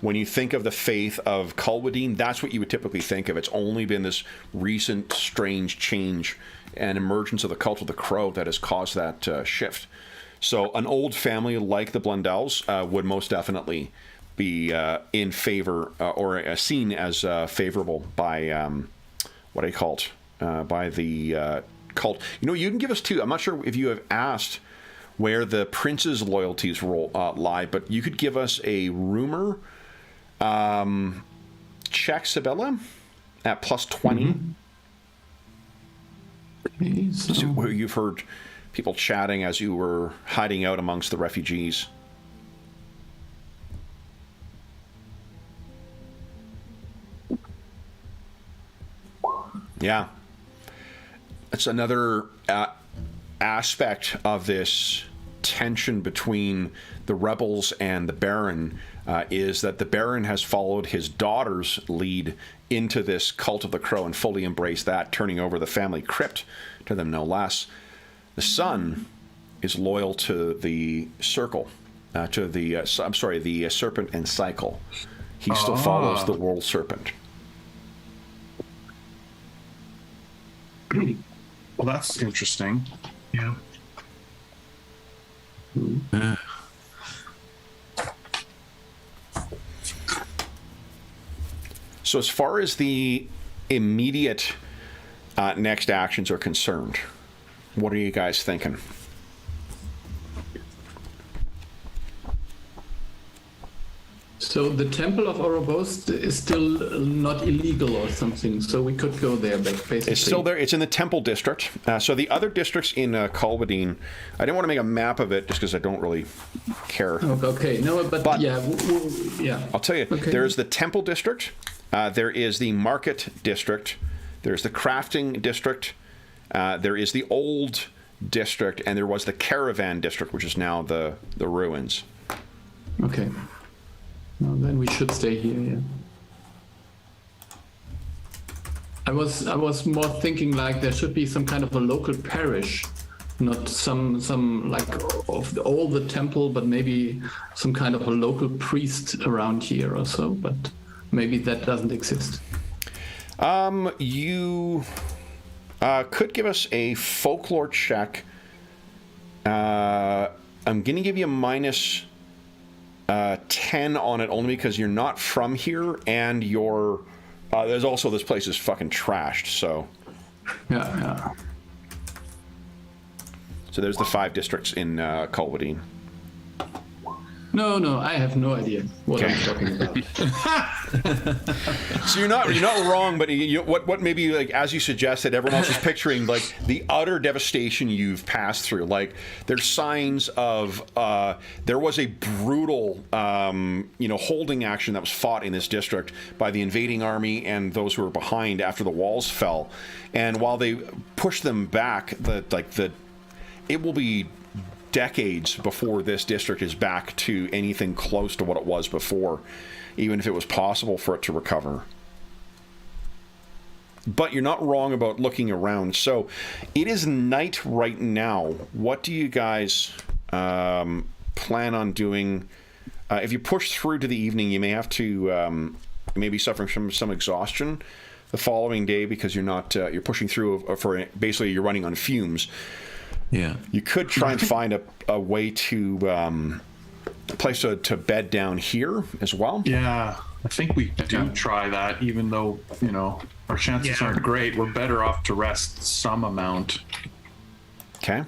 when you think of the faith of Culwedine, that's what you would typically think of. It's only been this recent strange change and emergence of the cult of the Crow that has caused that shift. So an old family like the Blundells would most definitely be in favor or seen as favorable by what do you call it? By the cult. You know, you can give us two. I'm not sure if you have asked where the prince's loyalties lie, but you could give us a rumor check, Sabella, at plus 20. okay, so Where you've heard people chatting as you were hiding out amongst the refugees. Yeah. That's another aspect of this tension between the rebels and the Baron, is that the Baron has followed his daughter's lead into this cult of the Crow and fully embraced that, turning over the family crypt to them, no less. The son is loyal to the Circle, the Serpent and Cycle. He still follows the World Serpent. Well, that's interesting. Yeah. So as far as the immediate next actions are concerned, what are you guys thinking? So the Temple of Ouroboros is still not illegal or something, so we could go there, basically. It's still there. It's in the Temple District. So the other districts in Culwedine, I didn't want to make a map of it just because I don't really care. Oh, okay, no, but yeah, yeah. I'll tell you, Okay. there's the Temple District, there is the Market District, there's the Crafting District, there is the Old District, and there was the Caravan District, which is now the ruins. Okay. No, then we should stay here. Yeah. I was more thinking like there should be some kind of a local parish, not some like of all the temple, but maybe some kind of a local priest around here or so. But maybe that doesn't exist. You could give us a folklore check. I'm going to give you a minus 10 on it only because you're not from here, and you're there's also this place is fucking trashed, so Yeah. so there's the 5 districts in Culwedine. No, I have no idea what I'm talking about. So you're not wrong, but what maybe, like, as you suggested, everyone else is picturing like the utter devastation you've passed through. Like there's signs of there was a brutal holding action that was fought in this district by the invading army and those who were behind after the walls fell, and while they pushed them back, it will be decades before this district is back to anything close to what it was before, even if it was possible for it to recover. But you're not wrong about looking around. So it is night right now. What do you guys plan on doing? If you push through to the evening, you may have to maybe suffering from some exhaustion the following day because you're pushing through for basically you're running on fumes. Yeah. You could try and find a way to a place to bed down here as well. Yeah, I think we do try that, even though, our chances aren't great. We're better off to rest some amount. Okay.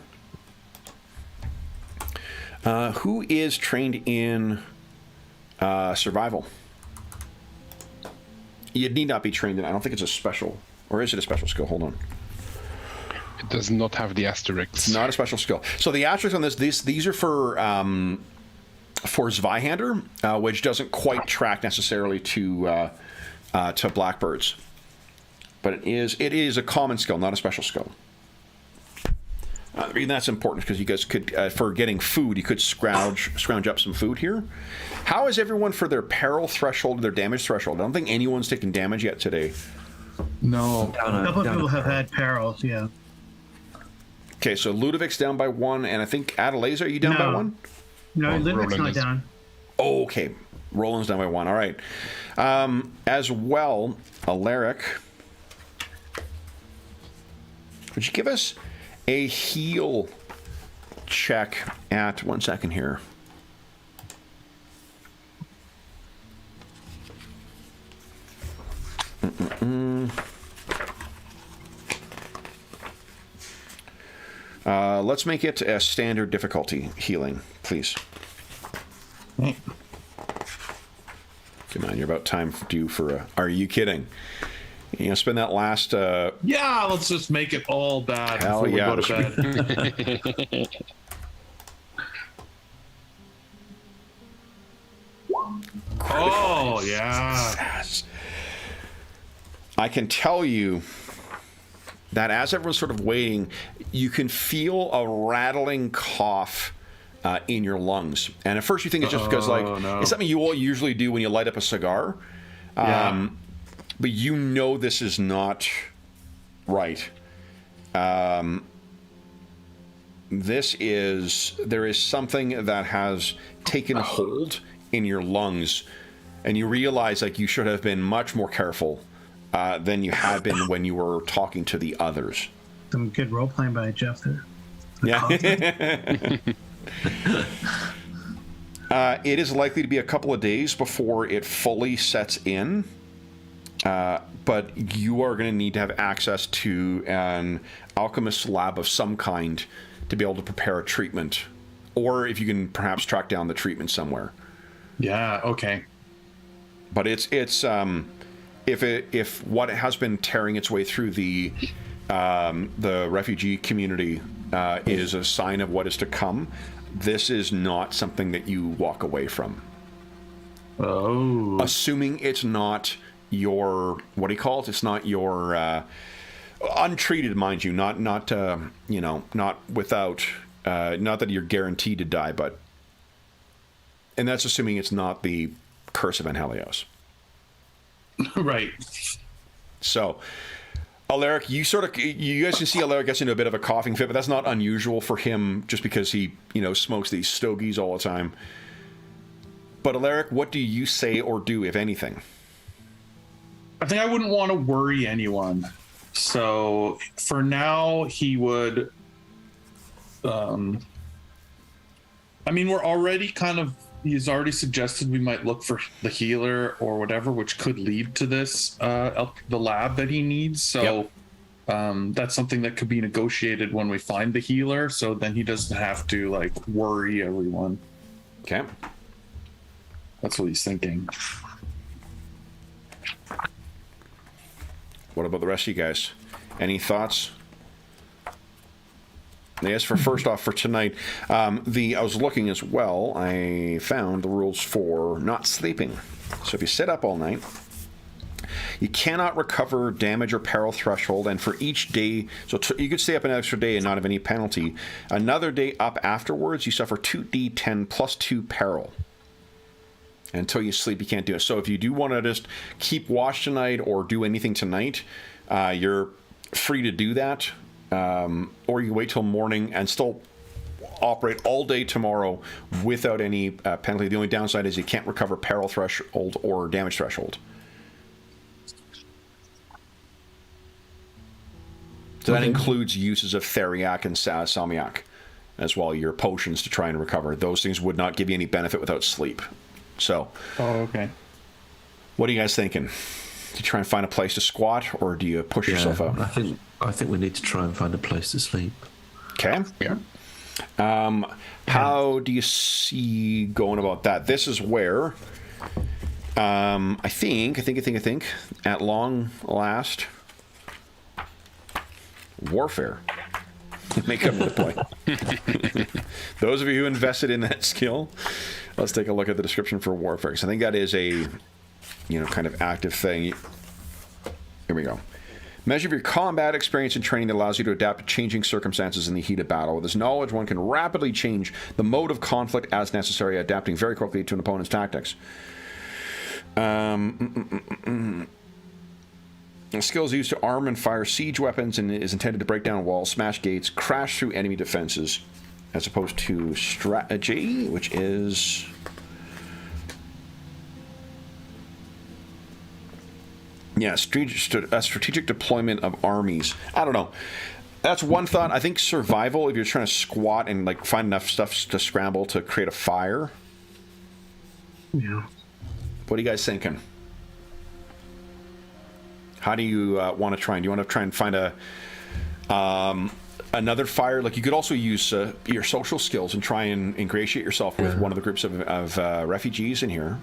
Who is trained in survival? You need not be trained in. I don't think it's a special, or is it a special skill? Hold on. It does not have the asterisks. It's not a special skill. So the asterisks on this, these are for Zweihander, which doesn't quite track necessarily to Blackbirds. But it is a common skill, not a special skill. The reason that's important is because you guys could, for getting food, you could scrounge up some food here. How is everyone for their peril threshold, their damage threshold? I don't think anyone's taken damage yet today. No. A couple of people have had perils, yeah. Okay, so Ludovic's down by 1, and I think Adelaide, are you down by 1? No, Ludwig's Roland not is. down. Oh, okay. Roland's down by 1. All right. As well, Alaric, would you give us a heal check at 1 second here? Let's make it a standard difficulty healing, please. Come on, you're about time due for a... Are you kidding? You know, spend that last... Yeah, let's just make it all bad Hell before yeah, we go to bed. Oh, yeah. I can tell you that as everyone's sort of waiting, you can feel a rattling cough in your lungs. And at first you think it's just because, like, it's something you all usually do when you light up a cigar. But you know this is not right. There is something that has taken hold in your lungs, and you realize, like, you should have been much more careful than you had been when you were talking to the others. Some good role playing by Jeff there. Yeah. It is likely to be a couple of days before it fully sets in, but you are going to need to have access to an alchemist's lab of some kind to be able to prepare a treatment, or if you can perhaps track down the treatment somewhere. Yeah, okay. But if what has been tearing its way through the refugee community is a sign of what is to come, this is not something that you walk away from. Oh. Assuming it's not your, what do you call it? It's not your untreated, mind you, not without, not that you're guaranteed to die, but, and that's assuming it's not the curse of Anhelios. Right. So, Alaric, you guys can see Alaric gets into a bit of a coughing fit, but that's not unusual for him just because he, smokes these stogies all the time. But Alaric, what do you say or do, if anything? I think I wouldn't want to worry anyone. So for now, he would. We're already he's already suggested we might look for the healer or whatever, which could lead to this, the lab that he needs. So that's something that could be negotiated when we find the healer. So then he doesn't have to worry everyone. Okay. That's what he's thinking. What about the rest of you guys? Any thoughts? Yes, first off, for tonight, I was looking as well. I found the rules for not sleeping. So if you sit up all night, you cannot recover damage or peril threshold, and for each day, so you could stay up an extra day and not have any penalty. Another day up afterwards, you suffer 2d10 plus 2 peril. Until you sleep, you can't do it. So if you do want to just keep watch tonight or do anything tonight, you're free to do that. Or you wait till morning and still operate all day tomorrow without any penalty. The only downside is you can't recover peril threshold or damage threshold. So that includes uses of Theriac and Salmiac as well, your potions to try and recover. Those things would not give you any benefit without sleep. So, okay. What are you guys thinking? Do you try and find a place to squat, or do you push yourself out? I think we need to try and find a place to sleep. Okay. Yeah. How do you see going about that? This is where I think at long last, warfare May come into play. Those of you who invested in that skill, let's take a look at the description for warfare. Because I think that is a, kind of active thing. Here we go. Measure of your combat experience and training that allows you to adapt to changing circumstances in the heat of battle. With this knowledge, one can rapidly change the mode of conflict as necessary, adapting very quickly to an opponent's tactics. The skill is used to arm and fire siege weapons and is intended to break down walls, smash gates, crash through enemy defenses, as opposed to strategy, which is... Yeah, strategic deployment of armies. I don't know. That's one thought. I think survival, if you're trying to squat and find enough stuff to scramble to create a fire. Yeah. What are you guys thinking? How do you want to try? Do you want to try and find another fire? You could also use your social skills and try and ingratiate yourself with one of the groups of refugees in here.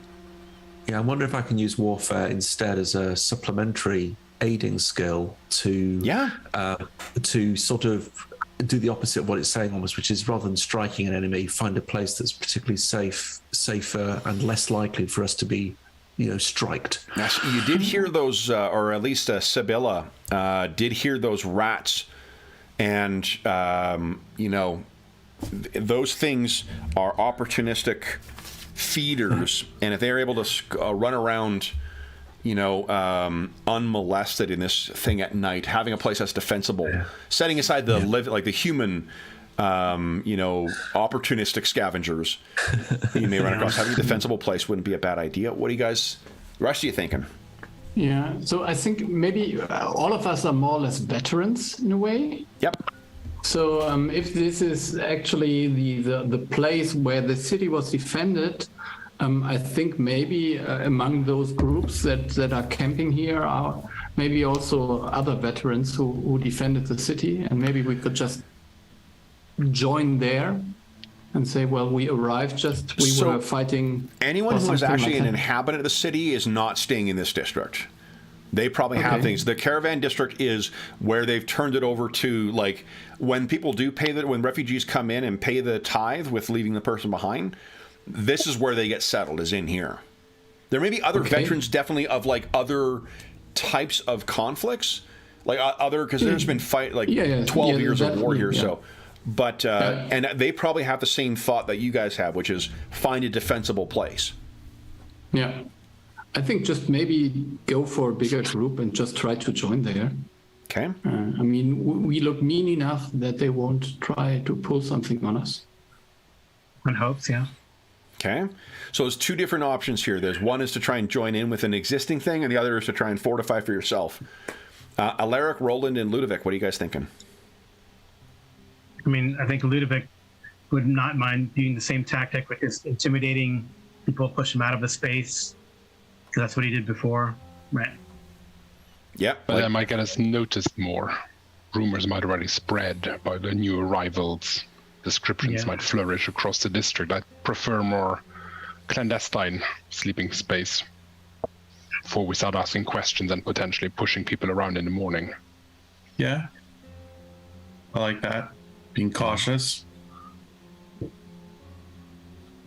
Yeah, I wonder if I can use warfare instead as a supplementary aiding skill to sort of do the opposite of what it's saying almost, which is rather than striking an enemy, find a place that's particularly safer and less likely for us to be, striked. Yes, you did hear those, or at least Sibylla did hear those rats, and those things are opportunistic feeders, and if they're able to run around, unmolested in this thing at night, having a place that's defensible, setting aside the the human, opportunistic scavengers you may run across, having a defensible place wouldn't be a bad idea. What do you guys, the rest of you thinking? Yeah, so I think maybe all of us are more or less veterans in a way. Yep. So if this is actually the place where the city was defended, I think maybe among those groups that are camping here are maybe also other veterans who defended the city, and maybe we could just join there and say, well, we arrived we were fighting. Anyone who is actually an inhabitant of the city is not staying in this district. They probably have things. The caravan district is where they've turned it over to, when people do when refugees come in and pay the tithe with leaving the person behind, this is where they get settled, is in here. There may be other veterans, definitely, of other types of conflicts, because there's been 12 years of war here, so. But, and they probably have the same thought that you guys have, which is find a defensible place. Yeah. I think just maybe go for a bigger group and just try to join there. Okay. We look mean enough that they won't try to pull something on us. One hopes, yeah. Okay. So there's two different options here. There's one is to try and join in with an existing thing, and the other is to try and fortify for yourself. Alaric, Roland, and Ludovic, what are you guys thinking? I think Ludovic would not mind doing the same tactic with his intimidating people, push him out of the space. Because that's what he did before, right? Yeah. But that might get us noticed more. Rumors might already spread about the new arrivals. Descriptions might flourish across the district. I prefer more clandestine sleeping space before we start asking questions and potentially pushing people around in the morning. Yeah. I like that. Being cautious.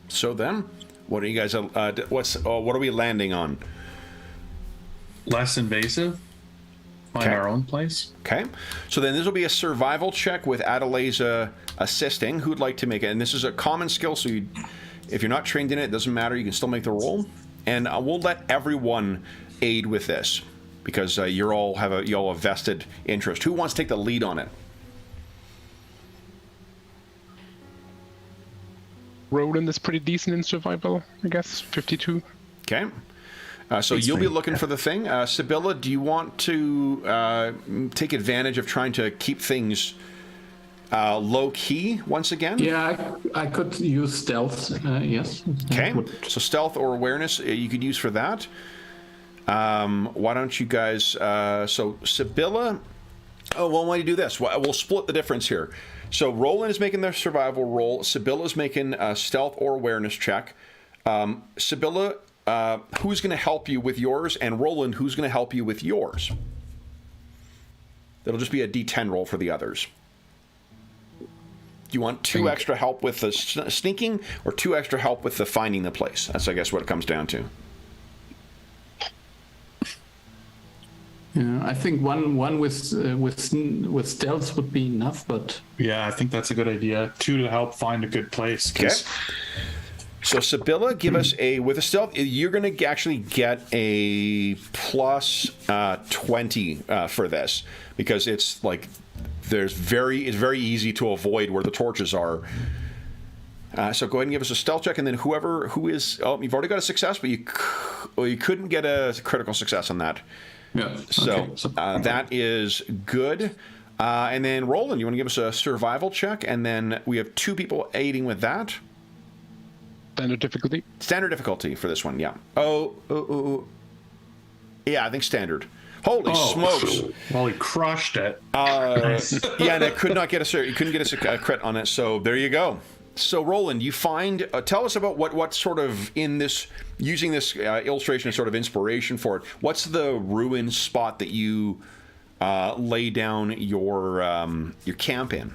So then, what are you guys? What are we landing on? Less invasive. Find our own place. Okay. So then this will be a survival check with Adelaisa assisting. Who'd like to make it? And this is a common skill, so if you're not trained in it doesn't matter. You can still make the roll. And we'll let everyone aid with this because you all have a vested interest. Who wants to take the lead on it? Roland is pretty decent in survival, I guess. 52. Okay. So you'll be looking for the thing. Sibylla, do you want to take advantage of trying to keep things low-key once again? Yeah, I could use stealth, yes. Okay, so stealth or awareness you could use for that. Why don't you guys... so Sibylla... Oh, well, why don't you do this? We'll split the difference here. So Roland is making their survival roll. Sibylla is making a stealth or awareness check. Sibylla, who's going to help you with yours? And Roland, who's going to help you with yours? It'll just be a D10 roll for the others. you want 2 extra help with the sneaking or 2 extra help with the finding the place? That's, I guess, what it comes down to. Yeah, I think one with stealth would be enough, but Yeah, I think that's a good idea. 2 to help find a good place. Okay. So Sibylla, give us with a stealth. You're going to actually get a plus 20 for this, because it's like it's very easy to avoid where the torches are. So go ahead and give us a stealth check, and then who is you've already got a success, but you couldn't get a critical success on that. yeah. So that is good. And then Roland, you want to give us a survival check, and then we have 2 people aiding with that. Standard difficulty. Standard difficulty for this one, yeah. Yeah, I think standard. Holy smokes! Well, he crushed it. Yeah, and it could not get you couldn't get a crit on it. So there you go. So Roland, you find. Tell us about what sort of in this using this illustration as sort of inspiration for it. What's the ruin spot that you lay down your camp in?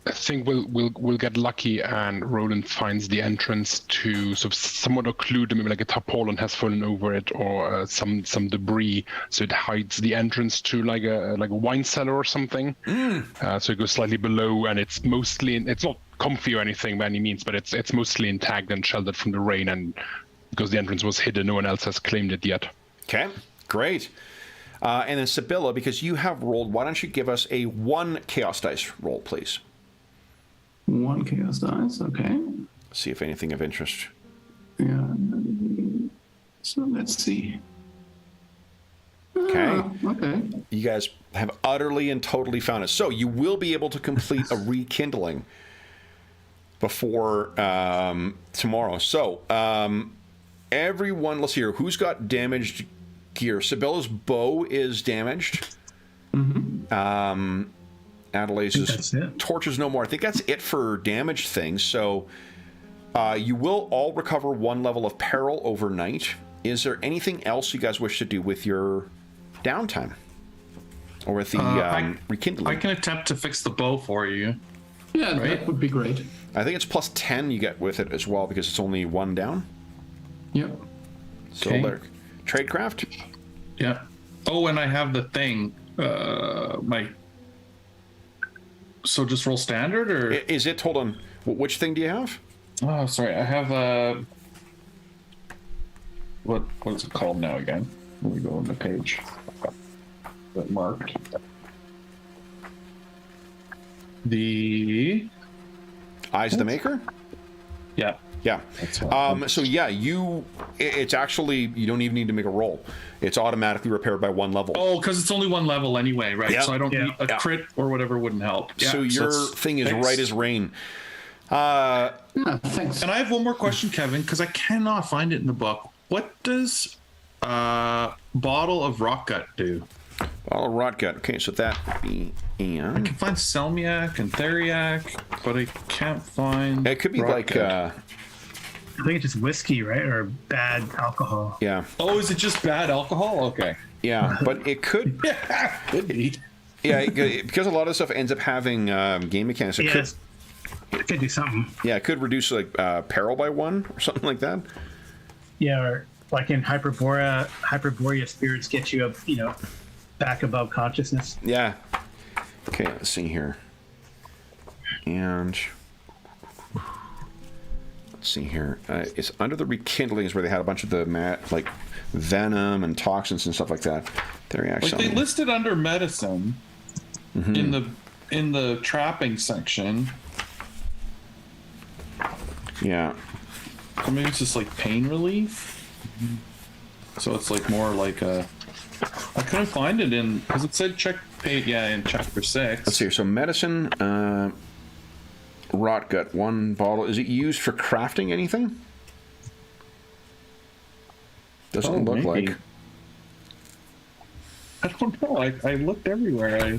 I think we'll get lucky, and Roland finds the entrance to sort of somewhat occluded, maybe like a tarpaulin has fallen over it, or some debris, so it hides the entrance to like a wine cellar or something. So it goes slightly below, and it's not comfy or anything by any means, but it's mostly intact and sheltered from the rain, and because the entrance was hidden, no one else has claimed it yet. Okay, great. And then Sibylla, because you have rolled, why don't you give us a 1 chaos dice roll, please? 1 chaos dice, okay. See if anything of interest. Yeah. So let's see. Okay. Okay. You guys have utterly and totally found it. So you will be able to complete a rekindling before tomorrow. So everyone, let's hear who's got damaged gear. Sibylla's bow is damaged. Mm-hmm. Adelaide's torches no more. I think that's it for damaged things. So you will all recover 1 level of peril overnight. Is there anything else you guys wish to do with your downtime? Or with the rekindling? I can attempt to fix the bow for you. Yeah, that would be great. I think it's plus 10 you get with it as well, because it's only 1 down. Yep. So there. Tradecraft? Yeah. Oh, and I have the thing. So just roll standard, or is it? Hold on. Which thing do you have? Oh, sorry. I have what is it called now again? Let me go on the page. That marked. The Eyes of the Maker? Yeah. Yeah. So yeah, it's actually, you don't even need to make a roll. It's automatically repaired by 1 level. Oh, because it's only 1 level anyway, right? Yep. So I don't need a crit or whatever wouldn't help. Yeah, so your thing is right as rain. Thanks. And I have one more question, Kevin, because I cannot find it in the book. What does bottle of rot gut do? Bottle of rot gut. Okay, so that would be I can find Selmiac and Theriac, but I can't find. It could be like. I think it's just whiskey, right? Or bad alcohol. Yeah. Oh, is it just bad alcohol? Okay. Yeah, but it could. Could be. Yeah, because a lot of stuff ends up having game mechanics. It could do something. Yeah, it could reduce like peril by 1 or something like that. Yeah, or like in Hyperborea spirits get you up, back above consciousness. Yeah. Okay, let's see here. And let's see here. It's under the rekindlings where they had a bunch of the like venom and toxins and stuff like that. They listed under medicine in the trapping section. Yeah. So maybe it's just like pain relief. So it's like more like a. I couldn't find it in because it said check page. Yeah, in chapter 6. Let's see here. So medicine, rot gut, 1 bottle. Is it used for crafting anything? Doesn't look maybe. like. I don't know. I looked everywhere.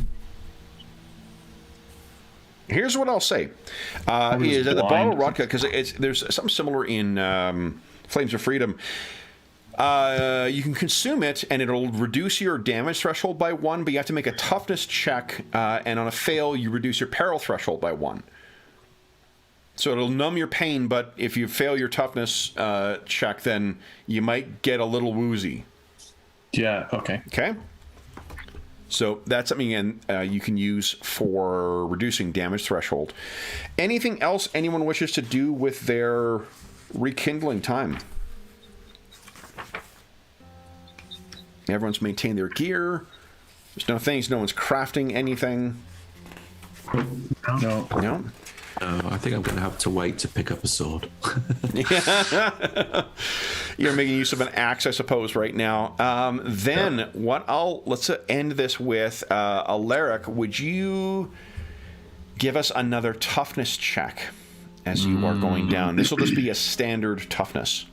Here's what I'll say: is that the bottle of rot gut, because there's something similar in Flames of Freedom. You can consume it, and it'll reduce your damage threshold by 1, but you have to make a toughness check, and on a fail, you reduce your peril threshold by 1. So it'll numb your pain, but if you fail your toughness check, then you might get a little woozy. Yeah, okay. Okay? So that's something you can use for reducing damage threshold. Anything else anyone wishes to do with their rekindling time? Everyone's maintained their gear. There's no things. No one's crafting anything. No. No? I think I'm going to have to wait to pick up a sword. You're making use of an axe, I suppose, right now. Then let's end this with Alaric. Would you give us another toughness check as you are going down? This will just be a standard toughness.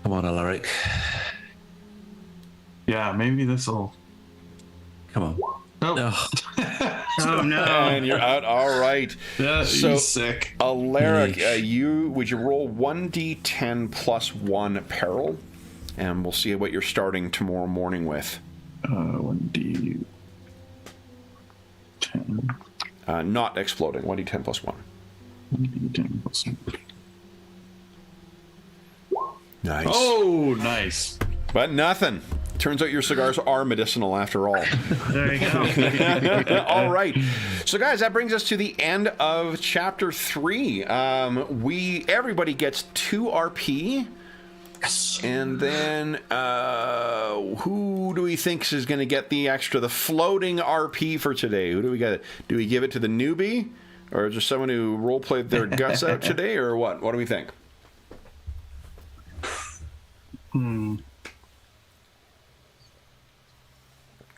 Come on, Alaric. Yeah, maybe this'll. Come on. Oh. Oh no! And you're out. All right. Yeah, So, he's sick. Alaric, would you roll 1d10 plus 1 peril, and we'll see what you're starting tomorrow morning with. 1d10. Not exploding. 1d10 plus 1. 1d10 plus 1. Nice. Oh, nice. But nothing. Turns out your cigars are medicinal after all. There you go. All right. So, guys, that brings us to the end of Chapter 3. Everybody gets 2 RP. Yes. And then, who do we think is going to get the floating RP for today? Who do we get? Do we give it to the newbie? Or just someone who role-played their guts out today? Or what? What do we think?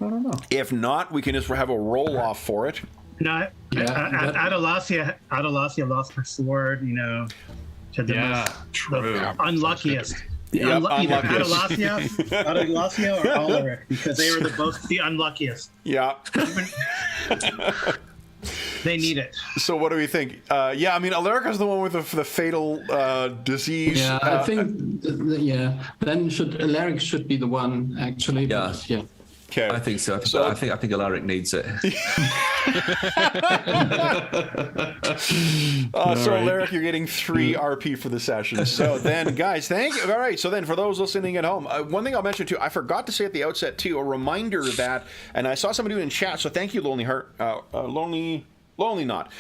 I don't know. If not, we can just have a roll-off for it. No, Adalasia lost her sword, to the the unluckiest. Yep, Either unluckiest. Adalasia or Alaric, because they were both the unluckiest. Yeah. They need it. So what do we think? Alaric is the one with the fatal disease. Yeah, I think, then Alaric should be the one, actually. Yeah. But, yeah. Okay. I think so. I think Alaric needs it. So Alaric, you're getting 3 RP for the session. So then, guys, thank you. All right. So then, for those listening at home, one thing I'll mention too, I forgot to say at the outset too, a reminder that, and I saw somebody do it in chat. So thank you, Lonely Heart, Lonely Not.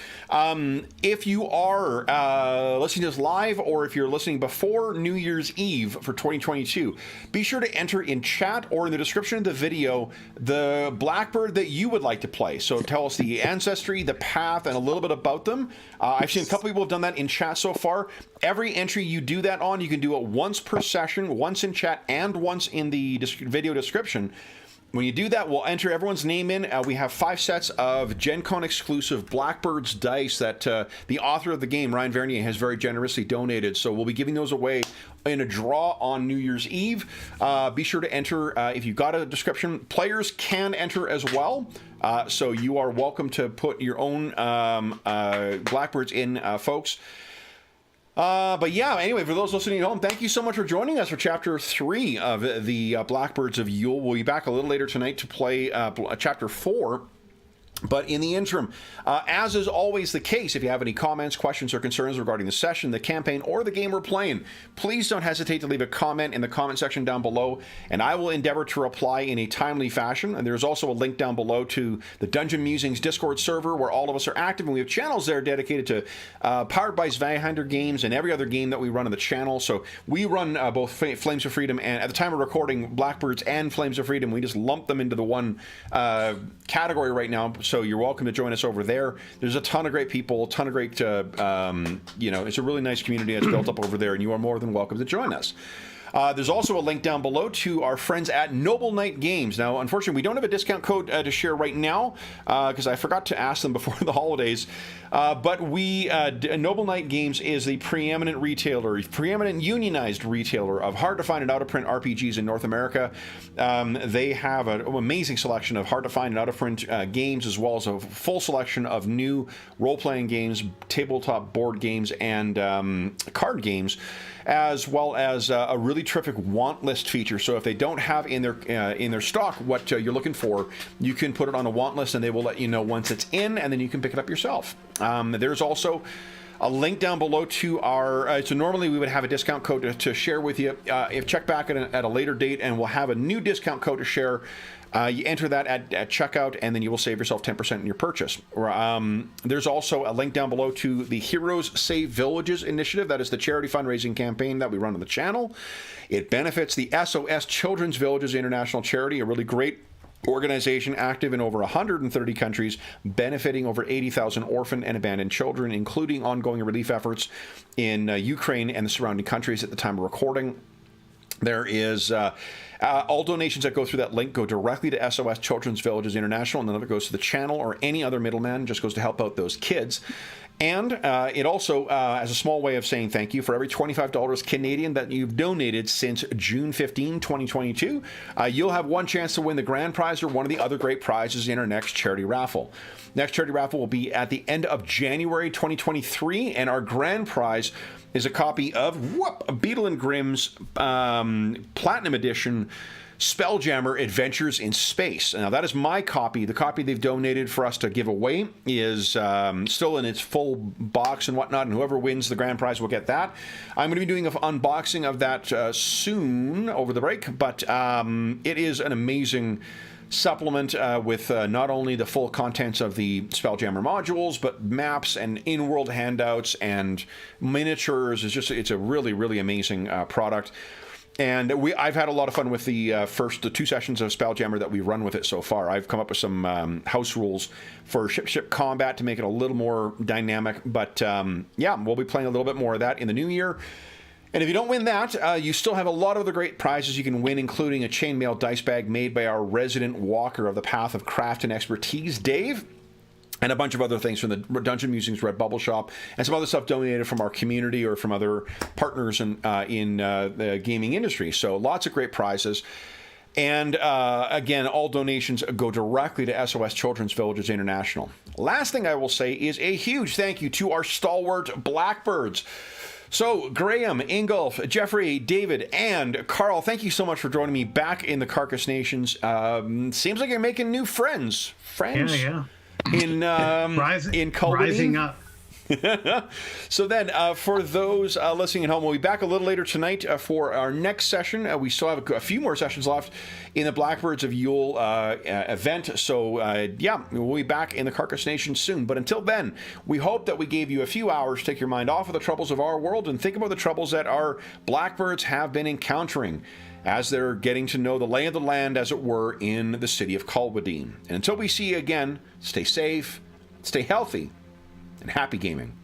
If you are listening to this live, or if you're listening before New Year's Eve for 2022, be sure to enter in chat or in the description of the video the Blackbird that you would like to play. So tell us the ancestry, the path, and a little bit about them. I've seen a couple people have done that in chat so far. Every entry you do that on, you can do it once per session, once in chat and once in the video description. When you do that, we'll enter everyone's name in. We have 5 sets of Gen Con exclusive Blackbirds dice that the author of the game, Ryan Vernier, has very generously donated. So we'll be giving those away in a draw on New Year's Eve. Be sure to enter if you've got a description. Players can enter as well. So you are welcome to put your own Blackbirds in, folks. Anyway, for those listening at home, thank you so much for joining us for Chapter 3 of the Blackbirds of Yule. We'll be back a little later tonight to play Chapter 4. But in the interim, as is always the case, if you have any comments, questions, or concerns regarding the session, the campaign, or the game we're playing, please don't hesitate to leave a comment in the comment section down below, and I will endeavor to reply in a timely fashion. And there's also a link down below to the Dungeon Musings Discord server, where all of us are active, and we have channels there dedicated to Powered by Zweihander games and every other game that we run on the channel. So we run both Flames of Freedom, and at the time of recording, Blackbirds and Flames of Freedom. We just lump them into the one category right now. So you're welcome to join us over there. There's a ton of great people, a ton of great, it's a really nice community that's built up over there, and you are more than welcome to join us. There's also a link down below to our friends at Noble Knight Games. Now, unfortunately, we don't have a discount code to share right now because I forgot to ask them before the holidays. But Noble Knight Games is the preeminent unionized retailer of hard-to-find and out-of-print RPGs in North America. They have an amazing selection of hard-to-find and out-of-print games, as well as a full selection of new role-playing games, tabletop board games, and card games, as well as a really really terrific want list feature. So if they don't have in their stock what you're looking for, you can put it on a want list, and they will let you know once it's in, and then you can pick it up yourself. There's also a link down below to our. So normally we would have a discount code to share with you. If check back at a later date, and we'll have a new discount code to share. You enter that at checkout, and then you will save yourself 10% in your purchase. There's also a link down below to the Heroes Save Villages initiative. That is the charity fundraising campaign that we run on the channel. It benefits the SOS Children's Villages International Charity, a really great organization active in over 130 countries, benefiting over 80,000 orphaned and abandoned children, including ongoing relief efforts in Ukraine and the surrounding countries at the time of recording. There is all donations that go through that link go directly to SOS Children's Villages International, and none of it goes to the channel or any other middleman, just goes to help out those kids. And it also, as a small way of saying thank you, for every $25 Canadian that you've donated since June 15, 2022, you'll have one chance to win the grand prize or one of the other great prizes in our next charity raffle. Next charity raffle will be at the end of January 2023, and our grand prize is a copy of Beetle and Grimm's Platinum Edition Spelljammer Adventures in Space. Now, that is my copy. The copy they've donated for us to give away is still in its full box and whatnot, and whoever wins the grand prize will get that. I'm going to be doing an unboxing of that soon over the break, but it is an amazing supplement with not only the full contents of the Spelljammer modules, but maps and in-world handouts and miniatures. It's a really, really amazing product. And I've had a lot of fun with the two sessions of Spelljammer that we've run with it so far. I've come up with some house rules for ship combat to make it a little more dynamic. But yeah, we'll be playing a little bit more of that in the new year. And if you don't win that, you still have a lot of other great prizes you can win, including a chainmail dice bag made by our resident walker of the path of craft and expertise, Dave, and a bunch of other things from the Dungeon Musings Redbubble shop, and some other stuff donated from our community or from other partners in the gaming industry. So lots of great prizes. And again, all donations go directly to SOS Children's Villages International. Last thing I will say is a huge thank you to our stalwart Blackbirds. So, Graham, Ingolf, Jeffrey, David, and Carl, thank you so much for joining me back in the Carcass Nations. Seems like you're making new friends. Yeah. In Culverine. Rising up. So then, for those listening at home, we'll be back a little later tonight for our next session. We still have a few more sessions left in the Blackbirds of Yule event. So, yeah, we'll be back in the Carcass Nation soon. But until then, we hope that we gave you a few hours to take your mind off of the troubles of our world and think about the troubles that our Blackbirds have been encountering as they're getting to know the lay of the land, as it were, in the city of Culverine. And until we see you again, stay safe, stay healthy, and happy gaming.